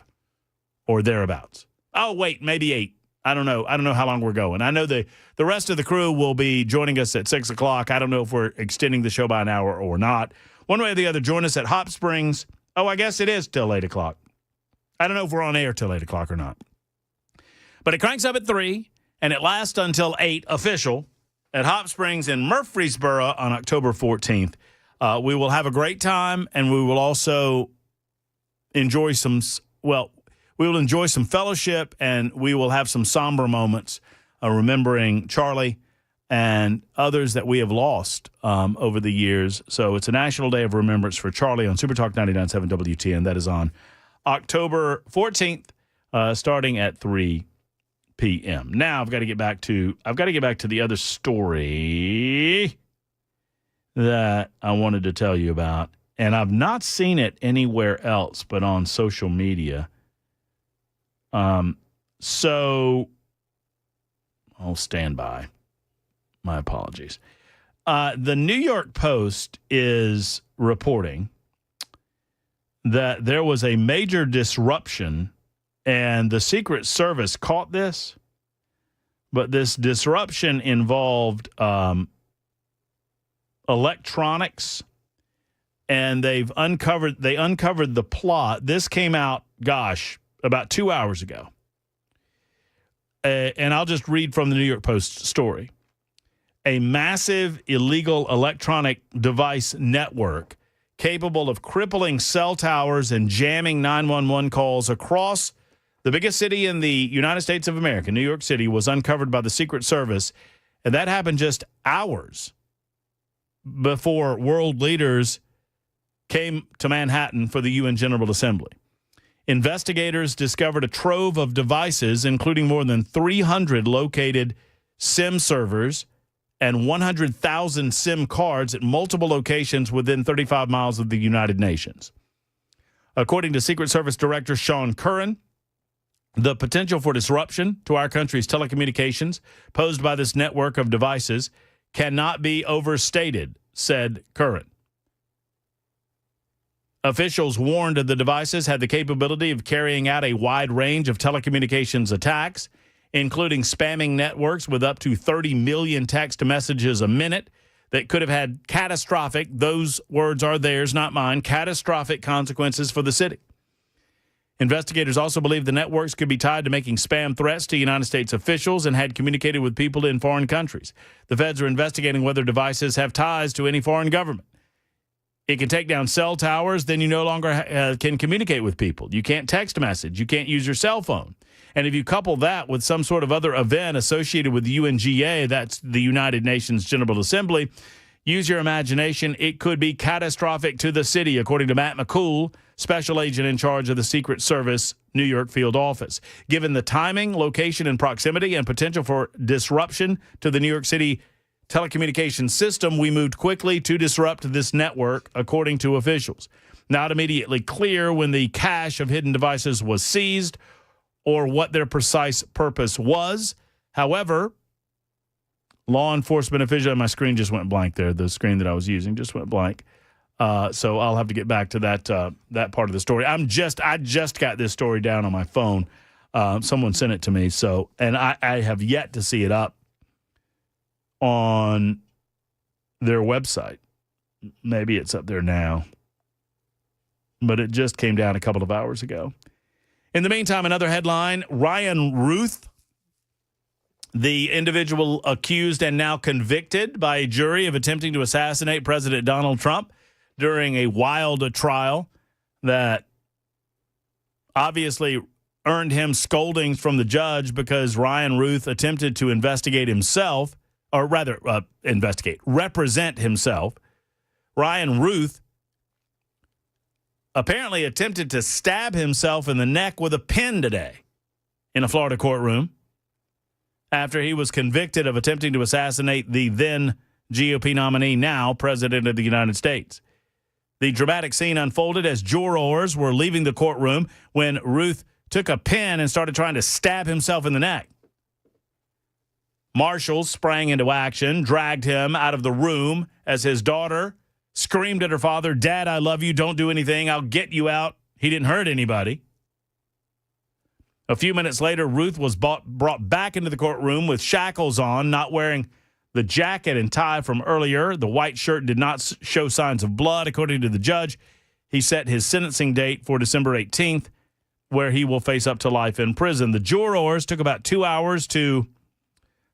[SPEAKER 1] or thereabouts. Oh, wait, maybe 8. I don't know. I don't know how long we're going. I know the rest of the crew will be joining us at 6 o'clock. I don't know if we're extending the show by an hour or not. One way or the other, join us at Hot Springs. Oh, I guess it is till 8 o'clock. I don't know if we're on air till 8 o'clock or not. But it cranks up at 3, and it lasts until 8 official at Hot Springs in Murfreesboro on October 14th. We will have a great time, and we will also enjoy some fellowship, and we will have some somber moments remembering Charlie and others that we have lost over the years. So it's a National Day of Remembrance for Charlie on Super Talk 99.7 WTN. That is on October 14th, starting at 3 p.m. Now I've got to get back to the other story that I wanted to tell you about, and I've not seen it anywhere else but on social media. So I'll stand by. My apologies. The New York Post is reporting that there was a major disruption, and the Secret Service caught this, but this disruption involved electronics, and they uncovered the plot. This came out, about 2 hours ago. And I'll just read from the New York Post story. A massive illegal electronic device network capable of crippling cell towers and jamming 911 calls across the biggest city in the United States of America, New York City, was uncovered by the Secret Service. And that happened just hours before world leaders came to Manhattan for the UN General Assembly. Investigators discovered a trove of devices, including more than 300 located SIM servers and 100,000 SIM cards at multiple locations within 35 miles of the United Nations. According to Secret Service Director Sean Curran, the potential for disruption to our country's telecommunications posed by this network of devices cannot be overstated, said Curran. Officials warned the devices had the capability of carrying out a wide range of telecommunications attacks, including spamming networks with up to 30 million text messages a minute that could have had catastrophic, those words are theirs, not mine, catastrophic consequences for the city. Investigators also believe the networks could be tied to making spam threats to United States officials and had communicated with people in foreign countries. The feds are investigating whether devices have ties to any foreign government. It can take down cell towers, then you no longer can communicate with people. You can't text message. You can't use your cell phone. And if you couple that with some sort of other event associated with the UNGA, that's the United Nations General Assembly, use your imagination. It could be catastrophic to the city, according to Matt McCool, special agent in charge of the Secret Service New York field office. Given the timing, location, and proximity and potential for disruption to the New York City telecommunications system, we moved quickly to disrupt this network, according to officials. Not immediately clear when the cache of hidden devices was seized or what their precise purpose was. However, law enforcement officials, my screen just went blank there. The screen that I was using just went blank. So I'll have to get back to that part of the story. I just got this story down on my phone. Someone sent it to me. So, and I have yet to see it up on their website. Maybe it's up there now, but it just came down a couple of hours ago. In the meantime, another headline: Ryan Ruth, the individual accused and now convicted by a jury of attempting to assassinate President Donald Trump during a wild trial that obviously earned him scoldings from the judge because Ryan Ruth attempted to investigate himself, or rather represent himself. Ryan Ruth apparently attempted to stab himself in the neck with a pen today in a Florida courtroom after he was convicted of attempting to assassinate the then GOP nominee, now President of the United States. The dramatic scene unfolded as jurors were leaving the courtroom when Ruth took a pin and started trying to stab himself in the neck. Marshals sprang into action, dragged him out of the room as his daughter screamed at her father, "Dad, I love you. Don't do anything. I'll get you out." He didn't hurt anybody. A few minutes later, Ruth was brought back into the courtroom with shackles on, not wearing the jacket and tie from earlier. The white shirt did not show signs of blood, according to the judge. He set his sentencing date for December 18th, where he will face up to life in prison. The jurors took about 2 hours to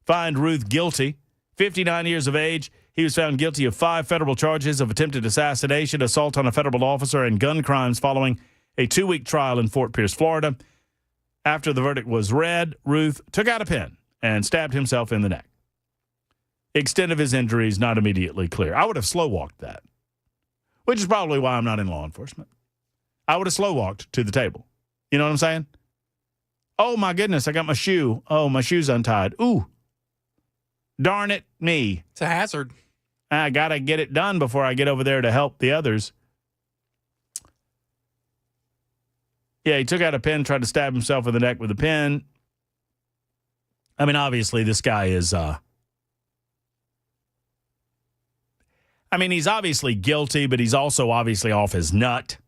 [SPEAKER 1] find Ruth guilty. 59 years of age, he was found guilty of 5 federal charges of attempted assassination, assault on a federal officer, and gun crimes following a 2-week trial in Fort Pierce, Florida. After the verdict was read, Ruth took out a pen and stabbed himself in the neck. Extent of his injuries not immediately clear. I would have slow-walked that, which is probably why I'm not in law enforcement. I would have slow-walked to the table. You know what I'm saying? Oh, my goodness, I got my shoe. Oh, my shoe's untied. Ooh. Darn it, me.
[SPEAKER 2] It's a hazard.
[SPEAKER 1] I got to get it done before I get over there to help the others. Yeah, he took out a pen, tried to stab himself in the neck with a pen. I mean, obviously, this guy is... he's obviously guilty, but he's also obviously off his nut.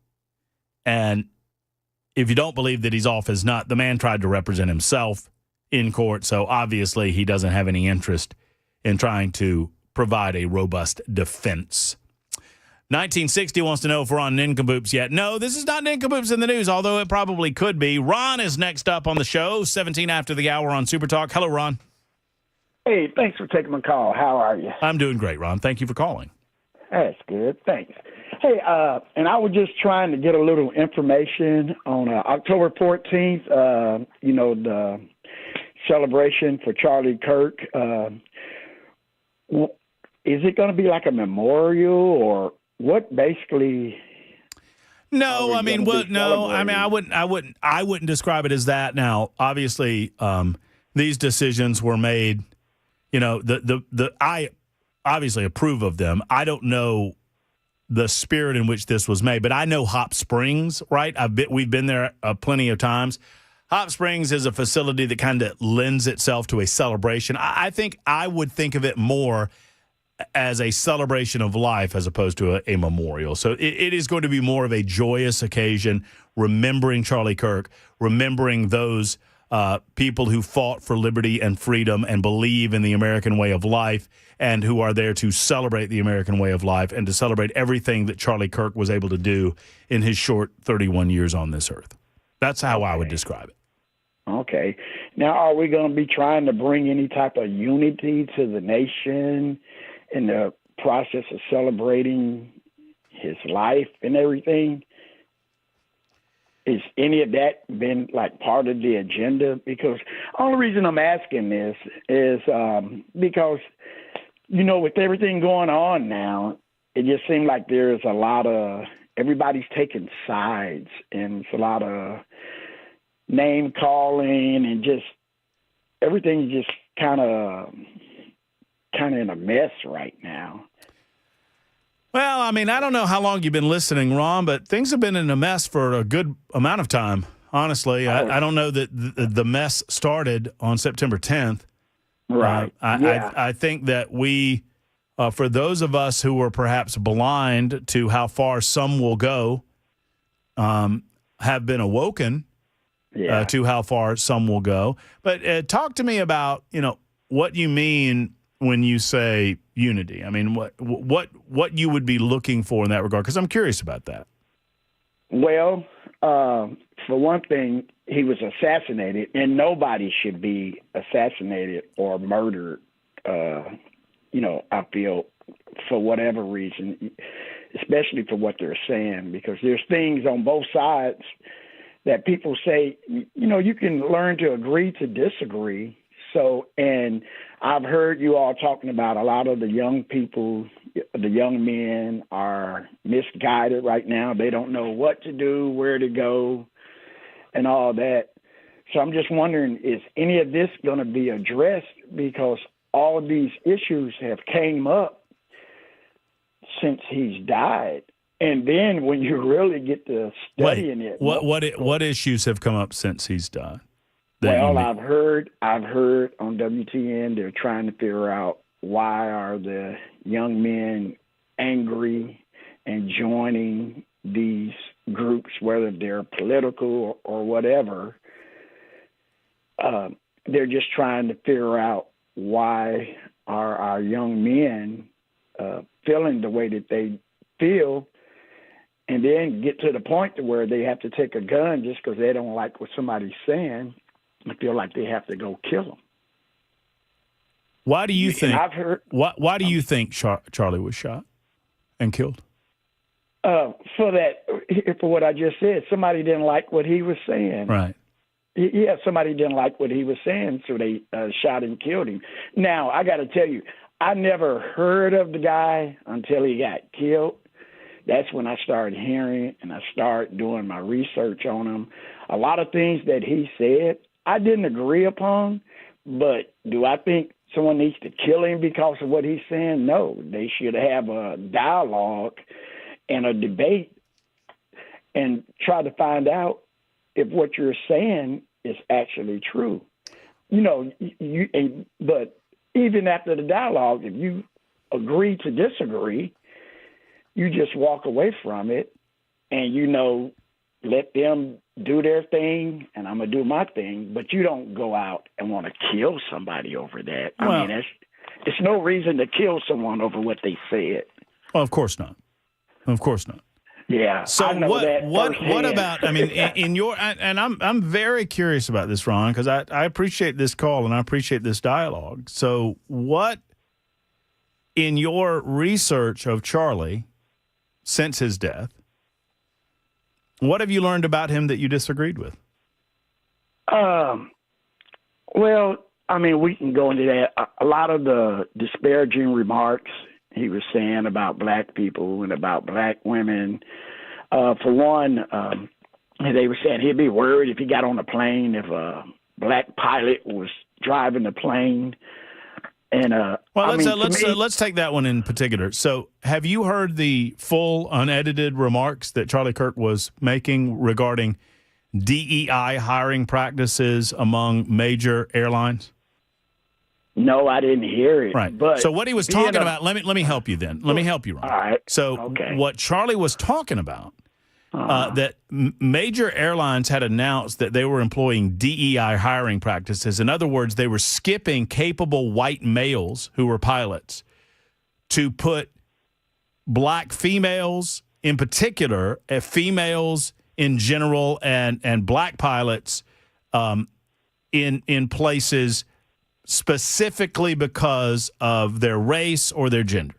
[SPEAKER 1] And if you don't believe that he's off his nut, the man tried to represent himself in court, so obviously he doesn't have any interest in trying to provide a robust defense. 1960 wants to know if we're on Ninkapoops yet. No, this is not Ninkapoops in the news, although it probably could be. Ron is next up on the show, 17 after the hour on Super Talk. Hello, Ron.
[SPEAKER 16] Hey, thanks for taking my call. How are you?
[SPEAKER 1] I'm doing great, Ron. Thank you for calling.
[SPEAKER 16] That's good. Thanks. Hey, and I was just trying to get a little information on October 14th, the celebration for Charlie Kirk. Is it going to be like a memorial or what basically?
[SPEAKER 1] No, I wouldn't describe it as that. Now, obviously, these decisions were made, I obviously approve of them. I don't know the spirit in which this was made, but I know Hot Springs, right? We've been there plenty of times. Hot Springs is a facility that kind of lends itself to a celebration. I think I would think of it more as a celebration of life as opposed to a memorial. So it is going to be more of a joyous occasion, remembering Charlie Kirk, remembering those people who fought for liberty and freedom and believe in the American way of life and who are there to celebrate the American way of life and to celebrate everything that Charlie Kirk was able to do in his short 31 years on this earth. That's how I would describe it.
[SPEAKER 16] Okay. Now, are we going to be trying to bring any type of unity to the nation in the process of celebrating his life and everything? Is any of that been like part of the agenda? Because the only reason I'm asking this is because, with everything going on now, it just seems like there's a lot of, everybody's taking sides, and it's a lot of name calling and just everything's just kind of in a mess right now.
[SPEAKER 1] Well, I don't know how long you've been listening, Ron, but things have been in a mess for a good amount of time, honestly. I don't know that the mess started on September 10th.
[SPEAKER 16] Right.
[SPEAKER 1] I think that we, for those of us who were perhaps blind to how far some will go, have been awoken to how far some will go. But talk to me about, what you mean when you say unity. What you would be looking for in that regard? Because I'm curious about that.
[SPEAKER 16] Well, for one thing, he was assassinated, and nobody should be assassinated or murdered, I feel, for whatever reason, especially for what they're saying, because there's things on both sides that people say, you can learn to agree to disagree. So, and I've heard you all talking about a lot of the young people, the young men are misguided right now. They don't know what to do, where to go, and all that. So I'm just wondering, is any of this going to be addressed? Because all of these issues have came up since he's died. And then when you really get to studying it,
[SPEAKER 1] what issues have come up since he's died?
[SPEAKER 16] Well, I've heard on WTN they're trying to figure out why are the young men angry and joining these groups, whether they're political or whatever. They're just trying to figure out why are our young men feeling the way that they feel, and then get to the point to where they have to take a gun just because they don't like what somebody's saying. I feel like they have to go kill them.
[SPEAKER 1] Why do you think?
[SPEAKER 16] I've heard.
[SPEAKER 1] Why do you think Charlie was shot and killed?
[SPEAKER 16] For what I just said, somebody didn't like what he was saying.
[SPEAKER 1] Right.
[SPEAKER 16] Yeah, somebody didn't like what he was saying, so they shot and killed him. Now, I got to tell you, I never heard of the guy until he got killed. That's when I started hearing and I started doing my research on him. A lot of things that he said, I didn't agree upon, but do I think someone needs to kill him because of what he's saying? No, they should have a dialogue and a debate and try to find out if what you're saying is actually true. But even after the dialogue, if you agree to disagree, you just walk away from it and, let them do their thing and I'm going to do my thing, but you don't go out and want to kill somebody over that.
[SPEAKER 1] Well,
[SPEAKER 16] I mean, it's no reason to kill someone over what they said.
[SPEAKER 1] Well, of course not. Of course not.
[SPEAKER 16] Yeah.
[SPEAKER 1] So what about, I mean, in your, and I'm very curious about this, Ron, because I appreciate this call and I appreciate this dialogue. So what, in your research of Charlie since his death, what have you learned about him that you disagreed with?
[SPEAKER 16] Well, I mean, we can go into that. A lot of the disparaging remarks he was saying about black people and about black women. For one, they were saying he'd be worried if he got on a plane if a black pilot was driving the plane. And
[SPEAKER 1] let's take that one in particular. So, have you heard the full unedited remarks that Charlie Kirk was making regarding DEI hiring practices among major airlines?
[SPEAKER 16] No, I didn't hear it.
[SPEAKER 1] Right.
[SPEAKER 16] But
[SPEAKER 1] so what he was talking about, let me help you then. Let me help you, Ron.
[SPEAKER 16] All right.
[SPEAKER 1] So what Charlie was talking about, that major airlines had announced that they were employing DEI hiring practices. In other words, they were skipping capable white males who were pilots to put black females in particular, females in general, and black pilots in places specifically because of their race or their gender.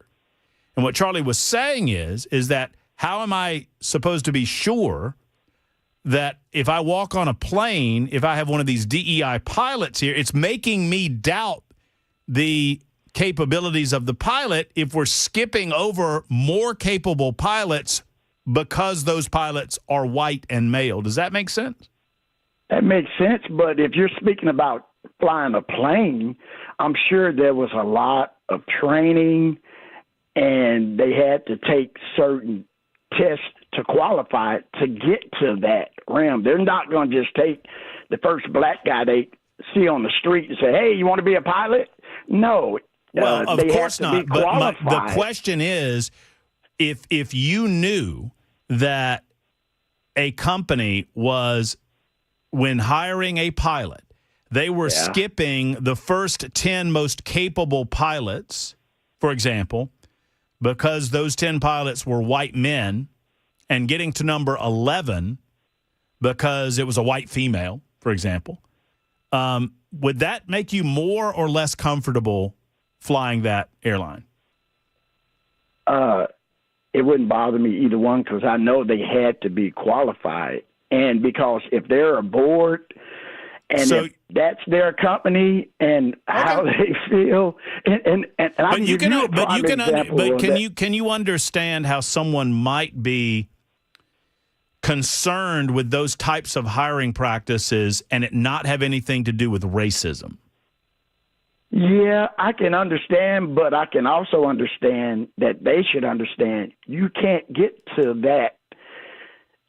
[SPEAKER 1] And what Charlie was saying is that how am I supposed to be sure that if I walk on a plane, if I have one of these DEI pilots here, it's making me doubt the capabilities of the pilot if we're skipping over more capable pilots because those pilots are white and male. Does that make sense?
[SPEAKER 16] That makes sense, but if you're speaking about flying a plane, I'm sure there was a lot of training and they had to take certain tests to qualify to get to that realm. They're not going to just take the first black guy they see on the street and say, hey, you want to be a pilot? No.
[SPEAKER 1] Well, of course not. But the question is, if you knew that a company was, when hiring a pilot, they were skipping the first 10 most capable pilots, for example, because those 10 pilots were white men, and getting to number 11 because it was a white female, for example, would that make you more or less comfortable flying that airline?
[SPEAKER 16] It wouldn't bother me either one because I know they had to be qualified. And because if they're aboard and if that's their company and how they feel, and I can give you a prime example.
[SPEAKER 1] But can you understand how someone might be concerned with those types of hiring practices and it not have anything to do with racism?
[SPEAKER 16] Yeah, I can understand, but I can also understand that they should understand you can't get to that.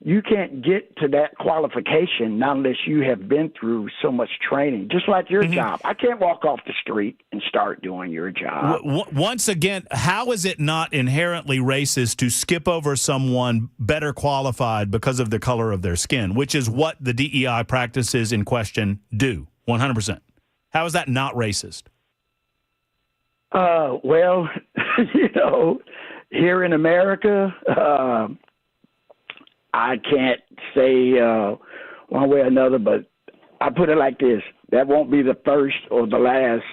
[SPEAKER 16] You can't get to that qualification not unless you have been through so much training, just like your job. I can't walk off the street and start doing your job.
[SPEAKER 1] Once again, how is it not inherently racist to skip over someone better qualified because of the color of their skin, which is what the DEI practices in question do, 100%? How is that not racist?
[SPEAKER 16] Well, here in America, I can't say one way or another, but I put it like this. That won't be the first or the last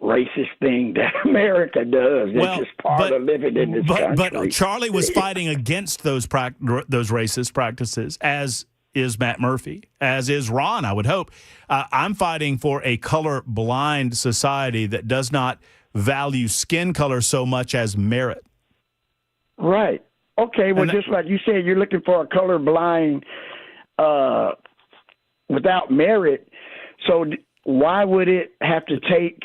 [SPEAKER 16] racist thing that America does. It's just part of living in this country.
[SPEAKER 1] But Charlie was fighting against those racist practices, as is Matt Murphy, as is Ron, I would hope. I'm fighting for a color-blind society that does not value skin color so much as merit.
[SPEAKER 16] Right. Okay, well, just like you said, you're looking for a colorblind without merit. So why would it have to take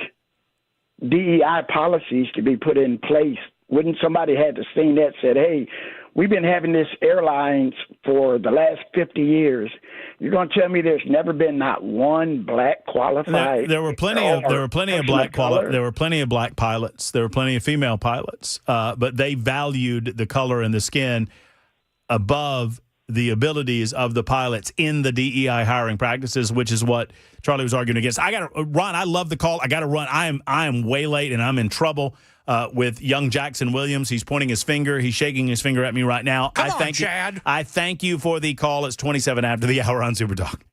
[SPEAKER 16] DEI policies to be put in place? Wouldn't somebody have to seen that said, hey, we've been having this airlines for the last 50 years. You're going to tell me there's never been not one black qualified?
[SPEAKER 1] There were plenty of black pilots. There were plenty of female pilots, but they valued the color and the skin above the abilities of the pilots in the DEI hiring practices, which is what Charlie was arguing against. Ron, I love the call. I got to run. I am way late and I'm in trouble with young Jackson Williams. He's pointing his finger. He's shaking his finger at me right now.
[SPEAKER 2] Come on, Chad.
[SPEAKER 1] I thank you for the call. It's 27 after the hour on Super Talk.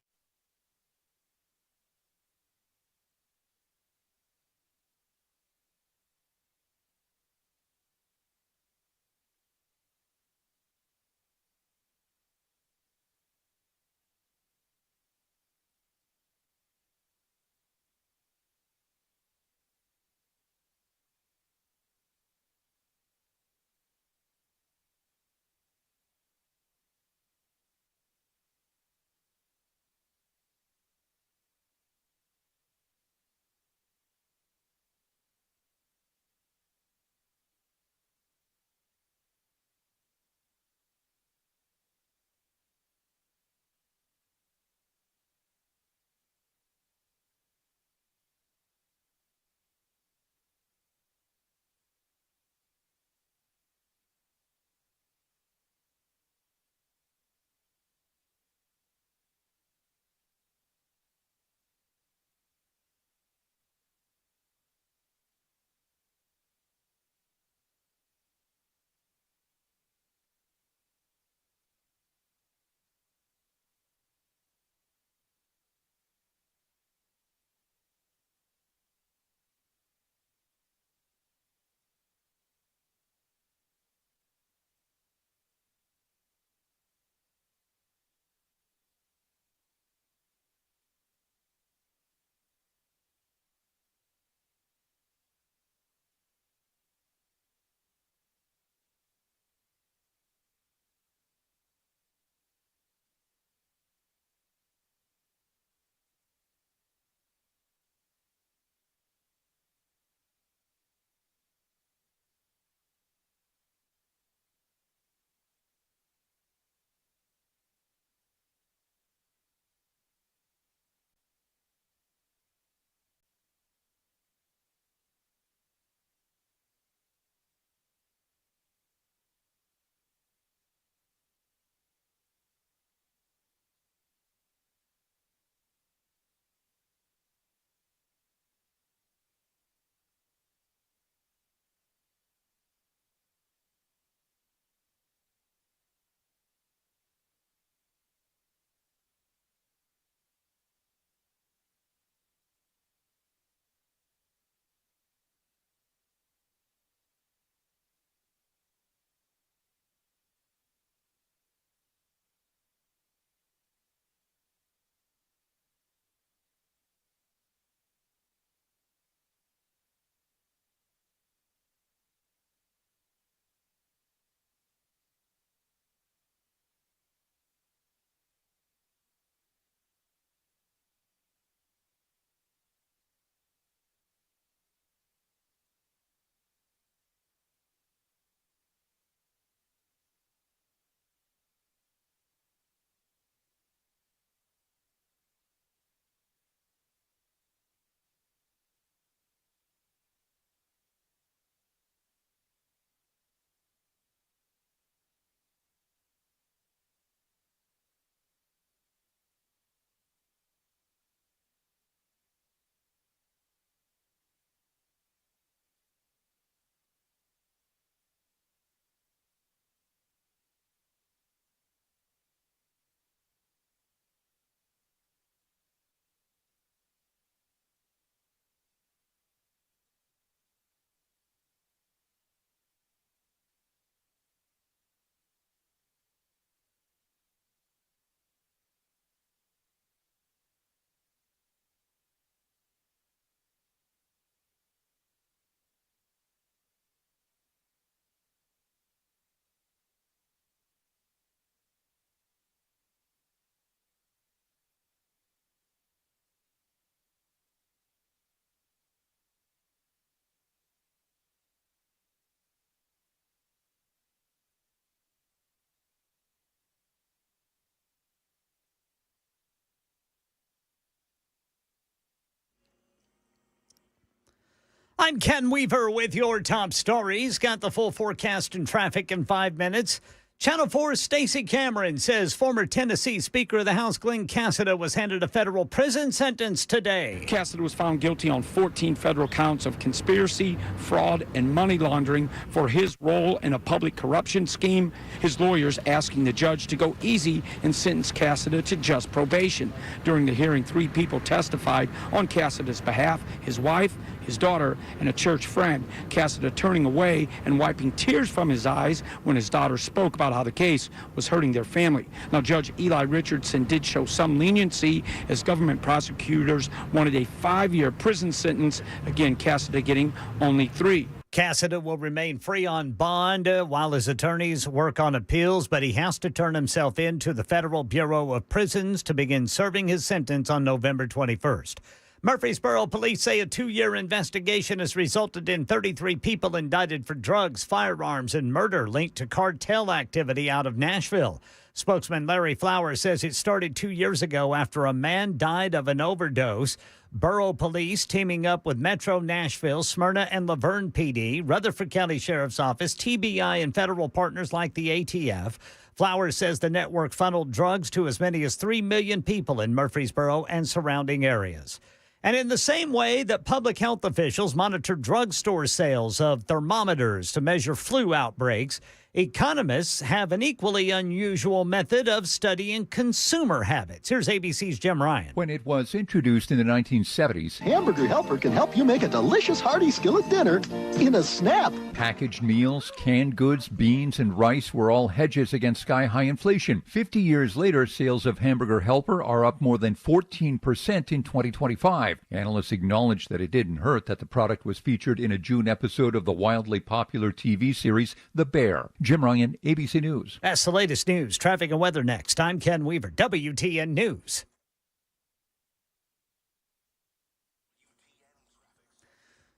[SPEAKER 3] I'm Ken Weaver with your top stories. Got the full forecast and traffic in 5 minutes. Channel 4's Stacey Cameron says former Tennessee Speaker of the House Glenn Cassida was handed a federal prison sentence today.
[SPEAKER 17] Cassida was found guilty on 14 federal counts of conspiracy, fraud, and money laundering for his role in a public corruption scheme. His lawyers asking the judge to go easy and sentence Cassida to just probation. During the hearing, 3 people testified on Cassida's behalf: his wife, his daughter, and a church friend. Cassida turning away and wiping tears from his eyes when his daughter spoke about how the case was hurting their family. Now, Judge Eli Richardson did show some leniency as government prosecutors wanted a 5-year prison sentence. Again, Cassida getting only 3.
[SPEAKER 3] Cassida will remain free on bond while his attorneys work on appeals, but he has to turn himself in to the Federal Bureau of Prisons to begin serving his sentence on November 21st. Murfreesboro police say a 2-year investigation has resulted in 33 people indicted for drugs, firearms, and murder linked to cartel activity out of Nashville. Spokesman Larry Flowers says it started 2 years ago after a man died of an overdose. Borough Police, teaming up with Metro Nashville, Smyrna, and Laverne PD, Rutherford County Sheriff's Office, TBI, and federal partners like the ATF. Flowers says the network funneled drugs to as many as 3 million people in Murfreesboro and surrounding areas. And in the same way that public health officials monitor drugstore sales of thermometers to measure flu outbreaks, economists have an equally unusual method of studying consumer habits. Here's ABC's Jim Ryan.
[SPEAKER 18] When it was introduced in the 1970s,
[SPEAKER 19] Hamburger Helper can help you make a delicious hearty skillet dinner in a snap.
[SPEAKER 18] Packaged meals, canned goods, beans, and rice were all hedges against sky-high inflation. 50 years later, sales of Hamburger Helper are up more than 14% in 2025. Analysts acknowledge that it didn't hurt that the product was featured in a June episode of the wildly popular TV series The Bear. Jim Ryan, ABC News.
[SPEAKER 3] That's the latest news. Traffic and weather next. I'm Ken Weaver, WTN News.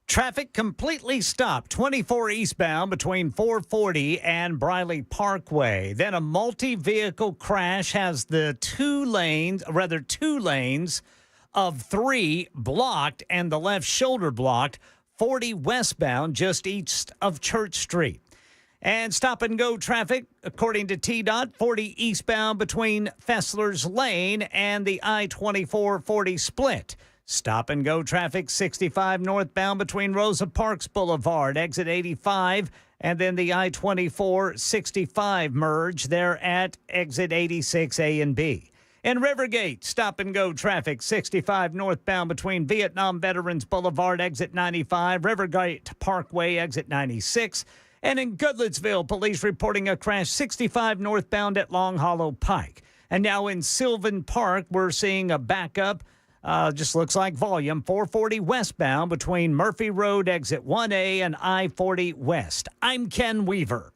[SPEAKER 3] Traffic completely stopped 24 eastbound between 440 and Briley Parkway. Then a multi-vehicle crash has the two lanes of 3 blocked and the left shoulder blocked, 40 westbound just east of Church Street. And stop-and-go traffic, according to TDOT, 40 eastbound between Fessler's Lane and the I-24-40 split. Stop-and-go traffic, 65 northbound between Rosa Parks Boulevard, exit 85, and then the I-24-65 merge there at exit 86 A and B. In Rivergate, stop-and-go traffic, 65 northbound between Vietnam Veterans Boulevard, exit 95, Rivergate Parkway, exit 96, and in Goodlettsville, police reporting a crash 65 northbound at Long Hollow Pike. And now in Sylvan Park, we're seeing a backup, just looks like volume, 440 westbound between Murphy Road, exit 1A, and I-40 West. I'm Ken Weaver.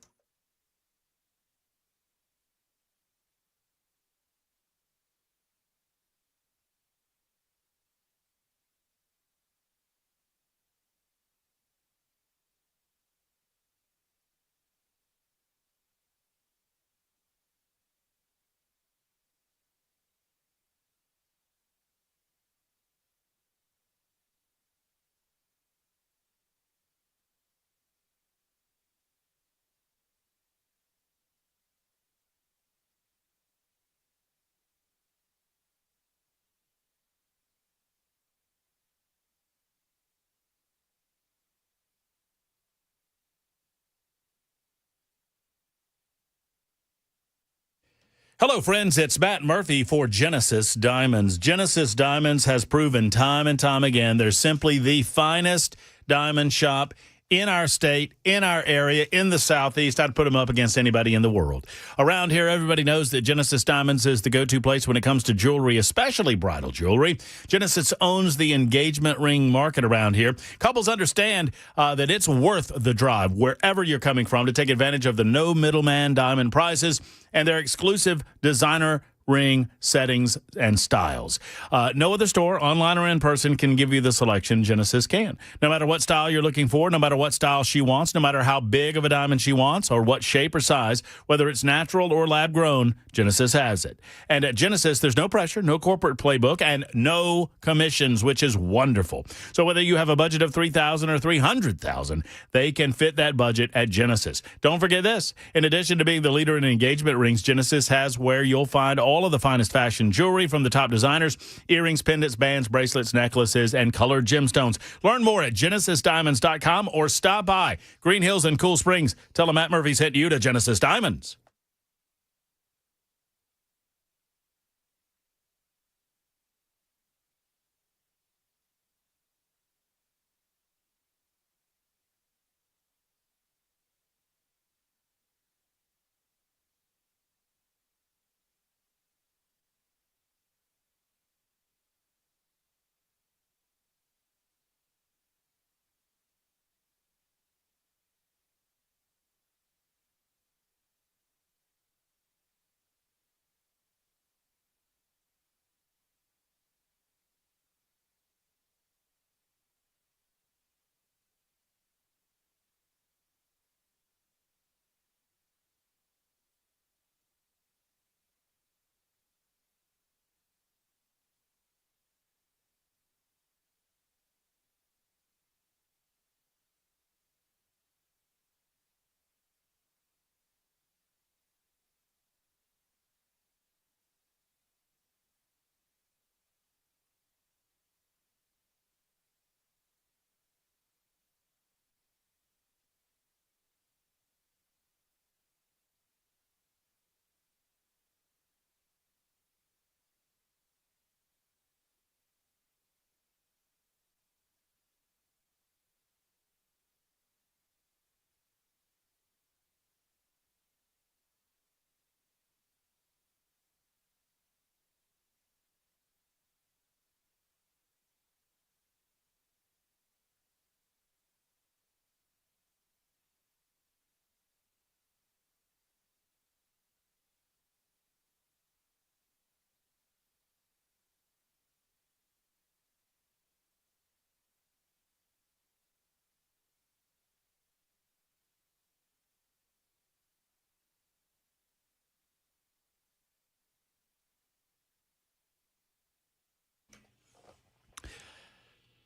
[SPEAKER 1] Hello, friends. It's Matt Murphy for Genesis Diamonds. Genesis Diamonds has proven time and time again they're simply the finest diamond shop in our state, in our area, in the Southeast. I'd put them up against anybody in the world. Around here, everybody knows that Genesis Diamonds is the go-to place when it comes to jewelry, especially bridal jewelry. Genesis owns the engagement ring market around here. Couples understand that it's worth the drive wherever you're coming from to take advantage of the no middleman diamond prices and their exclusive designer ring settings and styles. No other store, online or in person, can give you the selection Genesis can. No matter what style you're looking for, no matter what style she wants, no matter how big of a diamond she wants or what shape or size, whether it's natural or lab grown, Genesis has it. And at Genesis, there's no pressure, no corporate playbook, and no commissions, which is wonderful. So whether you have a budget of $3,000 or $300,000, they can fit that budget at Genesis. Don't forget this. In addition to being the leader in engagement rings, Genesis has where you'll find all of the finest fashion jewelry from the top designers, earrings, pendants, bands, bracelets, necklaces, and colored gemstones. Learn more at GenesisDiamonds.com or stop by Green Hills and Cool Springs. Tell them Matt Murphy sent you to Genesis Diamonds.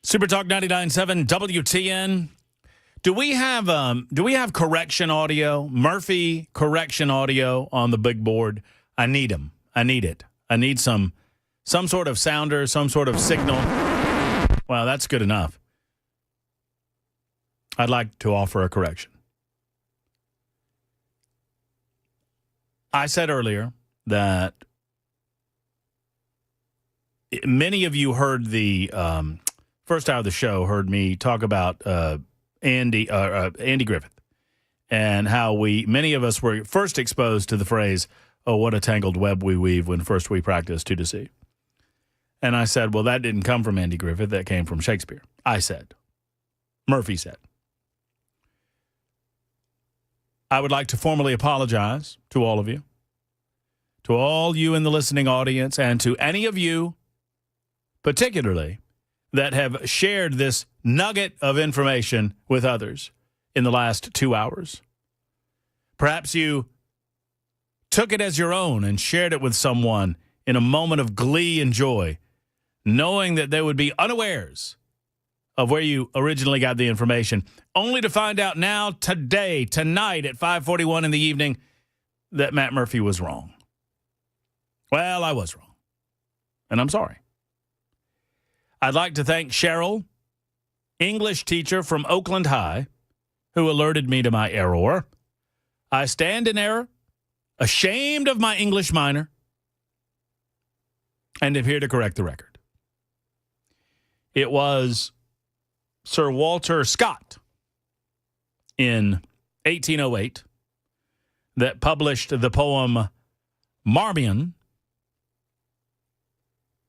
[SPEAKER 1] Super Talk 99.7 WTN. Do we have correction audio, Murphy correction audio on the big board? I need them. I need it. I need some sort of sounder, some sort of signal. Well, that's good enough. I'd like to offer a correction. I said earlier that many of you heard the first hour of the show, heard me talk about Andy Griffith and how many of us were first exposed to the phrase, "Oh, what a tangled web we weave," when first we practiced to deceive. And I said, well, that didn't come from Andy Griffith. That came from Shakespeare. I said. Murphy said. I would like to formally apologize to all of you, to all you in the listening audience, and to any of you particularly that have shared this nugget of information with others in the last 2 hours. Perhaps you took it as your own and shared it with someone in a moment of glee and joy, knowing that they would be unawares of where you originally got the information, only to find out now, today, tonight at 5:41 in the evening, that Matt Murphy was wrong. Well, I was wrong, and I'm sorry. I'd like to thank Cheryl, English teacher from Oakland High, who alerted me to my error. I stand in error, ashamed of my English minor, and am here to correct the record. It was Sir Walter Scott in 1808 that published the poem Marmion,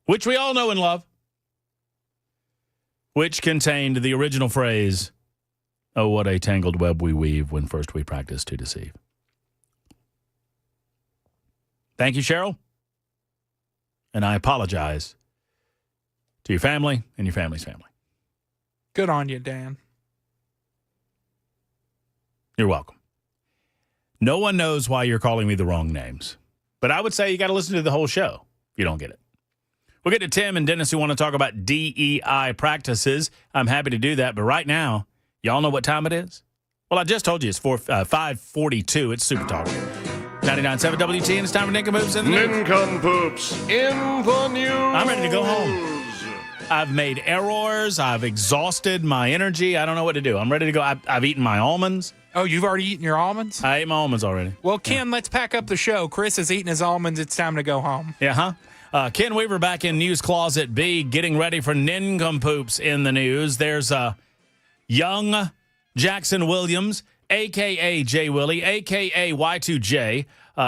[SPEAKER 1] which we all know and love, which contained the original phrase, "Oh, what a tangled web we weave when first we practice to deceive." Thank you, Cheryl. and I apologize to your family and your family's family.
[SPEAKER 2] Good on you, Dan.
[SPEAKER 1] You're welcome. No one knows why you're calling me the wrong names, but I would say you got to listen to the whole show if you don't get it. We'll get to Tim and Dennis who want to talk about DEI practices. I'm happy to do that, but right now, y'all know what time it is? Well, I just told you it's 5:42. It's Super Talk. 99.7 WT, and it's time for Ninkapoops in the news.
[SPEAKER 20] Ninkapoops in the news.
[SPEAKER 1] I'm ready to go home. I've made errors. I've exhausted my energy. I don't know what to do. I'm ready to go. I've eaten my almonds.
[SPEAKER 2] Oh, you've already eaten your almonds?
[SPEAKER 1] I ate my almonds already.
[SPEAKER 2] Well, Ken, let's pack up the show. Chris has eaten his almonds. It's time to go home.
[SPEAKER 1] Yeah, huh? Ken Weaver back in News Closet B, getting ready for Ninkapoops in the news. There's young Jackson Williams, a.k.a. J. Willie, a.k.a. Y2J.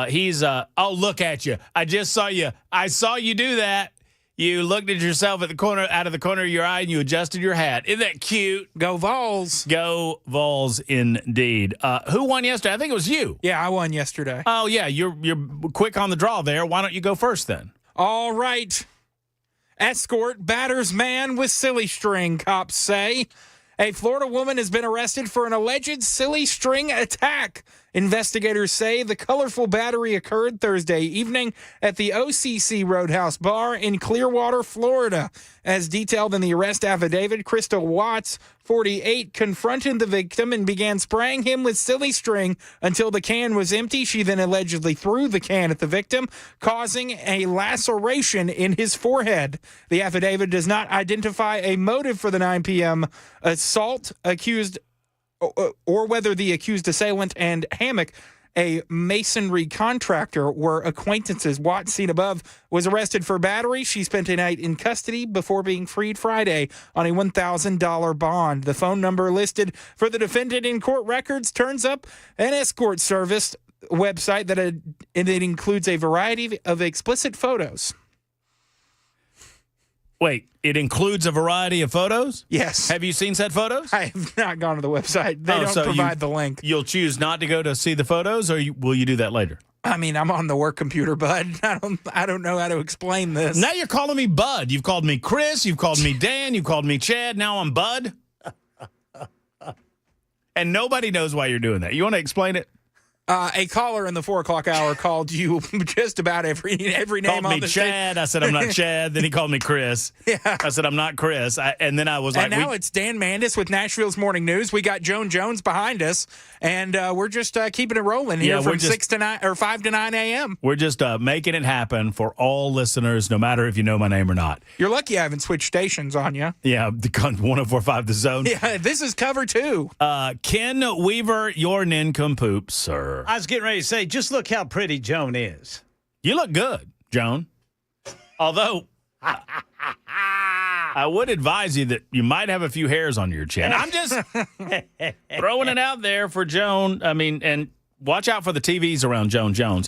[SPEAKER 1] He's, oh, look at you. I just saw you. I saw you do that. You looked at yourself out of the corner of your eye, and you adjusted your hat. Isn't that cute?
[SPEAKER 2] Go Vols.
[SPEAKER 1] Go Vols, indeed. Who won yesterday? I think it was you.
[SPEAKER 2] Yeah, I won yesterday.
[SPEAKER 1] Oh, yeah. You're quick on the draw there. Why don't you go first then?
[SPEAKER 2] All right. Escort batters man with silly string, cops say. A Florida woman has been arrested for an alleged silly string attack. Investigators say the colorful battery occurred Thursday evening at the OCC Roadhouse Bar in Clearwater, Florida. As detailed in the arrest affidavit, Crystal Watts, 48, confronted the victim and began spraying him with silly string until the can was empty. She then allegedly threw the can at the victim, causing a laceration in his forehead. The affidavit does not identify a motive for the 9 p.m. assault accused or whether the accused assailant and Hammock, a masonry contractor, were acquaintances. Watts, seen above, was arrested for battery. She spent a night in custody before being freed Friday on a $1,000 bond. The phone number listed for the defendant in court records turns up an escort service website that it includes a variety of explicit photos.
[SPEAKER 1] Wait, it includes a variety of photos?
[SPEAKER 2] Yes.
[SPEAKER 1] Have you seen said photos?
[SPEAKER 2] I have not gone to the website. They don't provide the link.
[SPEAKER 1] You'll choose not to go to see the photos, or will you do that later?
[SPEAKER 2] I mean, I'm on the work computer, bud. I don't know how to explain this.
[SPEAKER 1] Now you're calling me Bud. You've called me Chris. You've called me Dan. You've called me Chad. Now I'm Bud. And nobody knows why you're doing that. You want to explain it?
[SPEAKER 2] A caller in the 4 o'clock hour called you just about every name
[SPEAKER 1] called
[SPEAKER 2] on
[SPEAKER 1] me
[SPEAKER 2] the
[SPEAKER 1] Chad. I said I'm not Chad. Then he called me Chris.
[SPEAKER 2] Yeah.
[SPEAKER 1] I said I'm not Chris. And then I was
[SPEAKER 2] and
[SPEAKER 1] like,
[SPEAKER 2] now it's Dan Mandis with Nashville's Morning News. We got Joan Jones behind us, and we're just keeping it rolling here from 6 to 9 or 5 to 9 a.m.
[SPEAKER 1] We're just making it happen for all listeners, no matter if you know my name or not.
[SPEAKER 2] You're lucky I haven't switched stations on you.
[SPEAKER 1] Yeah, the 104.5 The Zone.
[SPEAKER 2] Yeah, this is cover 2.
[SPEAKER 1] Ken Weaver, your Ninkapoops, sir.
[SPEAKER 3] I was getting ready to say, just look how pretty Joan is.
[SPEAKER 1] You look good, Joan. Although, I would advise you that you might have a few hairs on your chin. I'm just throwing it out there for Joan. I mean, and watch out for the TVs around Joan Jones.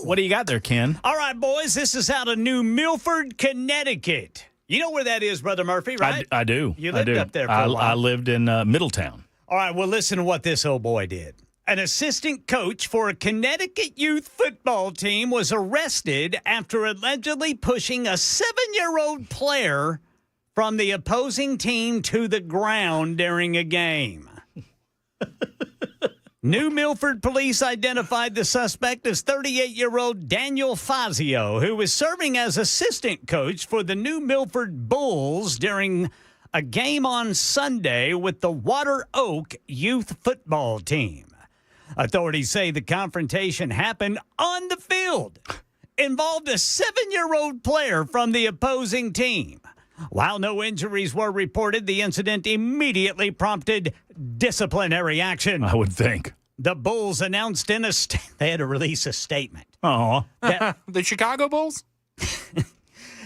[SPEAKER 1] What do you got there, Ken?
[SPEAKER 3] All right, boys, this is out of New Milford, Connecticut. You know where that is, Brother Murphy, right?
[SPEAKER 1] I do.
[SPEAKER 3] You lived up there for a while.
[SPEAKER 1] I lived in Middletown.
[SPEAKER 3] All right, well, listen to what this old boy did. An assistant coach for a Connecticut youth football team was arrested after allegedly pushing a 7-year-old player from the opposing team to the ground during a game. New Milford police identified the suspect as 38-year-old Daniel Fazio, who was serving as assistant coach for the New Milford Bulls during a game on Sunday with the Water Oak youth football team. Authorities say the confrontation happened on the field, involved a 7-year-old player from the opposing team. While no injuries were reported, the incident immediately prompted disciplinary action.
[SPEAKER 1] I would think.
[SPEAKER 3] The Bulls announced in they had to release a statement.
[SPEAKER 1] Oh,
[SPEAKER 2] the Chicago Bulls?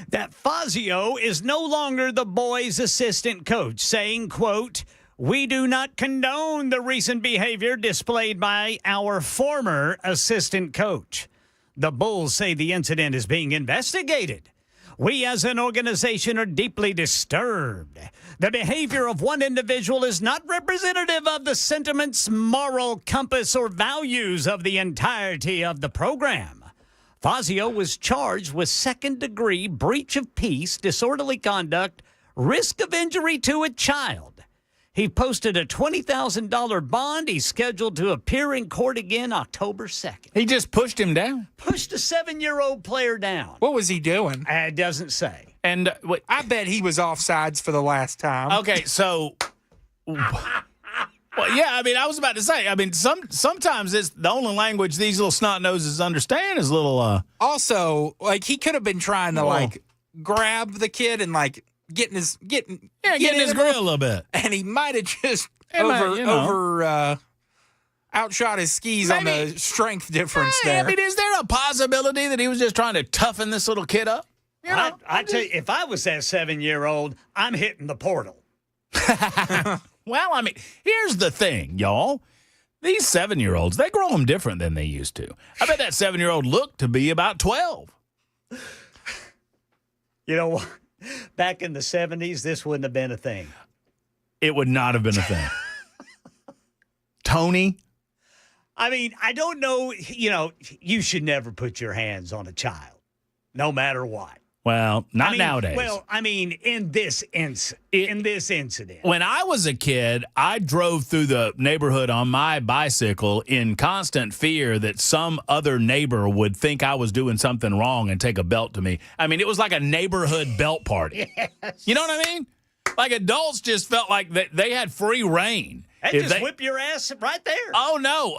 [SPEAKER 3] That Fazio is no longer the boys' assistant coach, saying, quote, "We do not condone the recent behavior displayed by our former assistant coach." The Bulls say the incident is being investigated. "We as an organization are deeply disturbed. The behavior of one individual is not representative of the sentiments, moral compass, or values of the entirety of the program." Fazio was charged with second-degree breach of peace, disorderly conduct, risk of injury to a child. He posted a $20,000 bond. He's scheduled to appear in court again October 2nd.
[SPEAKER 1] He just pushed him down?
[SPEAKER 3] Pushed a 7-year-old player down.
[SPEAKER 2] What was he doing?
[SPEAKER 3] It doesn't say.
[SPEAKER 1] And
[SPEAKER 2] I bet he was offsides for the last time.
[SPEAKER 1] Okay, so... Well, yeah, I mean, I was about to say, I mean, sometimes it's the only language these little snot noses understand is little.
[SPEAKER 2] Also, like, he could have been trying to like grab the kid and like getting his grill
[SPEAKER 1] a little bit,
[SPEAKER 2] and he might have just outshot his skis on the strength difference there.
[SPEAKER 1] I mean, is there a possibility that he was just trying to toughen this little kid up?
[SPEAKER 3] I tell you, if I was that 7-year-old, I'm hitting the portal.
[SPEAKER 1] Well, I mean, here's the thing, y'all. These 7-year-olds, they grow them different than they used to. I bet that 7-year-old looked to be about 12.
[SPEAKER 3] You know, back in the 70s, this wouldn't have been a thing.
[SPEAKER 1] It would not have been a thing. Tony?
[SPEAKER 3] I mean, I don't know, you should never put your hands on a child, no matter what.
[SPEAKER 1] Well, not nowadays.
[SPEAKER 3] Well, I mean, in this incident.
[SPEAKER 1] When I was a kid, I drove through the neighborhood on my bicycle in constant fear that some other neighbor would think I was doing something wrong and take a belt to me. I mean, it was like a neighborhood belt party.
[SPEAKER 3] Yes.
[SPEAKER 1] You know what I mean? Like adults just felt like they had free reign.
[SPEAKER 3] Whip your ass right there.
[SPEAKER 1] Oh, no.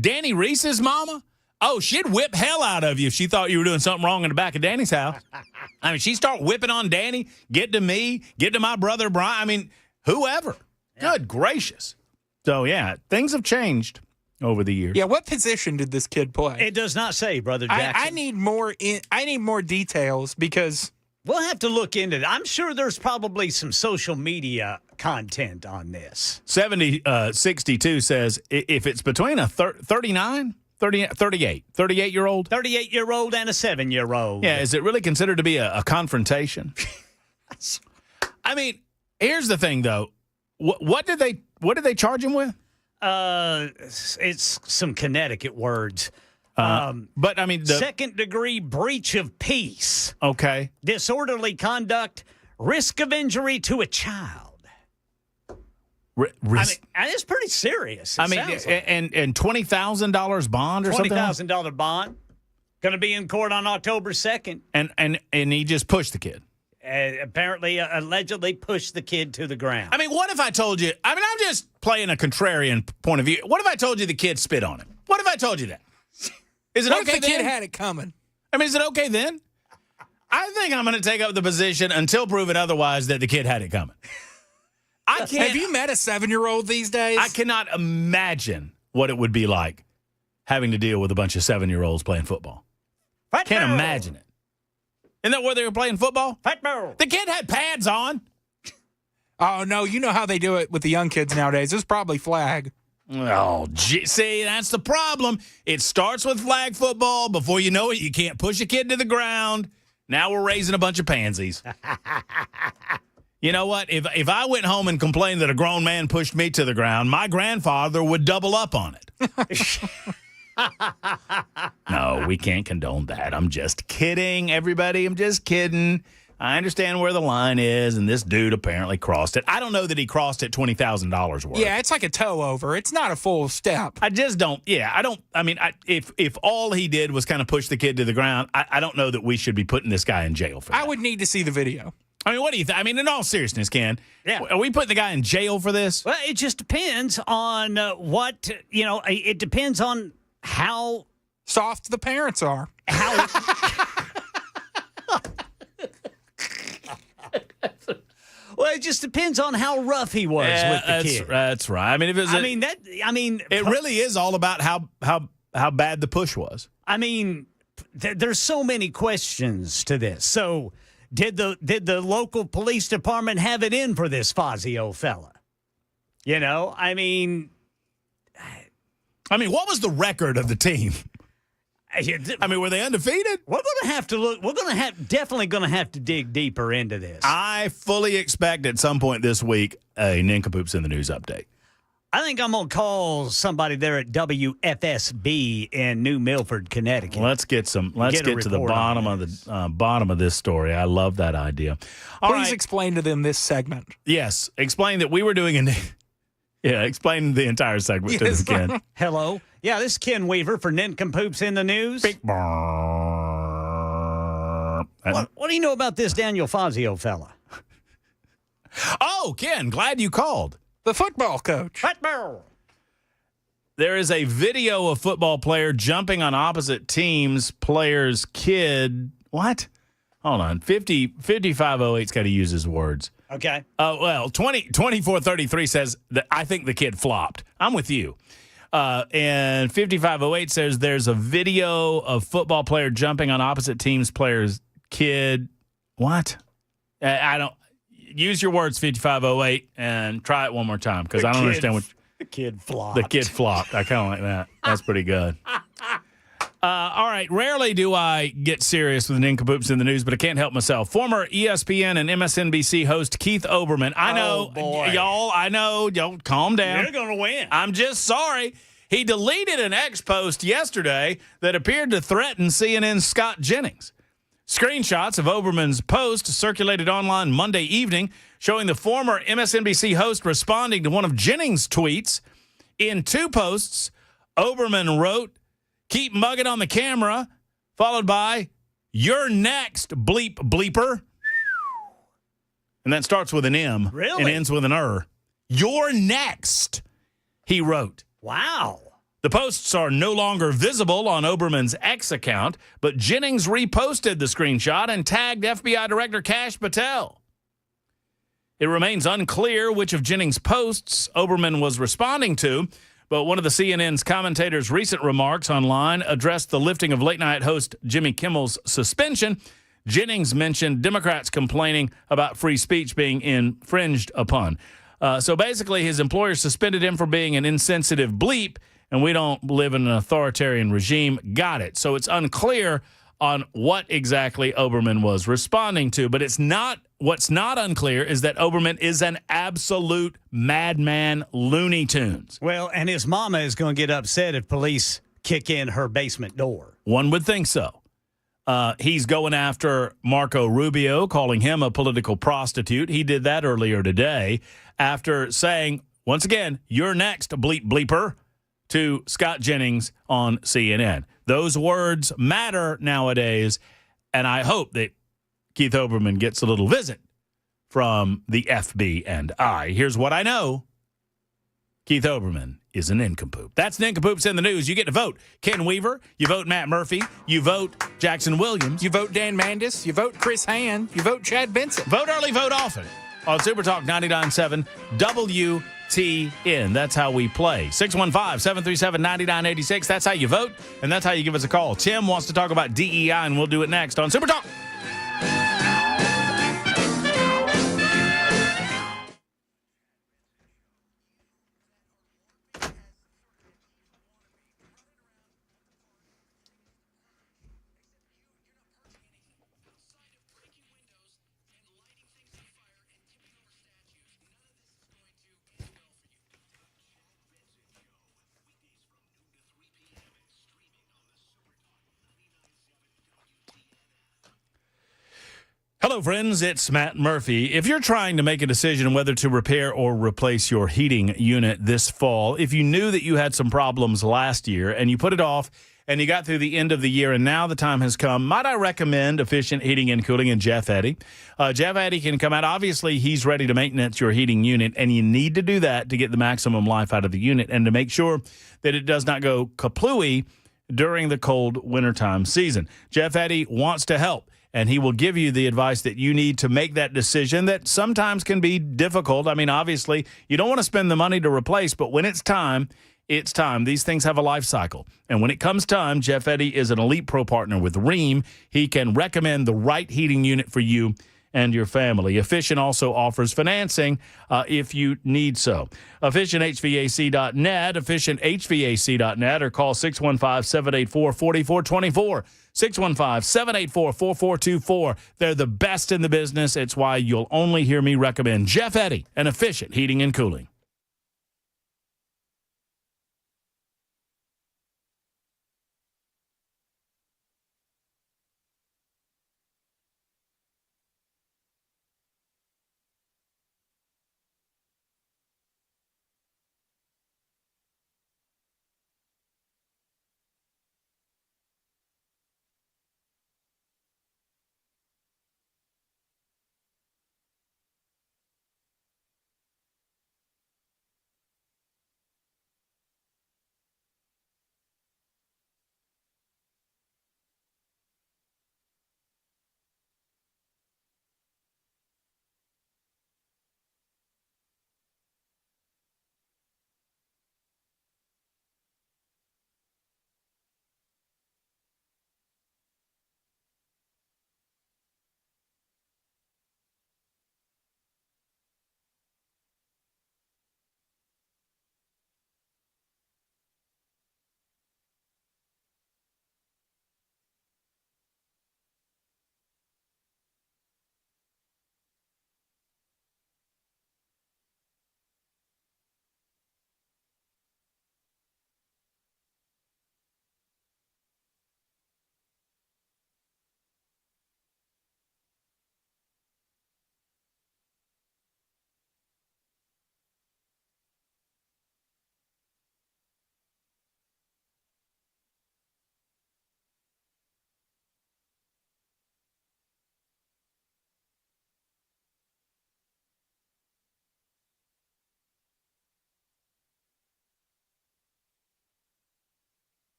[SPEAKER 1] Danny Reese's mama? Oh, she'd whip hell out of you if she thought you were doing something wrong in the back of Danny's house. I mean, she'd start whipping on Danny, get to me, get to my brother Brian. I mean, whoever. Yeah. Good gracious. So, yeah, things have changed over the years.
[SPEAKER 2] Yeah, what position did this kid play?
[SPEAKER 3] It does not say, Brother Jackson.
[SPEAKER 2] I need more details because
[SPEAKER 3] we'll have to look into it. I'm sure there's probably some social media content on this.
[SPEAKER 1] 7062 says if it's between a 38. 38-year-old?
[SPEAKER 3] 38-year-old and a 7-year-old.
[SPEAKER 1] Yeah, is it really considered to be a confrontation? I mean, here's the thing, though. What did they charge him with?
[SPEAKER 3] It's some Connecticut words.
[SPEAKER 1] But, I mean...
[SPEAKER 3] Second-degree breach of peace.
[SPEAKER 1] Okay.
[SPEAKER 3] Disorderly conduct, risk of injury to a child. I mean, it's pretty serious.
[SPEAKER 1] And $20,000 bond or something?
[SPEAKER 3] $20,000 bond. Going to be in court on October 2nd.
[SPEAKER 1] And he just pushed the kid.
[SPEAKER 3] Apparently, allegedly pushed the kid to the ground.
[SPEAKER 1] I mean, what if I told you? I mean, I'm just playing a contrarian point of view. What if I told you the kid spit on him? What if I told you that? Is it okay
[SPEAKER 2] if the
[SPEAKER 1] then?
[SPEAKER 2] Kid had it coming?
[SPEAKER 1] I mean, is it okay then? I think I'm going to take up the position until proven otherwise that the kid had it coming.
[SPEAKER 2] Have you met a 7-year-old these days?
[SPEAKER 1] I cannot imagine what it would be like having to deal with a bunch of 7-year-olds playing football. Can't imagine it. Isn't that where they were playing football?
[SPEAKER 3] Football.
[SPEAKER 1] The kid had pads on.
[SPEAKER 2] Oh, no, you know how they do it with the young kids nowadays. It's probably flag.
[SPEAKER 1] Oh, gee, see, that's the problem. It starts with flag football. Before you know it, you can't push a kid to the ground. Now we're raising a bunch of pansies. You know what? If I went home and complained that a grown man pushed me to the ground, my grandfather would double up on it. No, we can't condone that. I'm just kidding, everybody. I'm just kidding. I understand where the line is, and this dude apparently crossed it. I don't know that he crossed it $20,000 worth.
[SPEAKER 2] Yeah, it's like a toe over. It's not a full step.
[SPEAKER 1] I just don't. Yeah, I don't. I mean, if all he did was kind of push the kid to the ground, I don't know that we should be putting this guy in jail for that.
[SPEAKER 2] I would need to see the video.
[SPEAKER 1] I mean, what do you think? I mean, in all seriousness, Ken, are we putting the guy in jail for this?
[SPEAKER 3] Well, it just depends on what, it depends on how
[SPEAKER 2] soft the parents are.
[SPEAKER 3] Well, it just depends on how rough he was with the kid.
[SPEAKER 1] That's right. I mean, it really is all about how bad the push was.
[SPEAKER 3] I mean, there's so many questions to this. So, did the local police department have it in for this Fazio fella? I mean,
[SPEAKER 1] what was the record of the team? I mean, were they undefeated?
[SPEAKER 3] We're going to have to look. We're definitely going to have to dig deeper into this.
[SPEAKER 1] I fully expect at some point this week a Ninkapoops in the News update.
[SPEAKER 3] I think I'm going to call somebody there at WFSB in New Milford, Connecticut.
[SPEAKER 1] Let's get to the bottom of this story. I love that idea.
[SPEAKER 2] Please explain to them this segment.
[SPEAKER 1] Yes, explain that we were doing explain the entire segment to them, Ken.
[SPEAKER 3] Hello. Yeah, this is Ken Weaver for Ninkapoops in the News. What do you know about this Daniel Fazio fella?
[SPEAKER 1] Oh, Ken, glad you called.
[SPEAKER 2] The football coach.
[SPEAKER 3] Football.
[SPEAKER 1] There is a video of football player jumping on opposite teams, player's kid. What? Hold on. 5508's got to use his words.
[SPEAKER 3] Okay.
[SPEAKER 1] Well, 2433 says that I think the kid flopped. I'm with you. And 5508 says there's a video of football player jumping on opposite teams, player's kid. What? I don't. Use your words, 5508, and try it one more time because I don't understand what.
[SPEAKER 3] The kid flopped.
[SPEAKER 1] The kid flopped. I kind of like that. That's pretty good. All right. Rarely do I get serious with Ninkapoops in the news, but I can't help myself. Former ESPN and MSNBC host Keith Olbermann. I know, y'all. I know. Y'all, calm down.
[SPEAKER 3] You're going to win.
[SPEAKER 1] I'm just sorry. He deleted an X post yesterday that appeared to threaten CNN's Scott Jennings. Screenshots of Olbermann's post circulated online Monday evening, showing the former MSNBC host responding to one of Jennings' tweets. In two posts, Olbermann wrote, "Keep mugging on the camera," followed by, "You're next, bleep bleeper." And that starts with an M and ends with an R. "You're next," he wrote.
[SPEAKER 3] Wow.
[SPEAKER 1] The posts are no longer visible on Olbermann's X account, but Jennings reposted the screenshot and tagged FBI Director Kash Patel. It remains unclear which of Jennings' posts Olbermann was responding to, but one of the CNN's commentators' recent remarks online addressed the lifting of late-night host Jimmy Kimmel's suspension. Jennings mentioned Democrats complaining about free speech being infringed upon. So basically, his employer suspended him for being an insensitive bleep, and we don't live in an authoritarian regime. Got it. So it's unclear on what exactly Olbermann was responding to, but what's not unclear is that Olbermann is an absolute madman Looney Tunes.
[SPEAKER 3] Well, and his mama is going to get upset if police kick in her basement door.
[SPEAKER 1] One would think so. He's going after Marco Rubio, calling him a political prostitute. He did that earlier today after saying, once again, "You're next, bleep bleeper," to Scott Jennings on CNN. Those words matter nowadays, and I hope that Keith Olbermann gets a little visit from the FBI. Here's what I know. Keith Olbermann is a nincompoop. That's Ninkapoops in the News. You get to vote Ken Weaver. You vote Matt Murphy. You vote Jackson Williams.
[SPEAKER 2] You vote Dan Mandis. You vote Chris Hand. You vote Chad Benson.
[SPEAKER 1] Vote early, vote often on Super Talk 99.7 WTN. That's how we play. 615-737-9986. That's how you vote, and that's how you give us a call. Tim wants to talk about DEI, and we'll do it next on Super Talk. Hello, friends. It's Matt Murphy. If you're trying to make a decision whether to repair or replace your heating unit this fall, if you knew that you had some problems last year and you put it off and you got through the end of the year and now the time has come, might I recommend Efficient Heating and Cooling and Jeff Eddy? Jeff Eddy can come out. Obviously, he's ready to maintenance your heating unit, and you need to do that to get the maximum life out of the unit and to make sure that it does not go kaplooey during the cold wintertime season. Jeff Eddy wants to help, and he will give you the advice that you need to make that decision that sometimes can be difficult. I mean, obviously, you don't want to spend the money to replace, but when it's time, it's time. These things have a life cycle. And when it comes time, Jeff Eddy is an elite pro partner with Rheem. He can recommend the right heating unit for you and your family. Efficient also offers financing if you need so. EfficientHVAC.net, EfficientHVAC.net, or call 615-784-4424. 615-784-4424. They're the best in the business. It's why you'll only hear me recommend Jeff Eddy and Efficient Heating and Cooling.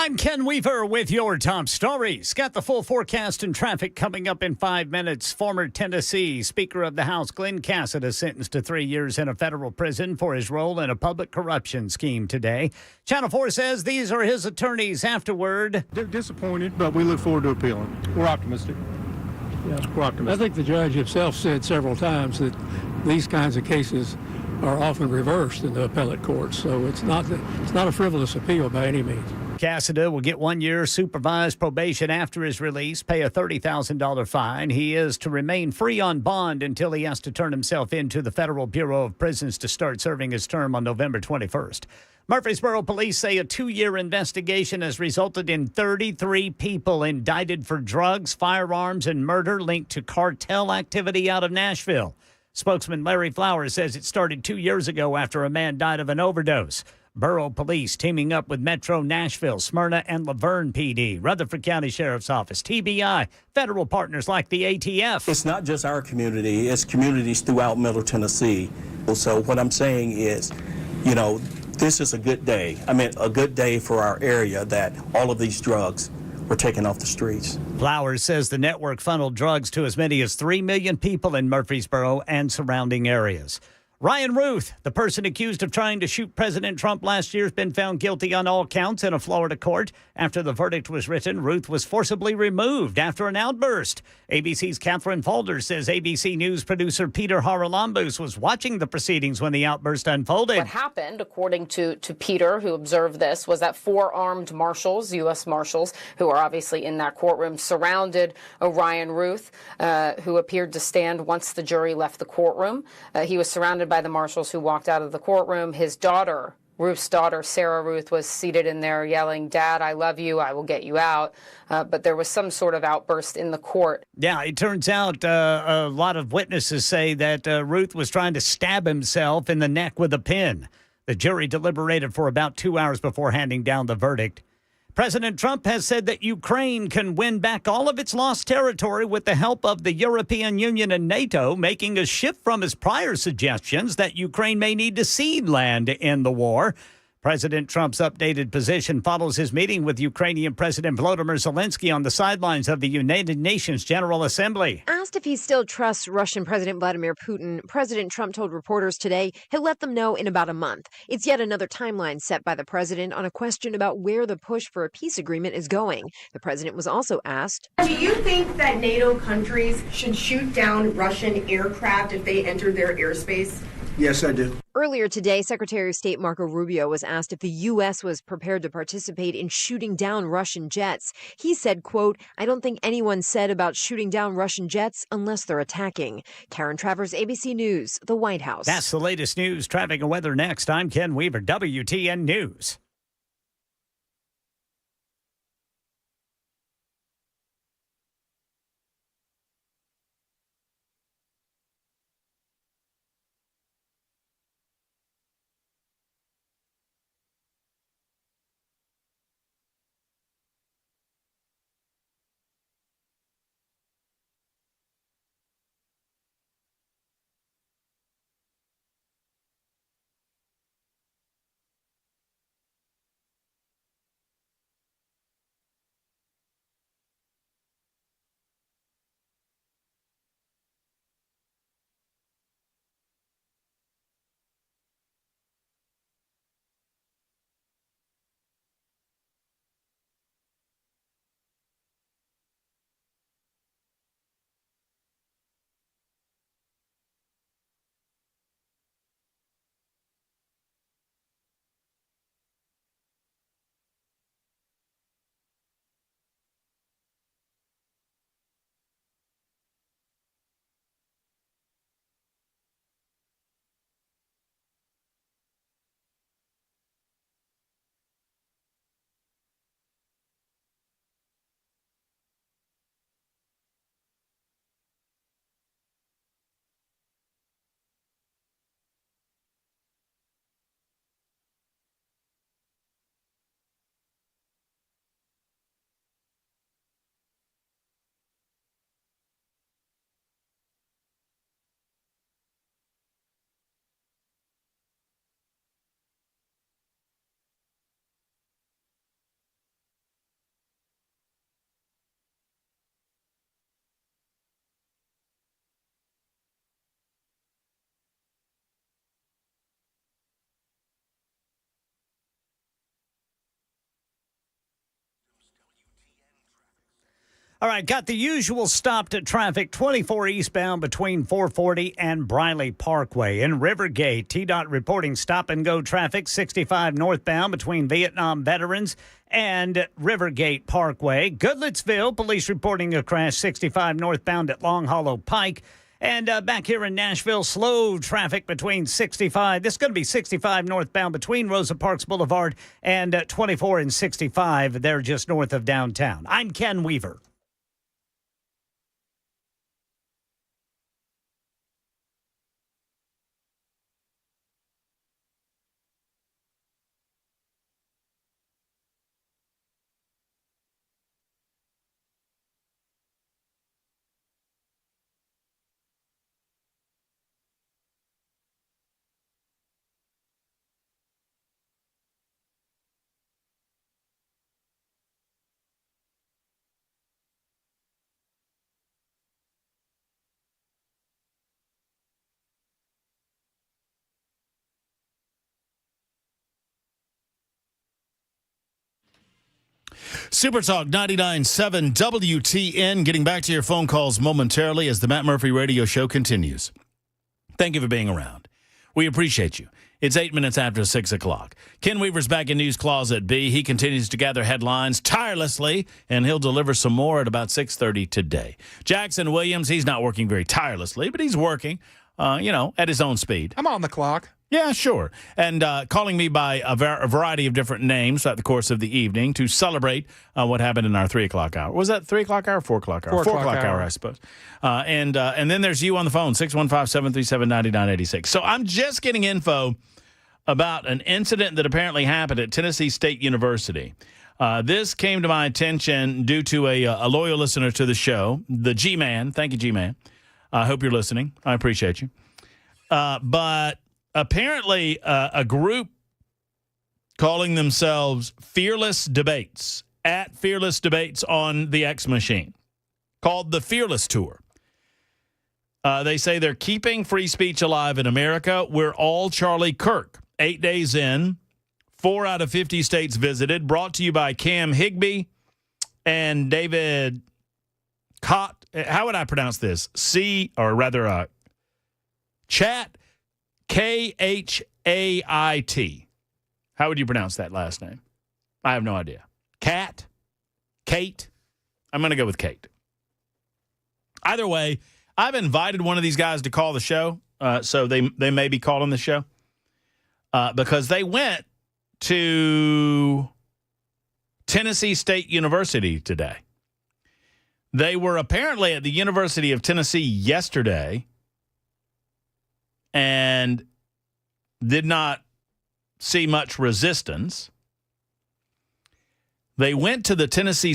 [SPEAKER 3] I'm Ken Weaver with your top stories. Got the full forecast and traffic coming up in 5 minutes. Former Tennessee Speaker of the House Glenn Cassida sentenced to 3 years in a federal prison for his role in a public corruption scheme today. Channel 4 says these are his attorneys afterward.
[SPEAKER 21] They're disappointed, but we look forward to appealing. We're optimistic.
[SPEAKER 22] Yeah.
[SPEAKER 21] We're optimistic.
[SPEAKER 22] I think the judge himself said several times that these kinds of cases are often reversed in the appellate courts, so it's not a frivolous appeal by any means.
[SPEAKER 3] Cassida will get 1 year supervised probation after his release, pay a $30,000 fine. He is to remain free on bond until he has to turn himself into the Federal Bureau of Prisons to start serving his term on November 21st. Murfreesboro police say a 2-year investigation has resulted in 33 people indicted for drugs, firearms, and murder linked to cartel activity out of Nashville. Spokesman Larry Flowers says it started 2 years ago after a man died of an overdose. Borough Police teaming up with Metro Nashville, Smyrna, and Laverne PD, Rutherford County Sheriff's Office, TBI, federal partners like the ATF.
[SPEAKER 15] It's not just our community, it's communities throughout Middle Tennessee. So what I'm saying is, this is a good day. A good day for our area that all of these drugs were taken off the streets.
[SPEAKER 3] Flowers says the network funneled drugs to as many as 3 million people in Murfreesboro and surrounding areas. Ryan Ruth, the person accused of trying to shoot President Trump last year, has been found guilty on all counts in a Florida court. After the verdict was written, Ruth was forcibly removed after an outburst. ABC's Catherine Falder says ABC News producer Peter Haralambous was watching the proceedings when the outburst unfolded.
[SPEAKER 10] What happened, according to Peter, who observed this, was that 4 armed marshals, U.S. Marshals, who are obviously in that courtroom, surrounded Ryan Ruth, who appeared to stand once the jury left the courtroom. He was surrounded by the marshals who walked out of the courtroom. His daughter, Ruth's daughter, Sarah Ruth, was seated in there yelling, "Dad, I love you. I will get you out." But there was some sort of outburst in the court.
[SPEAKER 3] Yeah, it turns out a lot of witnesses say that Ruth was trying to stab himself in the neck with a pin. The jury deliberated for about 2 hours before handing down the verdict. President Trump has said that Ukraine can win back all of its lost territory with the help of the European Union and NATO, making a shift from his prior suggestions that Ukraine may need to cede land to end the war. President Trump's updated position follows his meeting with Ukrainian President Volodymyr Zelensky on the sidelines of the United Nations General Assembly.
[SPEAKER 11] Asked if he still trusts Russian President Vladimir Putin, President Trump told reporters today he'll let them know in about a month. It's yet another timeline set by the president on a question about where the push for a peace agreement is going. The president was also asked,
[SPEAKER 12] Do you think that NATO countries should shoot down Russian aircraft if they enter their airspace?
[SPEAKER 6] Yes, I do.
[SPEAKER 11] Earlier today, Secretary of State Marco Rubio was asked if the U.S. was prepared to participate in shooting down Russian jets. He said, quote, "I don't think anyone said about shooting down Russian jets unless they're attacking." Karen Travers, ABC News, the White House.
[SPEAKER 3] That's the latest news, traffic, and weather next. I'm Ken Weaver, WTN News. All right, got the usual stopped traffic 24 eastbound between 440 and Briley Parkway. In Rivergate, TDOT reporting stop-and-go traffic 65 northbound between Vietnam Veterans and Rivergate Parkway. Goodlettsville, police reporting a crash 65 northbound at Long Hollow Pike. And back here in Nashville, slow traffic between 65. This is going to be 65 northbound between Rosa Parks Boulevard and 24 and 65. They're just north of downtown. I'm Ken Weaver.
[SPEAKER 1] Super Talk 99.7 WTN. Getting back to your phone calls momentarily as the Matt Murphy Radio Show continues. Thank you for being around. We appreciate you. It's 8 minutes after 6 o'clock. Ken Weaver's back in News Closet B. He continues to gather headlines tirelessly, and he'll deliver some more at about 6:30 today. Jackson Williams, he's not working very tirelessly, but he's working, at his own speed.
[SPEAKER 2] I'm on the clock.
[SPEAKER 1] Yeah, sure. And calling me by a variety of different names throughout the course of the evening to celebrate what happened in our 3 o'clock hour. Was that 3 o'clock hour or 4 o'clock hour?
[SPEAKER 2] 4 o'clock
[SPEAKER 1] hour, I suppose. And then there's you on the phone, 615-737-9986. So I'm just getting info about an incident that apparently happened at Tennessee State University. This came to my attention due to a loyal listener to the show, the G-Man. Thank you, G-Man. I hope you're listening. I appreciate you. But apparently, a group calling themselves Fearless Debates, at Fearless Debates on the X Machine, called the Fearless Tour. They say they're keeping free speech alive in America. We're all Charlie Kirk. 8 days in, 4 out of 50 states visited, brought to you by Cam Higbee and David Cott. How would I pronounce this? Chat. K-H-A-I-T. How would you pronounce that last name? I have no idea. Kate? I'm going to go with Kate. Either way, I've invited one of these guys to call the show, so they may be calling the show, because they went to Tennessee State University today. They were apparently at the University of Tennessee yesterday and did not see much resistance. They went to the Tennessee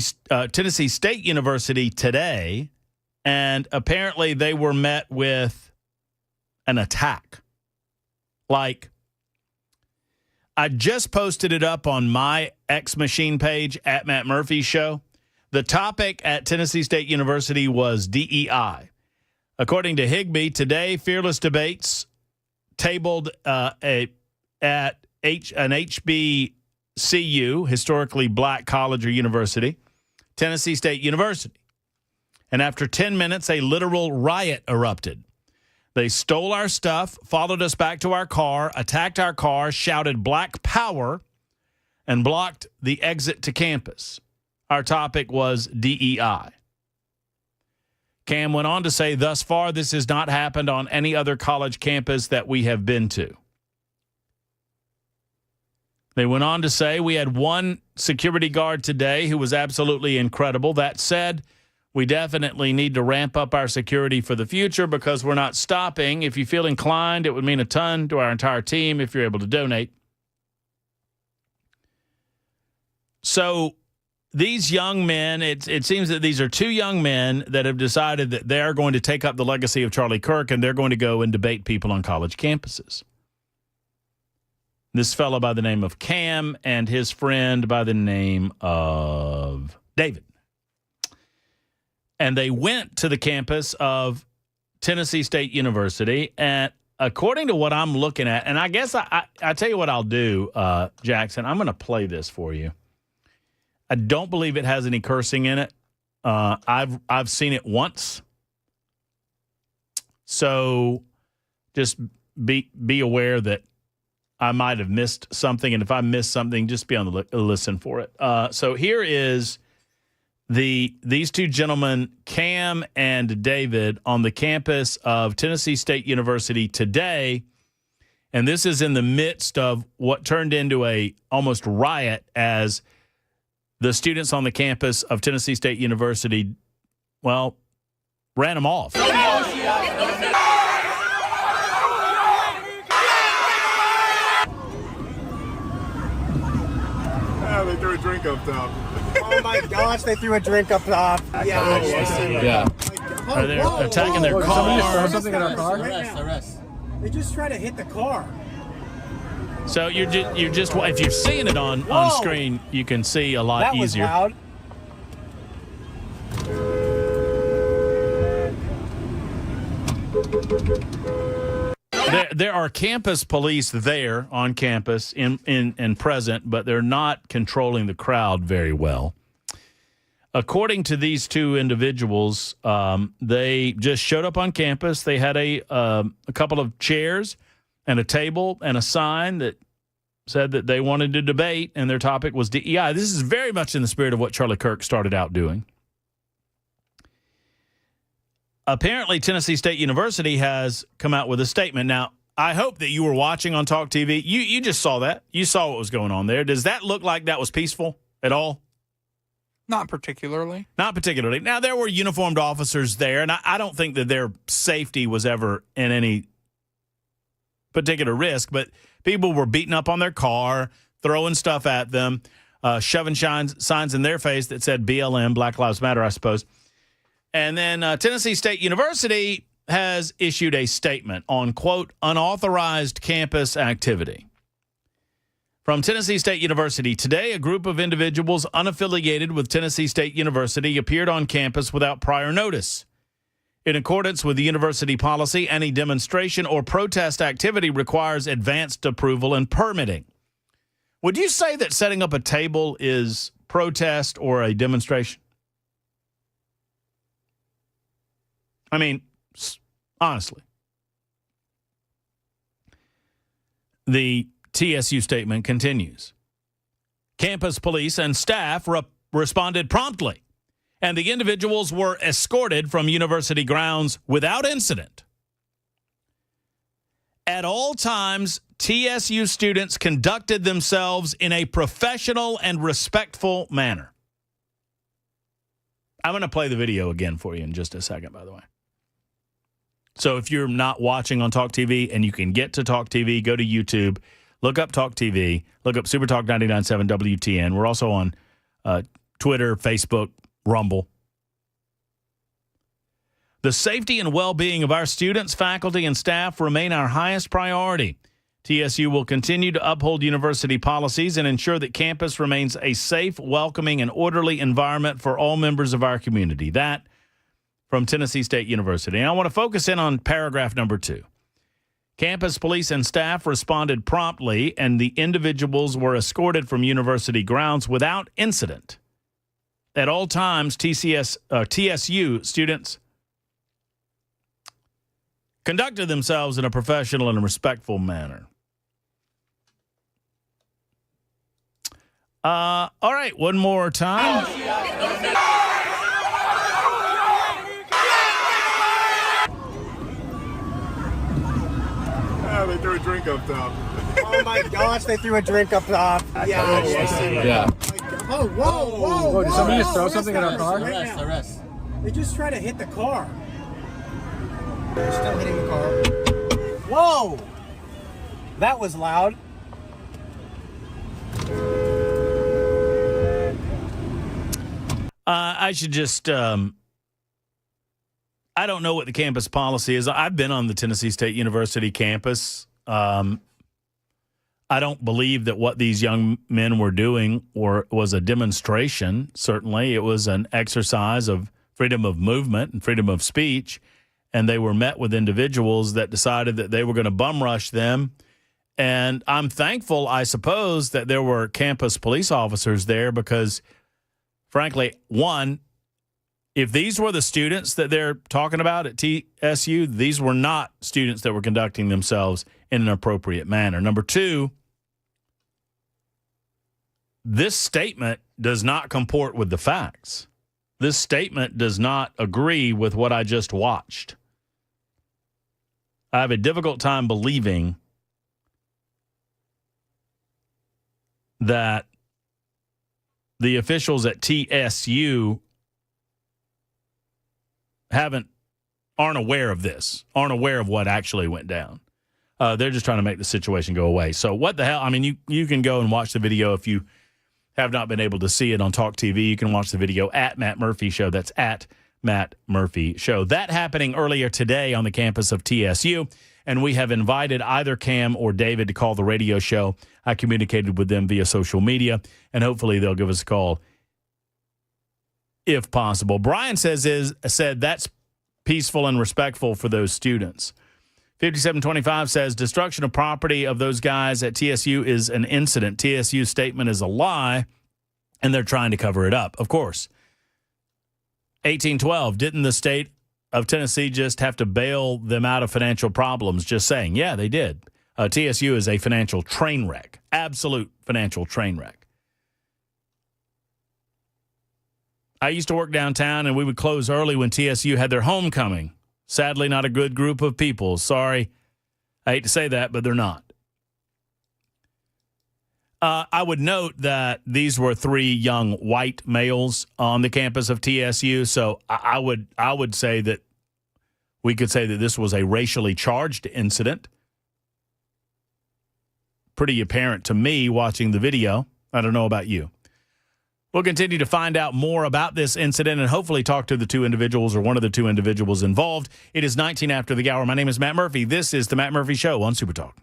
[SPEAKER 1] State University today, and apparently they were met with an attack. Like, I just posted it up on my X Machine page at Matt Murphy Show. The topic at Tennessee State University was DEI. According to Higbee, today, Fearless Debates tabled at an HBCU, historically black college or university, Tennessee State University. And after 10 minutes, a literal riot erupted. They stole our stuff, followed us back to our car, attacked our car, shouted Black Power, and blocked the exit to campus. Our topic was DEI. Cam went on to say, thus far, this has not happened on any other college campus that we have been to. They went on to say, we had one security guard today who was absolutely incredible. That said, we definitely need to ramp up our security for the future because we're not stopping. If you feel inclined, it would mean a ton to our entire team if you're able to donate. So these young men, it seems that these are two young men that have decided that they're going to take up the legacy of Charlie Kirk and they're going to go and debate people on college campuses. This fellow by the name of Cam and his friend by the name of David. And they went to the campus of Tennessee State University. And according to what I'm looking at, and I guess I tell you what I'll do, Jackson, I'm going to play this for you. I don't believe it has any cursing in it. I've seen it once. So just be aware that I might have missed something, and if I missed something, just be on the listen for it. So here is these two gentlemen, Cam and David, on the campus of Tennessee State University today, and this is in the midst of what turned into a almost riot as the students on the campus of Tennessee State University, well, ran them off.
[SPEAKER 21] They threw a drink up top.
[SPEAKER 7] Oh my gosh, they threw a drink up top.
[SPEAKER 1] Yeah. They're attacking their car.
[SPEAKER 7] Something in our car? Arrest. They just try to hit the car.
[SPEAKER 1] So you're just if you're seeing it on screen, you can see a lot easier.
[SPEAKER 7] That was
[SPEAKER 1] loud. There are campus police there on campus in present, but they're not controlling the crowd very well. According to these two individuals, they just showed up on campus. They had a couple of chairs and a table and a sign that said that they wanted to debate, and their topic was DEI. This is very much in the spirit of what Charlie Kirk started out doing. Apparently, Tennessee State University has come out with a statement. Now, I hope that you were watching on Talk TV. You just saw that. You saw what was going on there. Does that look like that was peaceful at all?
[SPEAKER 2] Not particularly.
[SPEAKER 1] Not particularly. Now, there were uniformed officers there, and I don't think that their safety was ever in any particular risk, but people were beating up on their car, throwing stuff at them, shoving signs in their face that said BLM, Black Lives Matter, I suppose. And then Tennessee State University has issued a statement on, quote, unauthorized campus activity. From Tennessee State University, today a group of individuals unaffiliated with Tennessee State University appeared on campus without prior notice. In accordance with the university policy, any demonstration or protest activity requires advanced approval and permitting. Would you say that setting up a table is protest or a demonstration? I mean, honestly. The TSU statement continues. Campus police and staff responded promptly, and the individuals were escorted from university grounds without incident. At all times, TSU students conducted themselves in a professional and respectful manner. I'm going to play the video again for you in just a second, by the way. So if you're not watching on Talk TV and you can get to Talk TV, go to YouTube, look up Talk TV, look up Super Talk 99.7 WTN. We're also on Twitter, Facebook, Rumble. The safety and well-being of our students, faculty, and staff remain our highest priority. TSU will continue to uphold university policies and ensure that campus remains a safe, welcoming, and orderly environment for all members of our community. That from Tennessee State University. And I want to focus in on paragraph number 2. Campus police and staff responded promptly, and the individuals were escorted from university grounds without incident. At all times, TSU students conducted themselves in a professional and respectful manner. All right, one more time.
[SPEAKER 21] They threw a drink up top.
[SPEAKER 7] Oh my gosh, they threw a drink up top.
[SPEAKER 21] Yeah.
[SPEAKER 7] Oh, whoa.
[SPEAKER 21] Did somebody just throw something in our car?
[SPEAKER 7] Arrest. They just try to hit the car. They're still hitting the car. Whoa! That was loud.
[SPEAKER 1] I should just, I don't know what the campus policy is. I've been on the Tennessee State University campus. I don't believe that what these young men were doing was a demonstration. Certainly, it was an exercise of freedom of movement and freedom of speech. And they were met with individuals that decided that they were going to bum rush them. And I'm thankful, I suppose, that there were campus police officers there because, frankly, one, if these were the students that they're talking about at TSU, these were not students that were conducting themselves in an appropriate manner. Number two, this statement does not comport with the facts. This statement does not agree with what I just watched. I have a difficult time believing that the officials at TSU aren't aware of this, aren't aware of what actually went down. They're just trying to make the situation go away. So what the hell? I mean, you can go and watch the video if you have not been able to see it on Talk TV. You can watch the video at Matt Murphy Show. That's at Matt Murphy Show. That happening earlier today on the campus of TSU, and we have invited either Cam or David to call the radio show. I communicated with them via social media, and hopefully they'll give us a call if possible. Brian said that's peaceful and respectful for those students. 5725 says destruction of property of those guys at TSU is an incident. TSU's statement is a lie, and they're trying to cover it up. Of course. 1812, didn't the state of Tennessee just have to bail them out of financial problems? Just saying. Yeah, they did. TSU is a financial train wreck, absolute financial train wreck. I used to work downtown, and we would close early when TSU had their homecoming. Sadly, not a good group of people. Sorry. I hate to say that, but they're not. I would note that these were three young white males on the campus of TSU, so I would say that we could say that this was a racially charged incident. Pretty apparent to me watching the video. I don't know about you. We'll continue to find out more about this incident and hopefully talk to the two individuals or one of the two individuals involved. It is 19 after the hour. My name is Matt Murphy. This is the Matt Murphy Show on Super Talk.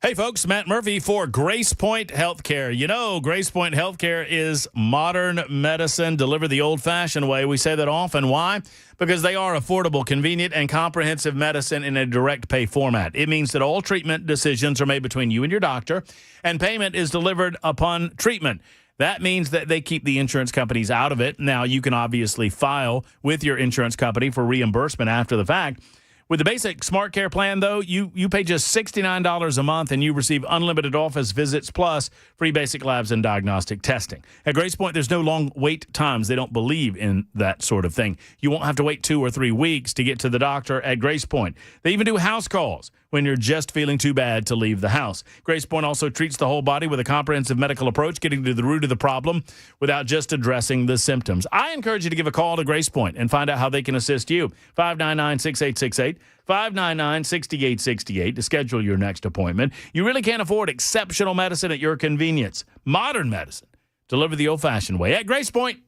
[SPEAKER 1] Hey, folks, Matt Murphy for Grace Point Healthcare. You know, Grace Point Healthcare is modern medicine delivered the old-fashioned way. We say that often. Why? Because they are affordable, convenient, and comprehensive medicine in a direct pay format. It means that all treatment decisions are made between you and your doctor, and payment is delivered upon treatment. That means that they keep the insurance companies out of it. Now, you can obviously file with your insurance company for reimbursement after the fact. With the basic Smart Care plan, though, you pay just $69 a month and you receive unlimited office visits plus free basic labs and diagnostic testing. At Grace Point, there's no long wait times. They don't believe in that sort of thing. You won't have to wait 2 or 3 weeks to get to the doctor at Grace Point. They even do house calls when you're just feeling too bad to leave the house. Grace Point also treats the whole body with a comprehensive medical approach, getting to the root of the problem without just addressing the symptoms. I encourage you to give a call to Grace Point and find out how they can assist you. 599-6868, 599-6868 to schedule your next appointment. You really can't afford exceptional medicine at your convenience. Modern medicine delivered the old-fashioned way at Grace Point.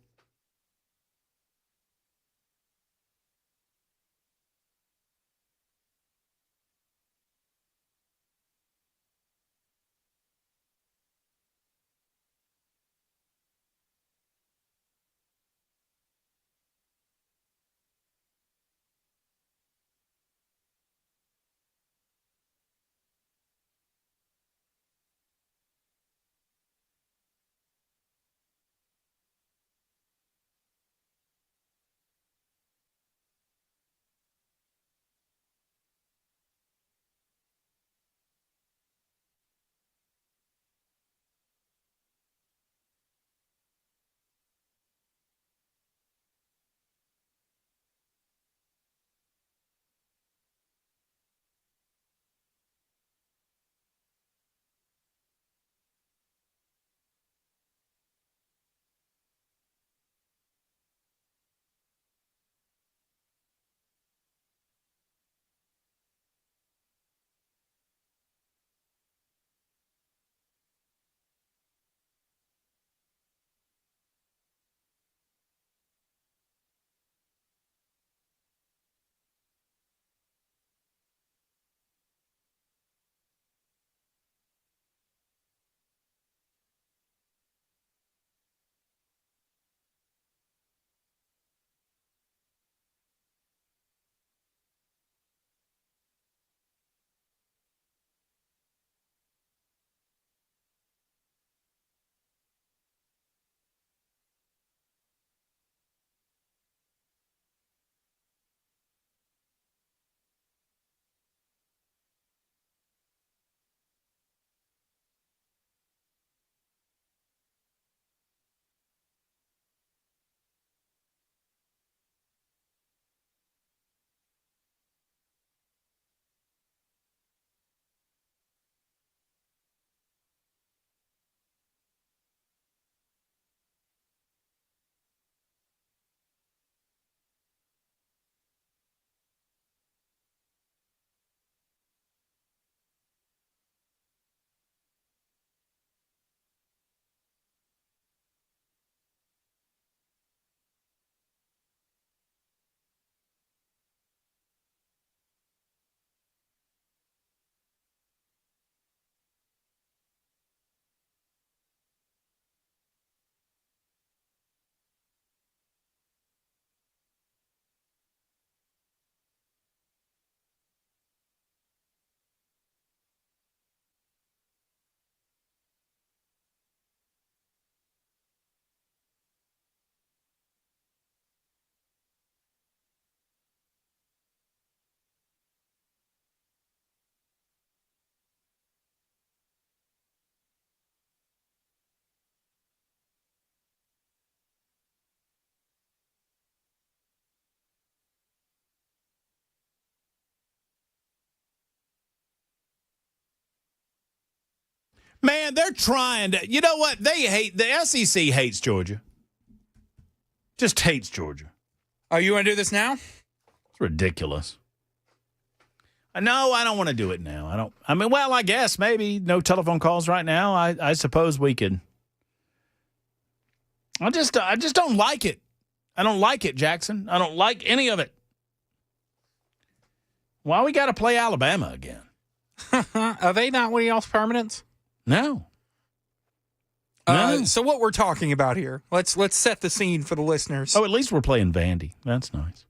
[SPEAKER 1] Man, they're trying to. You know what? The SEC hates Georgia. Just hates Georgia.
[SPEAKER 2] Oh, you want to do this now?
[SPEAKER 1] It's ridiculous. No, I don't want to do it now. I guess maybe no telephone calls right now. I suppose we could. I just don't like it. I don't like it, Jackson. I don't like any of it. Why we got to play Alabama again?
[SPEAKER 2] Are they not one of y'all's permanents?
[SPEAKER 1] No.
[SPEAKER 2] So what we're talking about here, let's set the scene for the listeners.
[SPEAKER 1] Oh, at least we're playing Vandy. That's nice.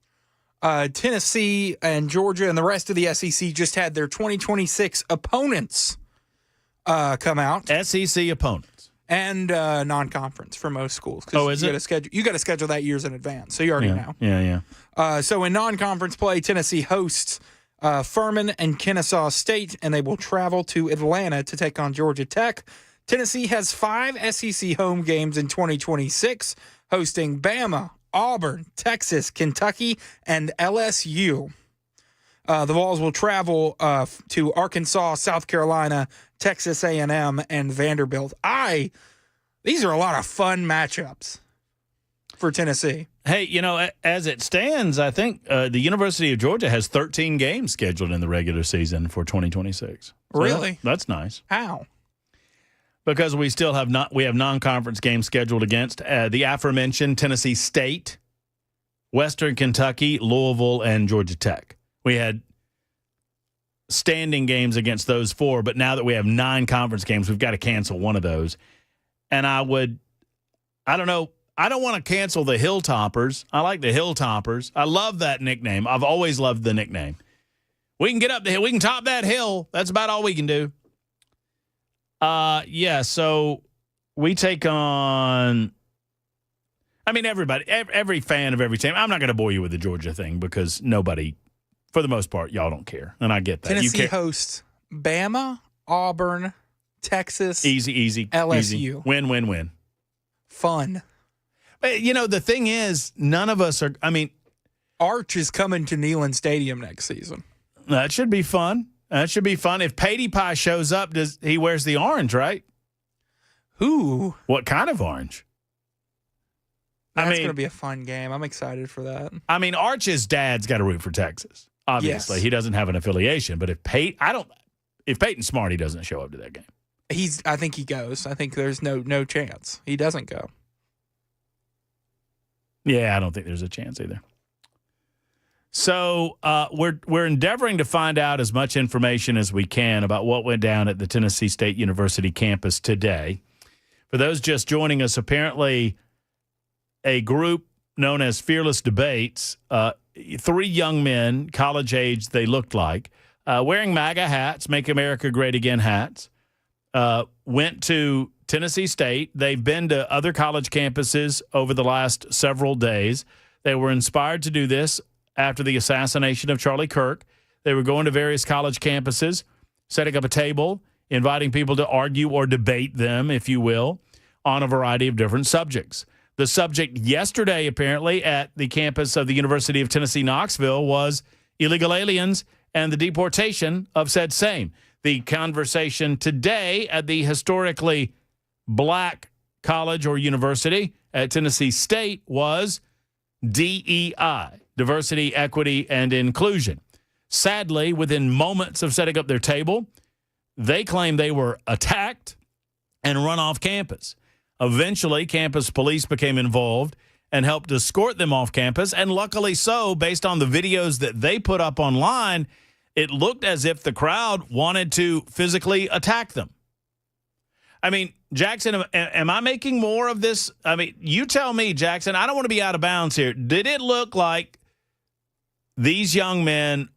[SPEAKER 2] Tennessee and Georgia and the rest of the SEC just had their 2026 opponents come out.
[SPEAKER 1] SEC opponents.
[SPEAKER 2] And non-conference for most schools.
[SPEAKER 1] Oh, is
[SPEAKER 2] you
[SPEAKER 1] it?
[SPEAKER 2] You got to schedule that years in advance, so you already know.
[SPEAKER 1] Yeah.
[SPEAKER 2] So in non-conference play, Tennessee hosts Furman and Kennesaw State, and they will travel to Atlanta to take on Georgia Tech. Tennessee has 5 SEC home games in 2026, hosting Bama, Auburn, Texas, Kentucky, and LSU. The Vols will travel to Arkansas, South Carolina, Texas A&M, and Vanderbilt. These are a lot of fun matchups for Tennessee.
[SPEAKER 1] Hey, as it stands, I think the University of Georgia has 13 games scheduled in the regular season for 2026. So
[SPEAKER 2] Really?
[SPEAKER 1] That's nice.
[SPEAKER 2] How?
[SPEAKER 1] Because we still have non-conference games scheduled against the aforementioned Tennessee State, Western Kentucky, Louisville, and Georgia Tech. We had standing games against those 4, but now that we have 9 conference games, we've got to cancel one of those. And I don't know, I don't want to cancel the Hilltoppers. I like the Hilltoppers. I love that nickname. I've always loved the nickname. We can get up the hill. We can top that hill. That's about all we can do. So we take on, everybody, every fan of every team. I'm not going to bore you with the Georgia thing because nobody, for the most part, y'all don't care. And I get that.
[SPEAKER 2] Tennessee hosts Bama, Auburn, Texas.
[SPEAKER 1] Easy.
[SPEAKER 2] LSU.
[SPEAKER 1] Easy. Win.
[SPEAKER 2] Fun.
[SPEAKER 1] But, the thing is, none of us are,
[SPEAKER 2] Arch is coming to Neyland Stadium next season.
[SPEAKER 1] That should be fun. If Patey Pie shows up, he wears the orange, right?
[SPEAKER 2] Who?
[SPEAKER 1] What kind of orange?
[SPEAKER 2] That's going to be a fun game. I'm excited for that.
[SPEAKER 1] Arch's dad's got to root for Texas. Obviously,
[SPEAKER 2] Yes.
[SPEAKER 1] He doesn't have an affiliation. But if Peyton's smart, he doesn't show up to that game.
[SPEAKER 2] I think he goes. I think there's no chance he doesn't go.
[SPEAKER 1] Yeah, I don't think there's a chance either. So we're endeavoring to find out as much information as we can about what went down at the Tennessee State University campus today. For those just joining us, apparently a group known as Fearless Debates, 3 young men, college age they looked like, wearing MAGA hats, Make America Great Again hats, went to Tennessee State. They've been to other college campuses over the last several days. They were inspired to do this after the assassination of Charlie Kirk. They were going to various college campuses, setting up a table, inviting people to argue or debate them, if you will, on a variety of different subjects. The subject yesterday, apparently, at the campus of the University of Tennessee, Knoxville, was illegal aliens and the deportation of said same. The conversation today at the historically black college or university at Tennessee State was DEI, diversity, equity, and inclusion. Sadly, within moments of setting up their table, they claimed they were attacked and run off campus. Eventually, campus police became involved and helped escort them off campus, and luckily so, based on the videos that they put up online, it looked as if the crowd wanted to physically attack them. Jackson, am I making more of this? You tell me, Jackson. I don't want to be out of bounds here. Did it look like these young men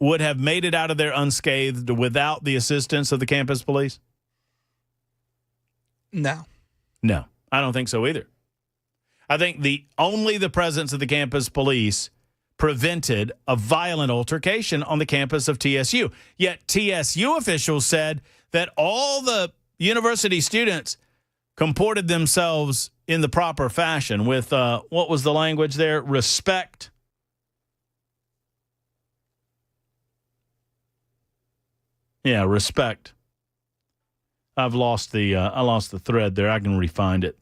[SPEAKER 1] would have made it out of there unscathed without the assistance of the campus police?
[SPEAKER 2] No,
[SPEAKER 1] I don't think so either. I think only the presence of the campus police prevented a violent altercation on the campus of TSU. Yet TSU officials said that all the university students comported themselves in the proper fashion with, what was the language there? Respect. Yeah, respect. I've lost I lost the thread there. I can re-find it.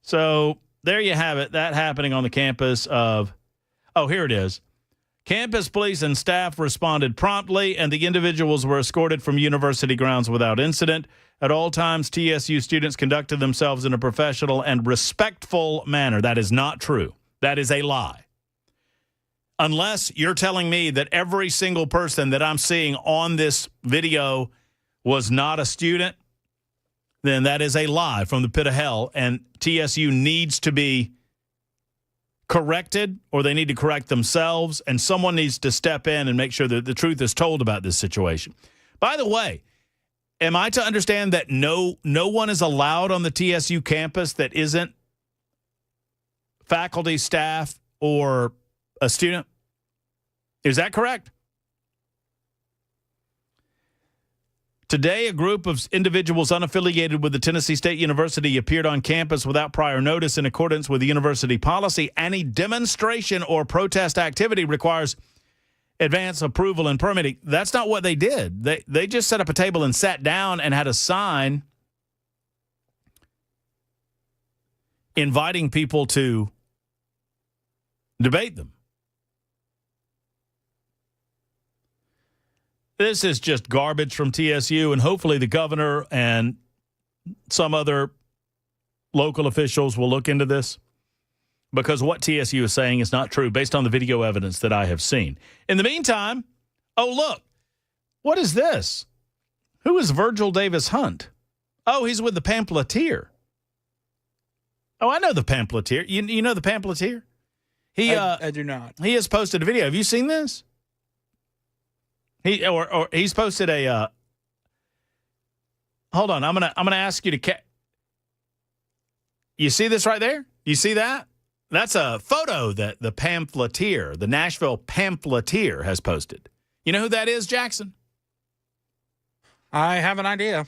[SPEAKER 1] So there you have it. That happening on the campus of, here it is. Campus police and staff responded promptly, and the individuals were escorted from university grounds without incident. At all times, TSU students conducted themselves in a professional and respectful manner. That is not true. That is a lie. Unless you're telling me that every single person that I'm seeing on this video was not a student, then that is a lie from the pit of hell, and TSU needs to be corrected, or they need to correct themselves, and someone needs to step in and make sure that the truth is told about this situation. By the way, am I to understand that no one is allowed on the TSU campus that isn't faculty, staff, or a student? Is that correct? Today, a group of individuals unaffiliated with the Tennessee State University appeared on campus without prior notice in accordance with the university policy. Any demonstration or protest activity requires advance approval and permitting. That's not what they did. They just set up a table and sat down and had a sign inviting people to debate them. This is just garbage from TSU, and hopefully the governor and some other local officials will look into this, because what TSU is saying is not true based on the video evidence that I have seen. In the meantime, look, what is this? Who is Virgil Davis Hunt? Oh, he's with the Pamphleteer. Oh, I know the Pamphleteer. You know the Pamphleteer?
[SPEAKER 2] I do not.
[SPEAKER 1] He has posted a video. Have you seen this? He's posted a. Hold on, I'm gonna ask you to. You see this right there? You see that? That's a photo that the Pamphleteer, the Nashville Pamphleteer, has posted. You know who that is, Jackson?
[SPEAKER 2] I have an idea.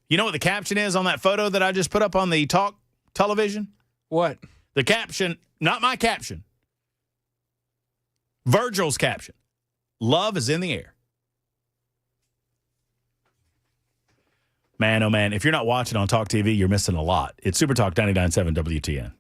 [SPEAKER 1] You know what the caption is on that photo that I just put up on the talk television?
[SPEAKER 2] What?
[SPEAKER 1] The caption, not my caption. Virgil's caption. Love is in the air. Man, oh man, if you're not watching on Talk TV, you're missing a lot. It's Super Talk 99.7 WTN.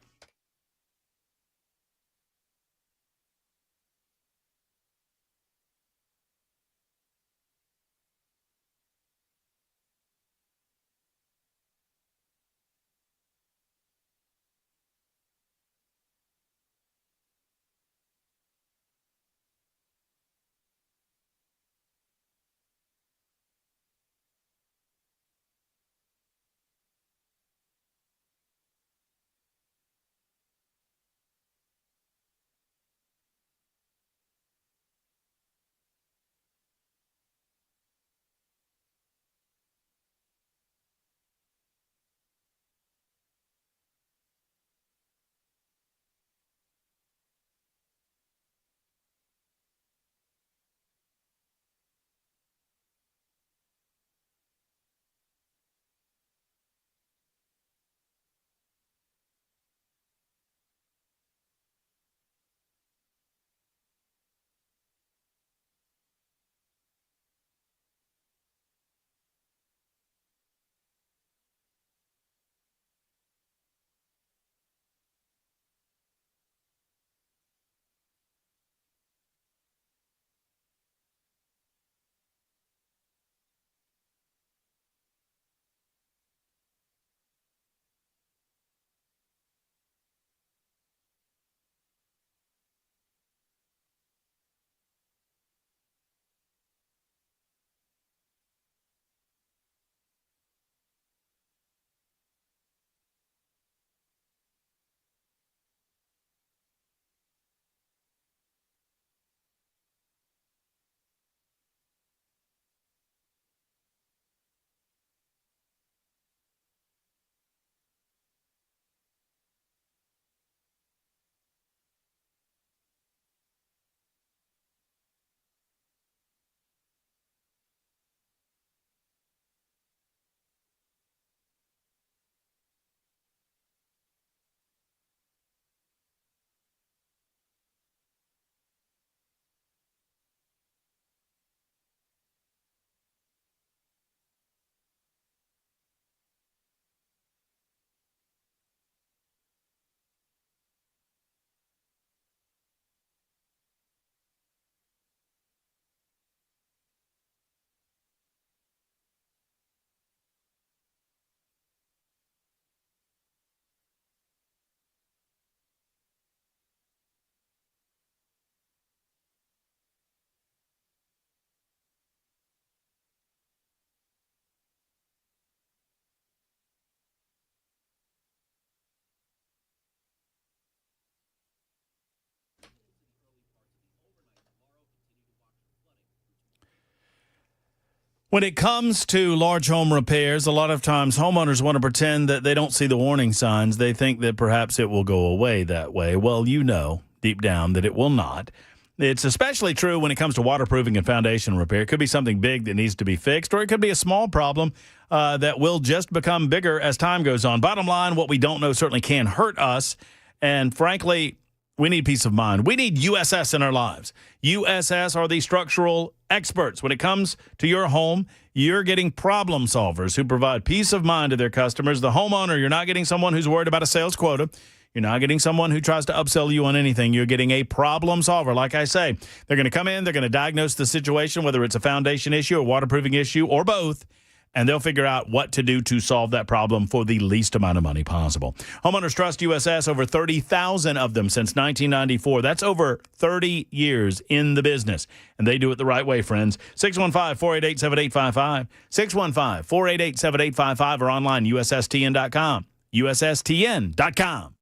[SPEAKER 1] When it comes to large home repairs, a lot of times homeowners want to pretend that they don't see the warning signs. They think that perhaps it will go away that way. Well, you know deep down that it will not. It's especially true when it comes to waterproofing and foundation repair. It could be something big that needs to be fixed, or it could be a small problem that will just become bigger as time goes on. Bottom line, what we don't know certainly can hurt us. And frankly, we need peace of mind. We need USS in our lives. USS are the structural experts. When it comes to your home, you're getting problem solvers who provide peace of mind to their customers. The homeowner, you're not getting someone who's worried about a sales quota. You're not getting someone who tries to upsell you on anything. You're getting a problem solver. Like I say, they're going to come in, they're going to diagnose the situation, whether it's a foundation issue, a waterproofing issue, or both, and they'll figure out what to do to solve that problem for the least amount of money possible. Homeowners trust USS, over 30,000 of them since 1994. That's over 30 years in the business, and they do it the right way, friends. 615-488-7855, 615-488-7855, or online, USSTN.com, USSTN.com.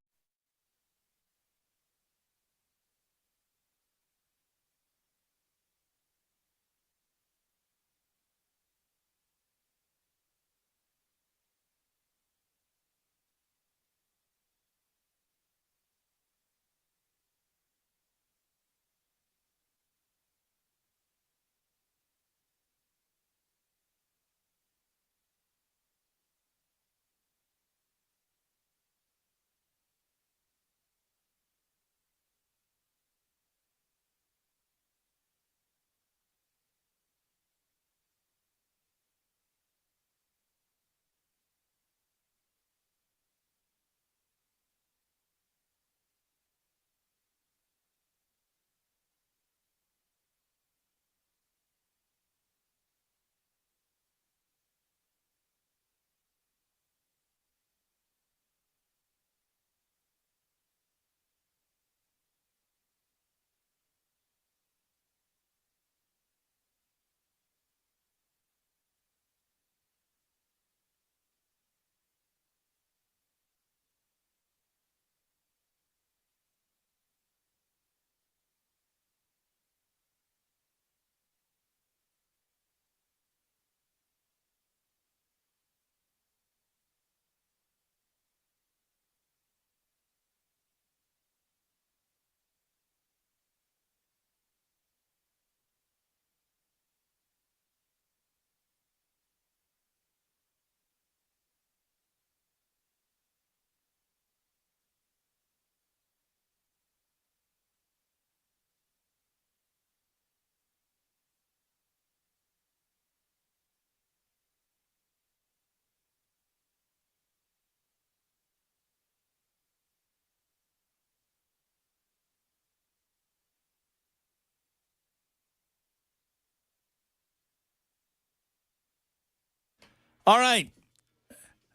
[SPEAKER 1] All right.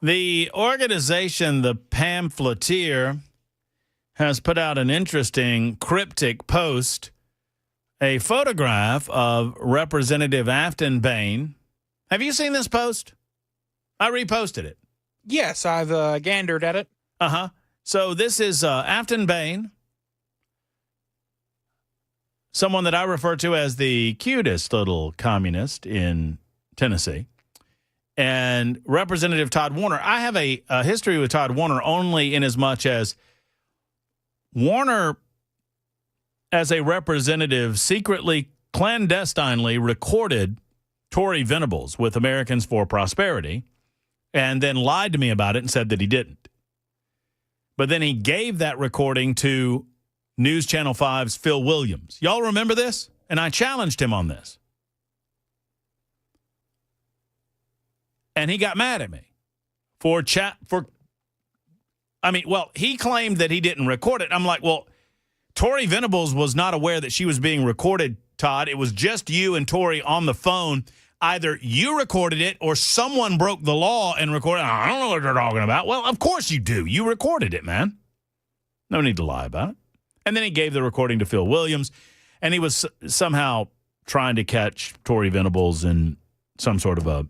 [SPEAKER 1] The organization, the Pamphleteer, has put out an interesting cryptic post, a photograph of Representative Afton Bain. Have you seen this post? I reposted it.
[SPEAKER 2] Yes, I've gandered at it.
[SPEAKER 1] Uh-huh. So this is Afton Bain, someone that I refer to as the cutest little communist in Tennessee. And Representative Todd Warner. I have a history with Todd Warner only in as much as Warner, as a representative, secretly, clandestinely recorded Tory Venables with Americans for Prosperity and then lied to me about it and said that he didn't. But then he gave that recording to News Channel 5's Phil Williams. Y'all remember this? And I challenged him on this. And he got mad at me he claimed that he didn't record it. I'm like, well, Tori Venables was not aware that she was being recorded, Todd. It was just you and Tori on the phone. Either you recorded it or someone broke the law and recorded it. I don't know what they're talking about. Well, of course you do. You recorded it, man. No need to lie about it. And then he gave the recording to Phil Williams, and he was somehow trying to catch Tori Venables in some sort of a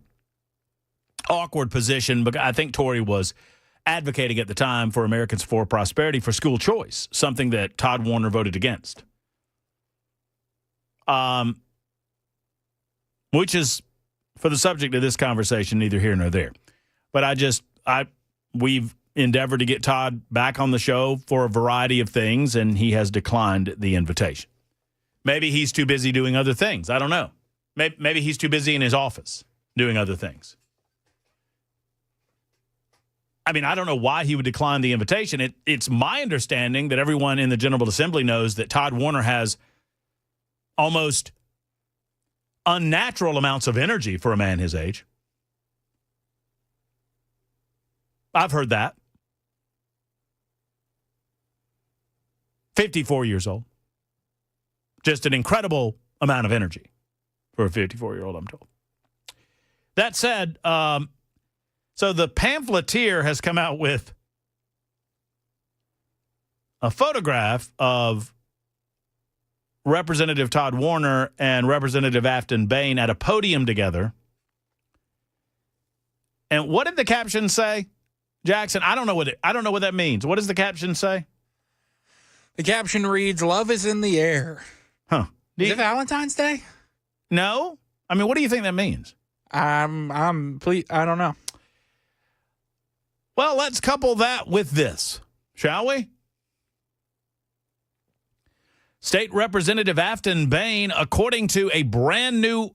[SPEAKER 1] awkward position, but I think Tory was advocating at the time for Americans for Prosperity for school choice, something that Todd Warner voted against. Which is for the subject of this conversation, neither here nor there. But we've endeavored to get Todd back on the show for a variety of things, and he has declined the invitation. Maybe he's too busy doing other things. I don't know. Maybe he's too busy in his office doing other things. I mean, I don't know why he would decline the invitation. It's my understanding that everyone in the General Assembly knows that Todd Warner has almost unnatural amounts of energy for a man his age. I've heard that. 54 years old. Just an incredible amount of energy for a 54-year-old, I'm told. That said, so the pamphleteer has come out with a photograph of Representative Todd Warner and Representative Afton Bain at a podium together. And what did the caption say, Jackson? I don't know what that means. What does the caption say?
[SPEAKER 2] The caption reads, "Love is in the air."
[SPEAKER 1] Huh.
[SPEAKER 2] Is it Valentine's Day?
[SPEAKER 1] No. I mean, what do you think that means?
[SPEAKER 2] I don't know.
[SPEAKER 1] Well, let's couple that with this, shall we? State Representative Afton Bain, according to a brand new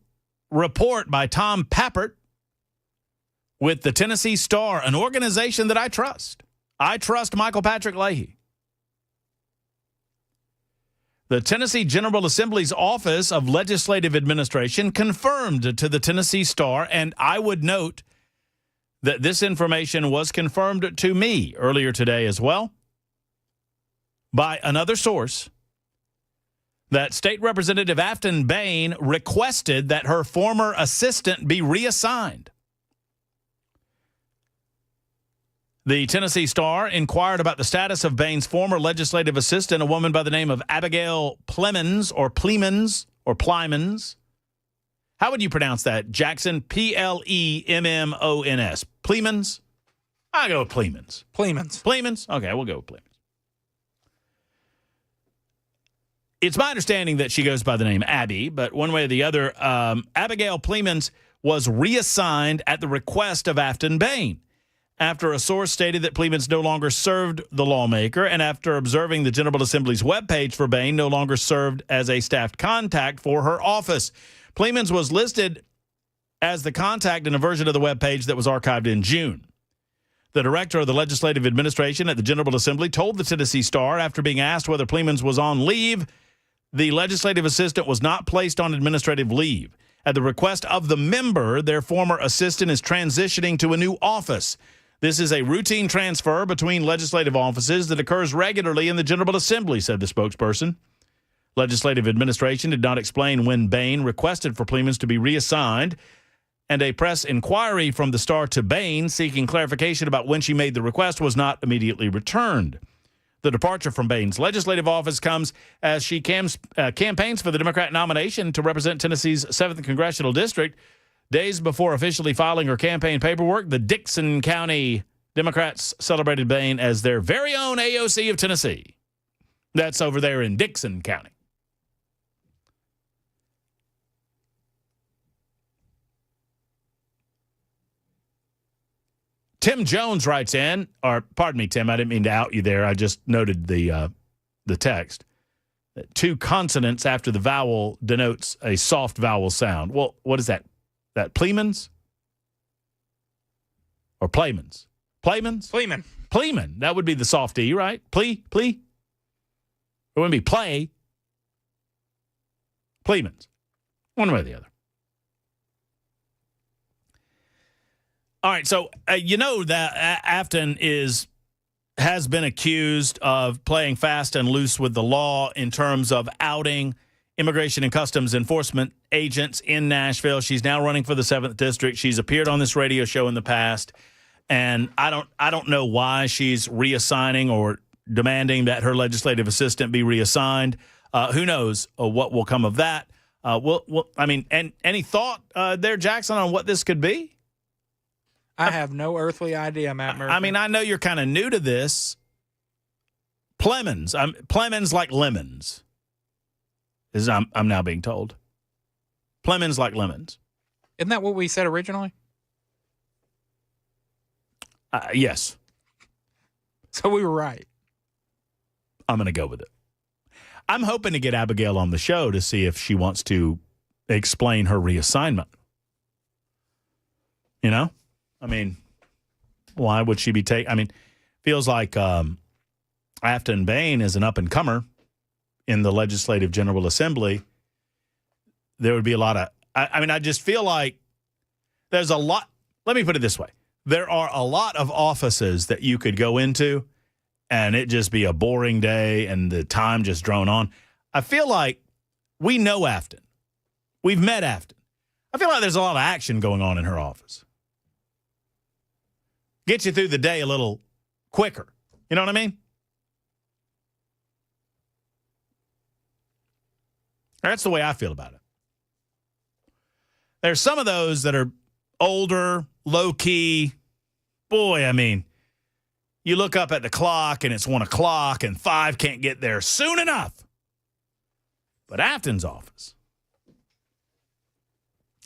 [SPEAKER 1] report by Tom Pappert with the Tennessee Star, an organization that I trust. I trust Michael Patrick Leahy. The Tennessee General Assembly's Office of Legislative Administration confirmed to the Tennessee Star, and I would note that this information was confirmed to me earlier today as well by another source, that State Representative Afton Bain requested that her former assistant be reassigned. The Tennessee Star inquired about the status of Bain's former legislative assistant, a woman by the name of Abigail Plemons or Plemons or Plymans. How would you pronounce that, Jackson? Plemons. Plemons? I'll go with Plemons. Plemons? Okay, we'll go with Plemons. It's my understanding that she goes by the name Abby, but one way or the other, Abigail Plemons was reassigned at the request of Afton Bain, after a source stated that Plemons no longer served the lawmaker, and after observing the General Assembly's webpage for Bain no longer served as a staffed contact for her office. Plemons was listed as the contact in a version of the webpage that was archived in June. The director of the Legislative Administration at the General Assembly told the Tennessee Star, after being asked whether Plemons was on leave, the legislative assistant was not placed on administrative leave. At the request of the member, their former assistant is transitioning to a new office. This is a routine transfer between legislative offices that occurs regularly in the General Assembly, said the spokesperson. Legislative Administration did not explain when Bain requested for Plemons to be reassigned, and a press inquiry from the Star to Bain seeking clarification about when she made the request was not immediately returned. The departure from Bain's legislative office comes as she campaigns for the Democrat nomination to represent Tennessee's 7th Congressional District. Days before officially filing her campaign paperwork, the Dickson County Democrats celebrated Bain as their very own AOC of Tennessee. That's over there in Dickson County. Tim Jones writes in, or pardon me, Tim, I didn't mean to out you there. I just noted the text. Two consonants after the vowel denotes a soft vowel sound. Well, what is that? That Plemons? Or Playmans? Playmans? Pleman. That would be the soft E, right? Plea? It wouldn't be play. Plemons. One way or the other. All right, so you know that Afton has been accused of playing fast and loose with the law in terms of outing Immigration and Customs Enforcement agents in Nashville. She's now running for the 7th District. She's appeared on this radio show in the past, and I don't know why she's reassigning or demanding that her legislative assistant be reassigned. Who knows what will come of that? Any thought there, Jackson, on what this could be?
[SPEAKER 2] I have no earthly idea, Matt Murphy.
[SPEAKER 1] I mean, I know you're kind of new to this. Plemons like lemons. I'm now being told. Plemons like lemons.
[SPEAKER 2] Isn't that what we said originally?
[SPEAKER 1] Yes.
[SPEAKER 2] So we were right.
[SPEAKER 1] I'm going to go with it. I'm hoping to get Abigail on the show to see if she wants to explain her reassignment. You know? I mean, why would she be feels like Afton Bain is an up-and-comer in the Legislative General Assembly. There would be a lot of... I just feel like there's a lot... Let me put it this way. There are a lot of offices that you could go into and it just be a boring day and the time just drone on. I feel like we know Afton. We've met Afton. I feel like there's a lot of action going on in her office. Get you through the day a little quicker. You know what I mean? That's the way I feel about it. There's some of those that are older, low-key. Boy, I mean, you look up at the clock and it's 1 o'clock and 5 can't get there soon enough. But Afton's office,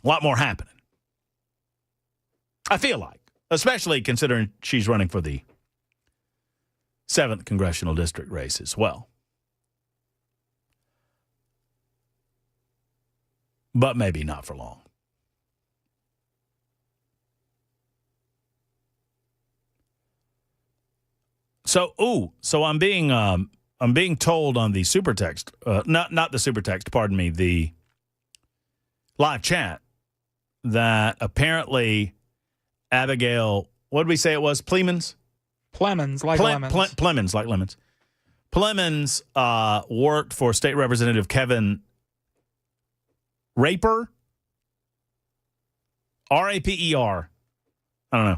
[SPEAKER 1] a lot more happening. I feel like, especially considering she's running for the 7th Congressional District race as well. But maybe not for long. So I'm being told on the super text, not the super text, pardon me, the live chat, that apparently Abigail, what did we say it was? Plemons,
[SPEAKER 2] like lemons.
[SPEAKER 1] Plemons, like lemons. Plemons worked for State Representative Kevin Raper, R-A-P-E-R. I don't know.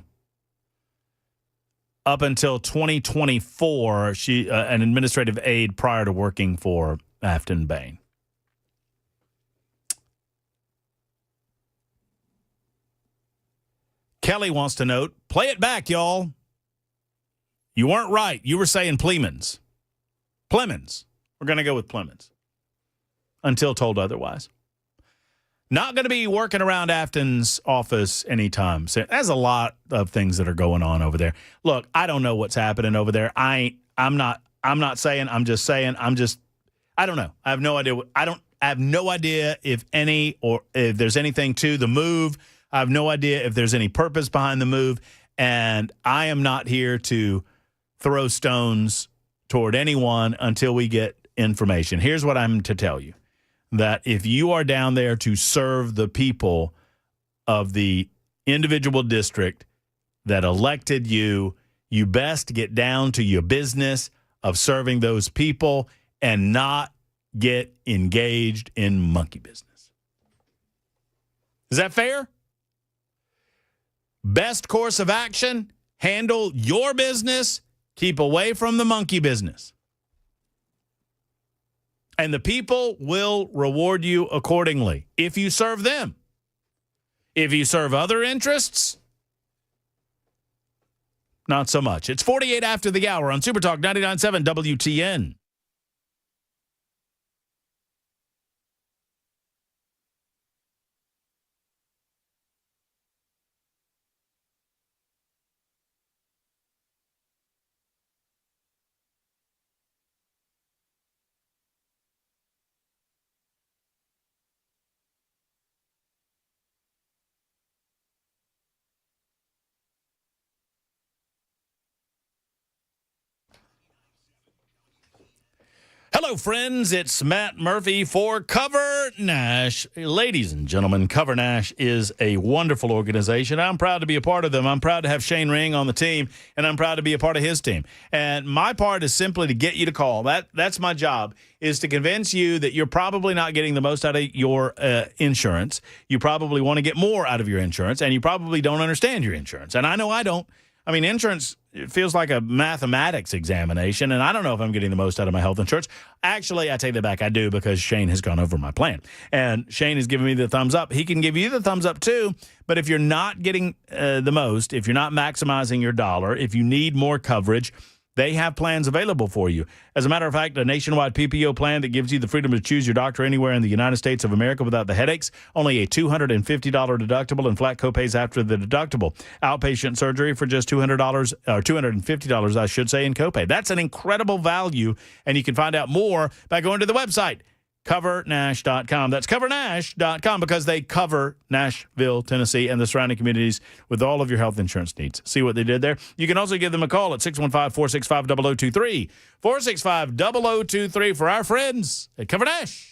[SPEAKER 1] Up until 2024, she an administrative aide prior to working for Afton Bain. Kelly wants to note, play it back, y'all. You weren't right. You were saying Plemons. Plemons. We're going to go with Plemons until told otherwise. Not going to be working around Afton's office anytime soon. There's a lot of things that are going on over there. Look, I don't know what's happening over there. I'm not saying, I'm just saying, I don't know. I have no idea. I have no idea if there's anything to the move. I have no idea if there's any purpose behind the move. And I am not here to throw stones toward anyone until we get information. Here's what I'm to tell you. That if you are down there to serve the people of the individual district that elected you, you best get down to your business of serving those people and not get engaged in monkey business. Is that fair? Best course of action, handle your business, keep away from the monkey business. And the people will reward you accordingly if you serve them. If you serve other interests, not so much. It's 48 after the hour on Super Talk 99.7 WTN. Hello, friends. It's Matt Murphy for Cover Nash. Ladies and gentlemen, Cover Nash is a wonderful organization. I'm proud to be a part of them. I'm proud to have Shane Ring on the team, and I'm proud to be a part of his team. And my part is simply to get you to call. That's my job, is to convince you that you're probably not getting the most out of your insurance. You probably want to get more out of your insurance, and you probably don't understand your insurance. And I know I don't. I mean, insurance, it feels like a mathematics examination, and I don't know if I'm getting the most out of my health insurance. Actually, I take that back. I do, because Shane has gone over my plan. And Shane has given me the thumbs up. He can give you the thumbs up, too. But if you're not getting the most, if you're not maximizing your dollar, if you need more coverage, they have plans available for you. As a matter of fact, a nationwide PPO plan that gives you the freedom to choose your doctor anywhere in the United States of America without the headaches. Only a $250 deductible and flat copays after the deductible. Outpatient surgery for just $200 or $250, I should say, in copay. That's an incredible value, and you can find out more by going to the website, covernash.com. That's covernash.com, because they cover Nashville, Tennessee, and the surrounding communities with all of your health insurance needs. See what they did there? You can also give them a call at 615-465-0023. 465-0023 for our friends at Cover Nash.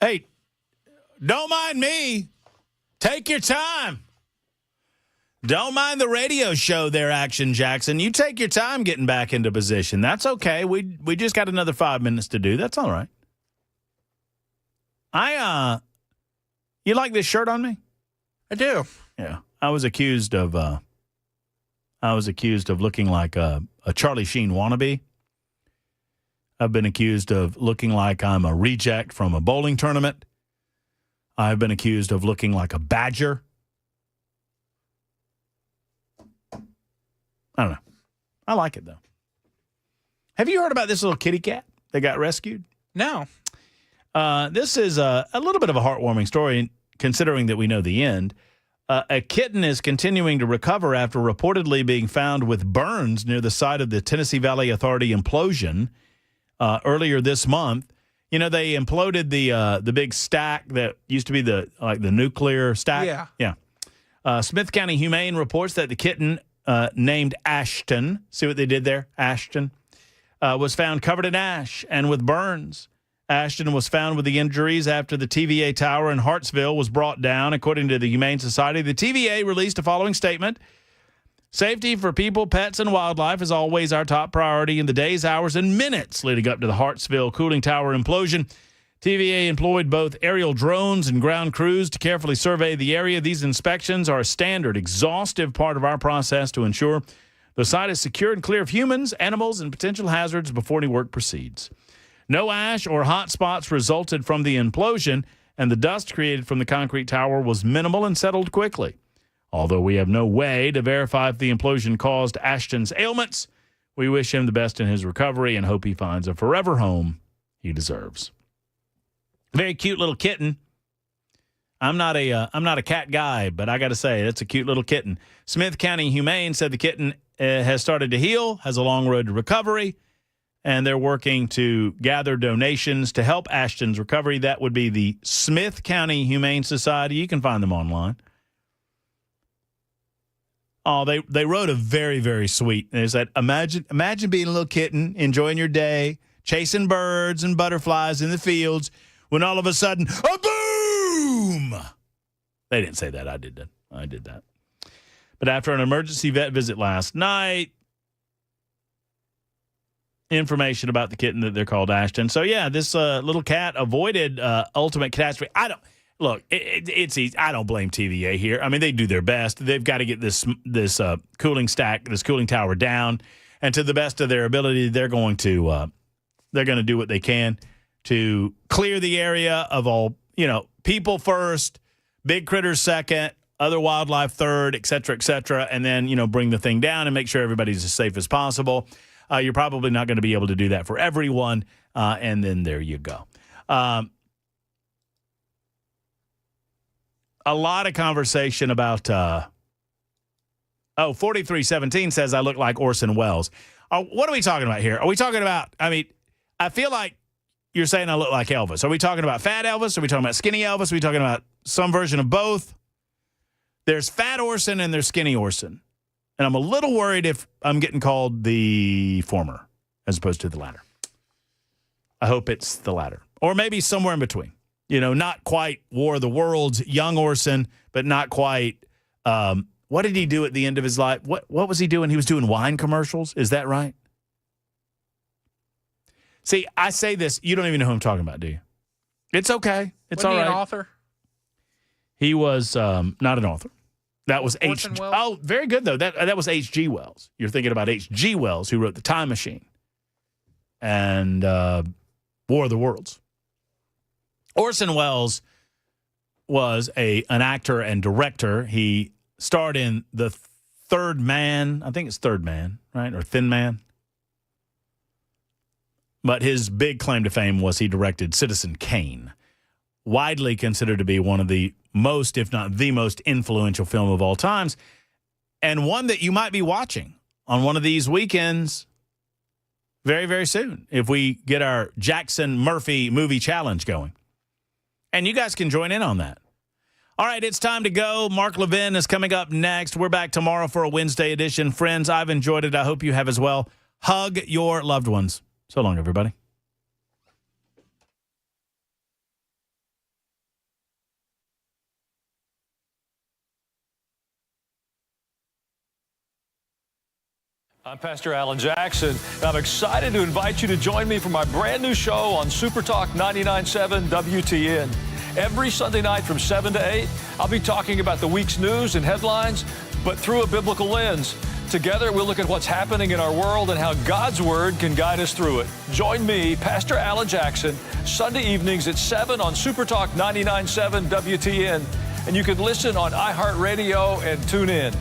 [SPEAKER 1] Hey, don't mind me. Take your time. Don't mind the radio show there, Action Jackson. You take your time getting back into position. That's okay. We just got another 5 minutes to do. That's all right. You like this shirt on me?
[SPEAKER 2] I do.
[SPEAKER 1] Yeah. I was accused of looking like a Charlie Sheen wannabe. I've been accused of looking like I'm a reject from a bowling tournament. I've been accused of looking like a badger. I don't know. I like it, though. Have you heard about this little kitty cat that got rescued?
[SPEAKER 2] No.
[SPEAKER 1] This is a little bit of a heartwarming story, considering that we know the end. A kitten is continuing to recover after reportedly being found with burns near the site of the Tennessee Valley Authority implosion earlier this month. You know, they imploded the big stack that used to be the nuclear stack.
[SPEAKER 2] Yeah.
[SPEAKER 1] Smith County Humane reports that the kitten named Ashton, see what they did there? Ashton, was found covered in ash and with burns. Ashton was found with the injuries after the TVA tower in Hartsville was brought down, according to the Humane Society. The TVA released a following statement. Safety for people, pets, and wildlife is always our top priority in the days, hours, and minutes leading up to the Hartsville cooling tower implosion. TVA employed both aerial drones and ground crews to carefully survey the area. These inspections are a standard, exhaustive part of our process to ensure the site is secure and clear of humans, animals, and potential hazards before any work proceeds. No ash or hot spots resulted from the implosion, and the dust created from the concrete tower was minimal and settled quickly. Although we have no way to verify if the implosion caused Ashton's ailments, we wish him the best in his recovery and hope he finds a forever home he deserves. Very cute little kitten. I'm not a cat guy, but I got to say, that's a cute little kitten. Smith County Humane said the kitten has started to heal, has a long road to recovery, and they're working to gather donations to help Ashton's recovery. That would be the Smith County Humane Society. You can find them online. Oh, they wrote a very, very sweet. They said, imagine being a little kitten, enjoying your day, chasing birds and butterflies in the fields, when all of a sudden, a boom! They didn't say that. I did that. But after an emergency vet visit last night, information about the kitten that they're called Ashton. So, yeah, this little cat avoided ultimate catastrophe. It's easy. I don't blame TVA here. I mean, they do their best. They've got to get this cooling tower down, and to the best of their ability, they're going to do what they can to clear the area of all, people first, big critters second, other wildlife third, et cetera, and then, bring the thing down and make sure everybody's as safe as possible. You're probably not going to be able to do that for everyone, and then there you go. A lot of conversation about 4317 says I look like Orson Welles. What are we talking about here? Are we talking about, I feel like you're saying I look like Elvis. Are we talking about fat Elvis? Are we talking about skinny Elvis? Are we talking about some version of both? There's fat Orson and there's skinny Orson. And I'm a little worried if I'm getting called the former as opposed to the latter. I hope it's the latter. Or maybe somewhere in between. Not quite War of the Worlds, young Orson, but not quite. What did he do at the end of his life? What was he doing? He was doing wine commercials. Is that right? See, I say this. You don't even know who I'm talking about, do you? It's okay. It's all right.
[SPEAKER 2] Wasn't he an author?
[SPEAKER 1] He was not an author. That was
[SPEAKER 2] Orson Welles?
[SPEAKER 1] Oh, very good, though. That was H.G. Wells. You're thinking about H.G. Wells, who wrote The Time Machine and War of the Worlds. Orson Welles was an actor and director. He starred in The Third Man. I think it's Third Man, right? Or Thin Man. But his big claim to fame was he directed Citizen Kane, widely considered to be one of the most, if not the most influential film of all times, and one that you might be watching on one of these weekends very, very soon if we get our Jackson Murphy movie challenge going. And you guys can join in on that. All right, it's time to go. Mark Levin is coming up next. We're back tomorrow for a Wednesday edition. Friends, I've enjoyed it. I hope you have as well. Hug your loved ones. So long, everybody.
[SPEAKER 8] I'm Pastor Alan Jackson, and I'm excited to invite you to join me for my brand new show on Super Talk 99.7 WTN. Every Sunday night from 7 to 8, I'll be talking about the week's news and headlines, but through a biblical lens. Together, we'll look at what's happening in our world and how God's Word can guide us through it. Join me, Pastor Alan Jackson, Sunday evenings at 7 on Super Talk 99.7 WTN. And you can listen on iHeartRadio and tune in.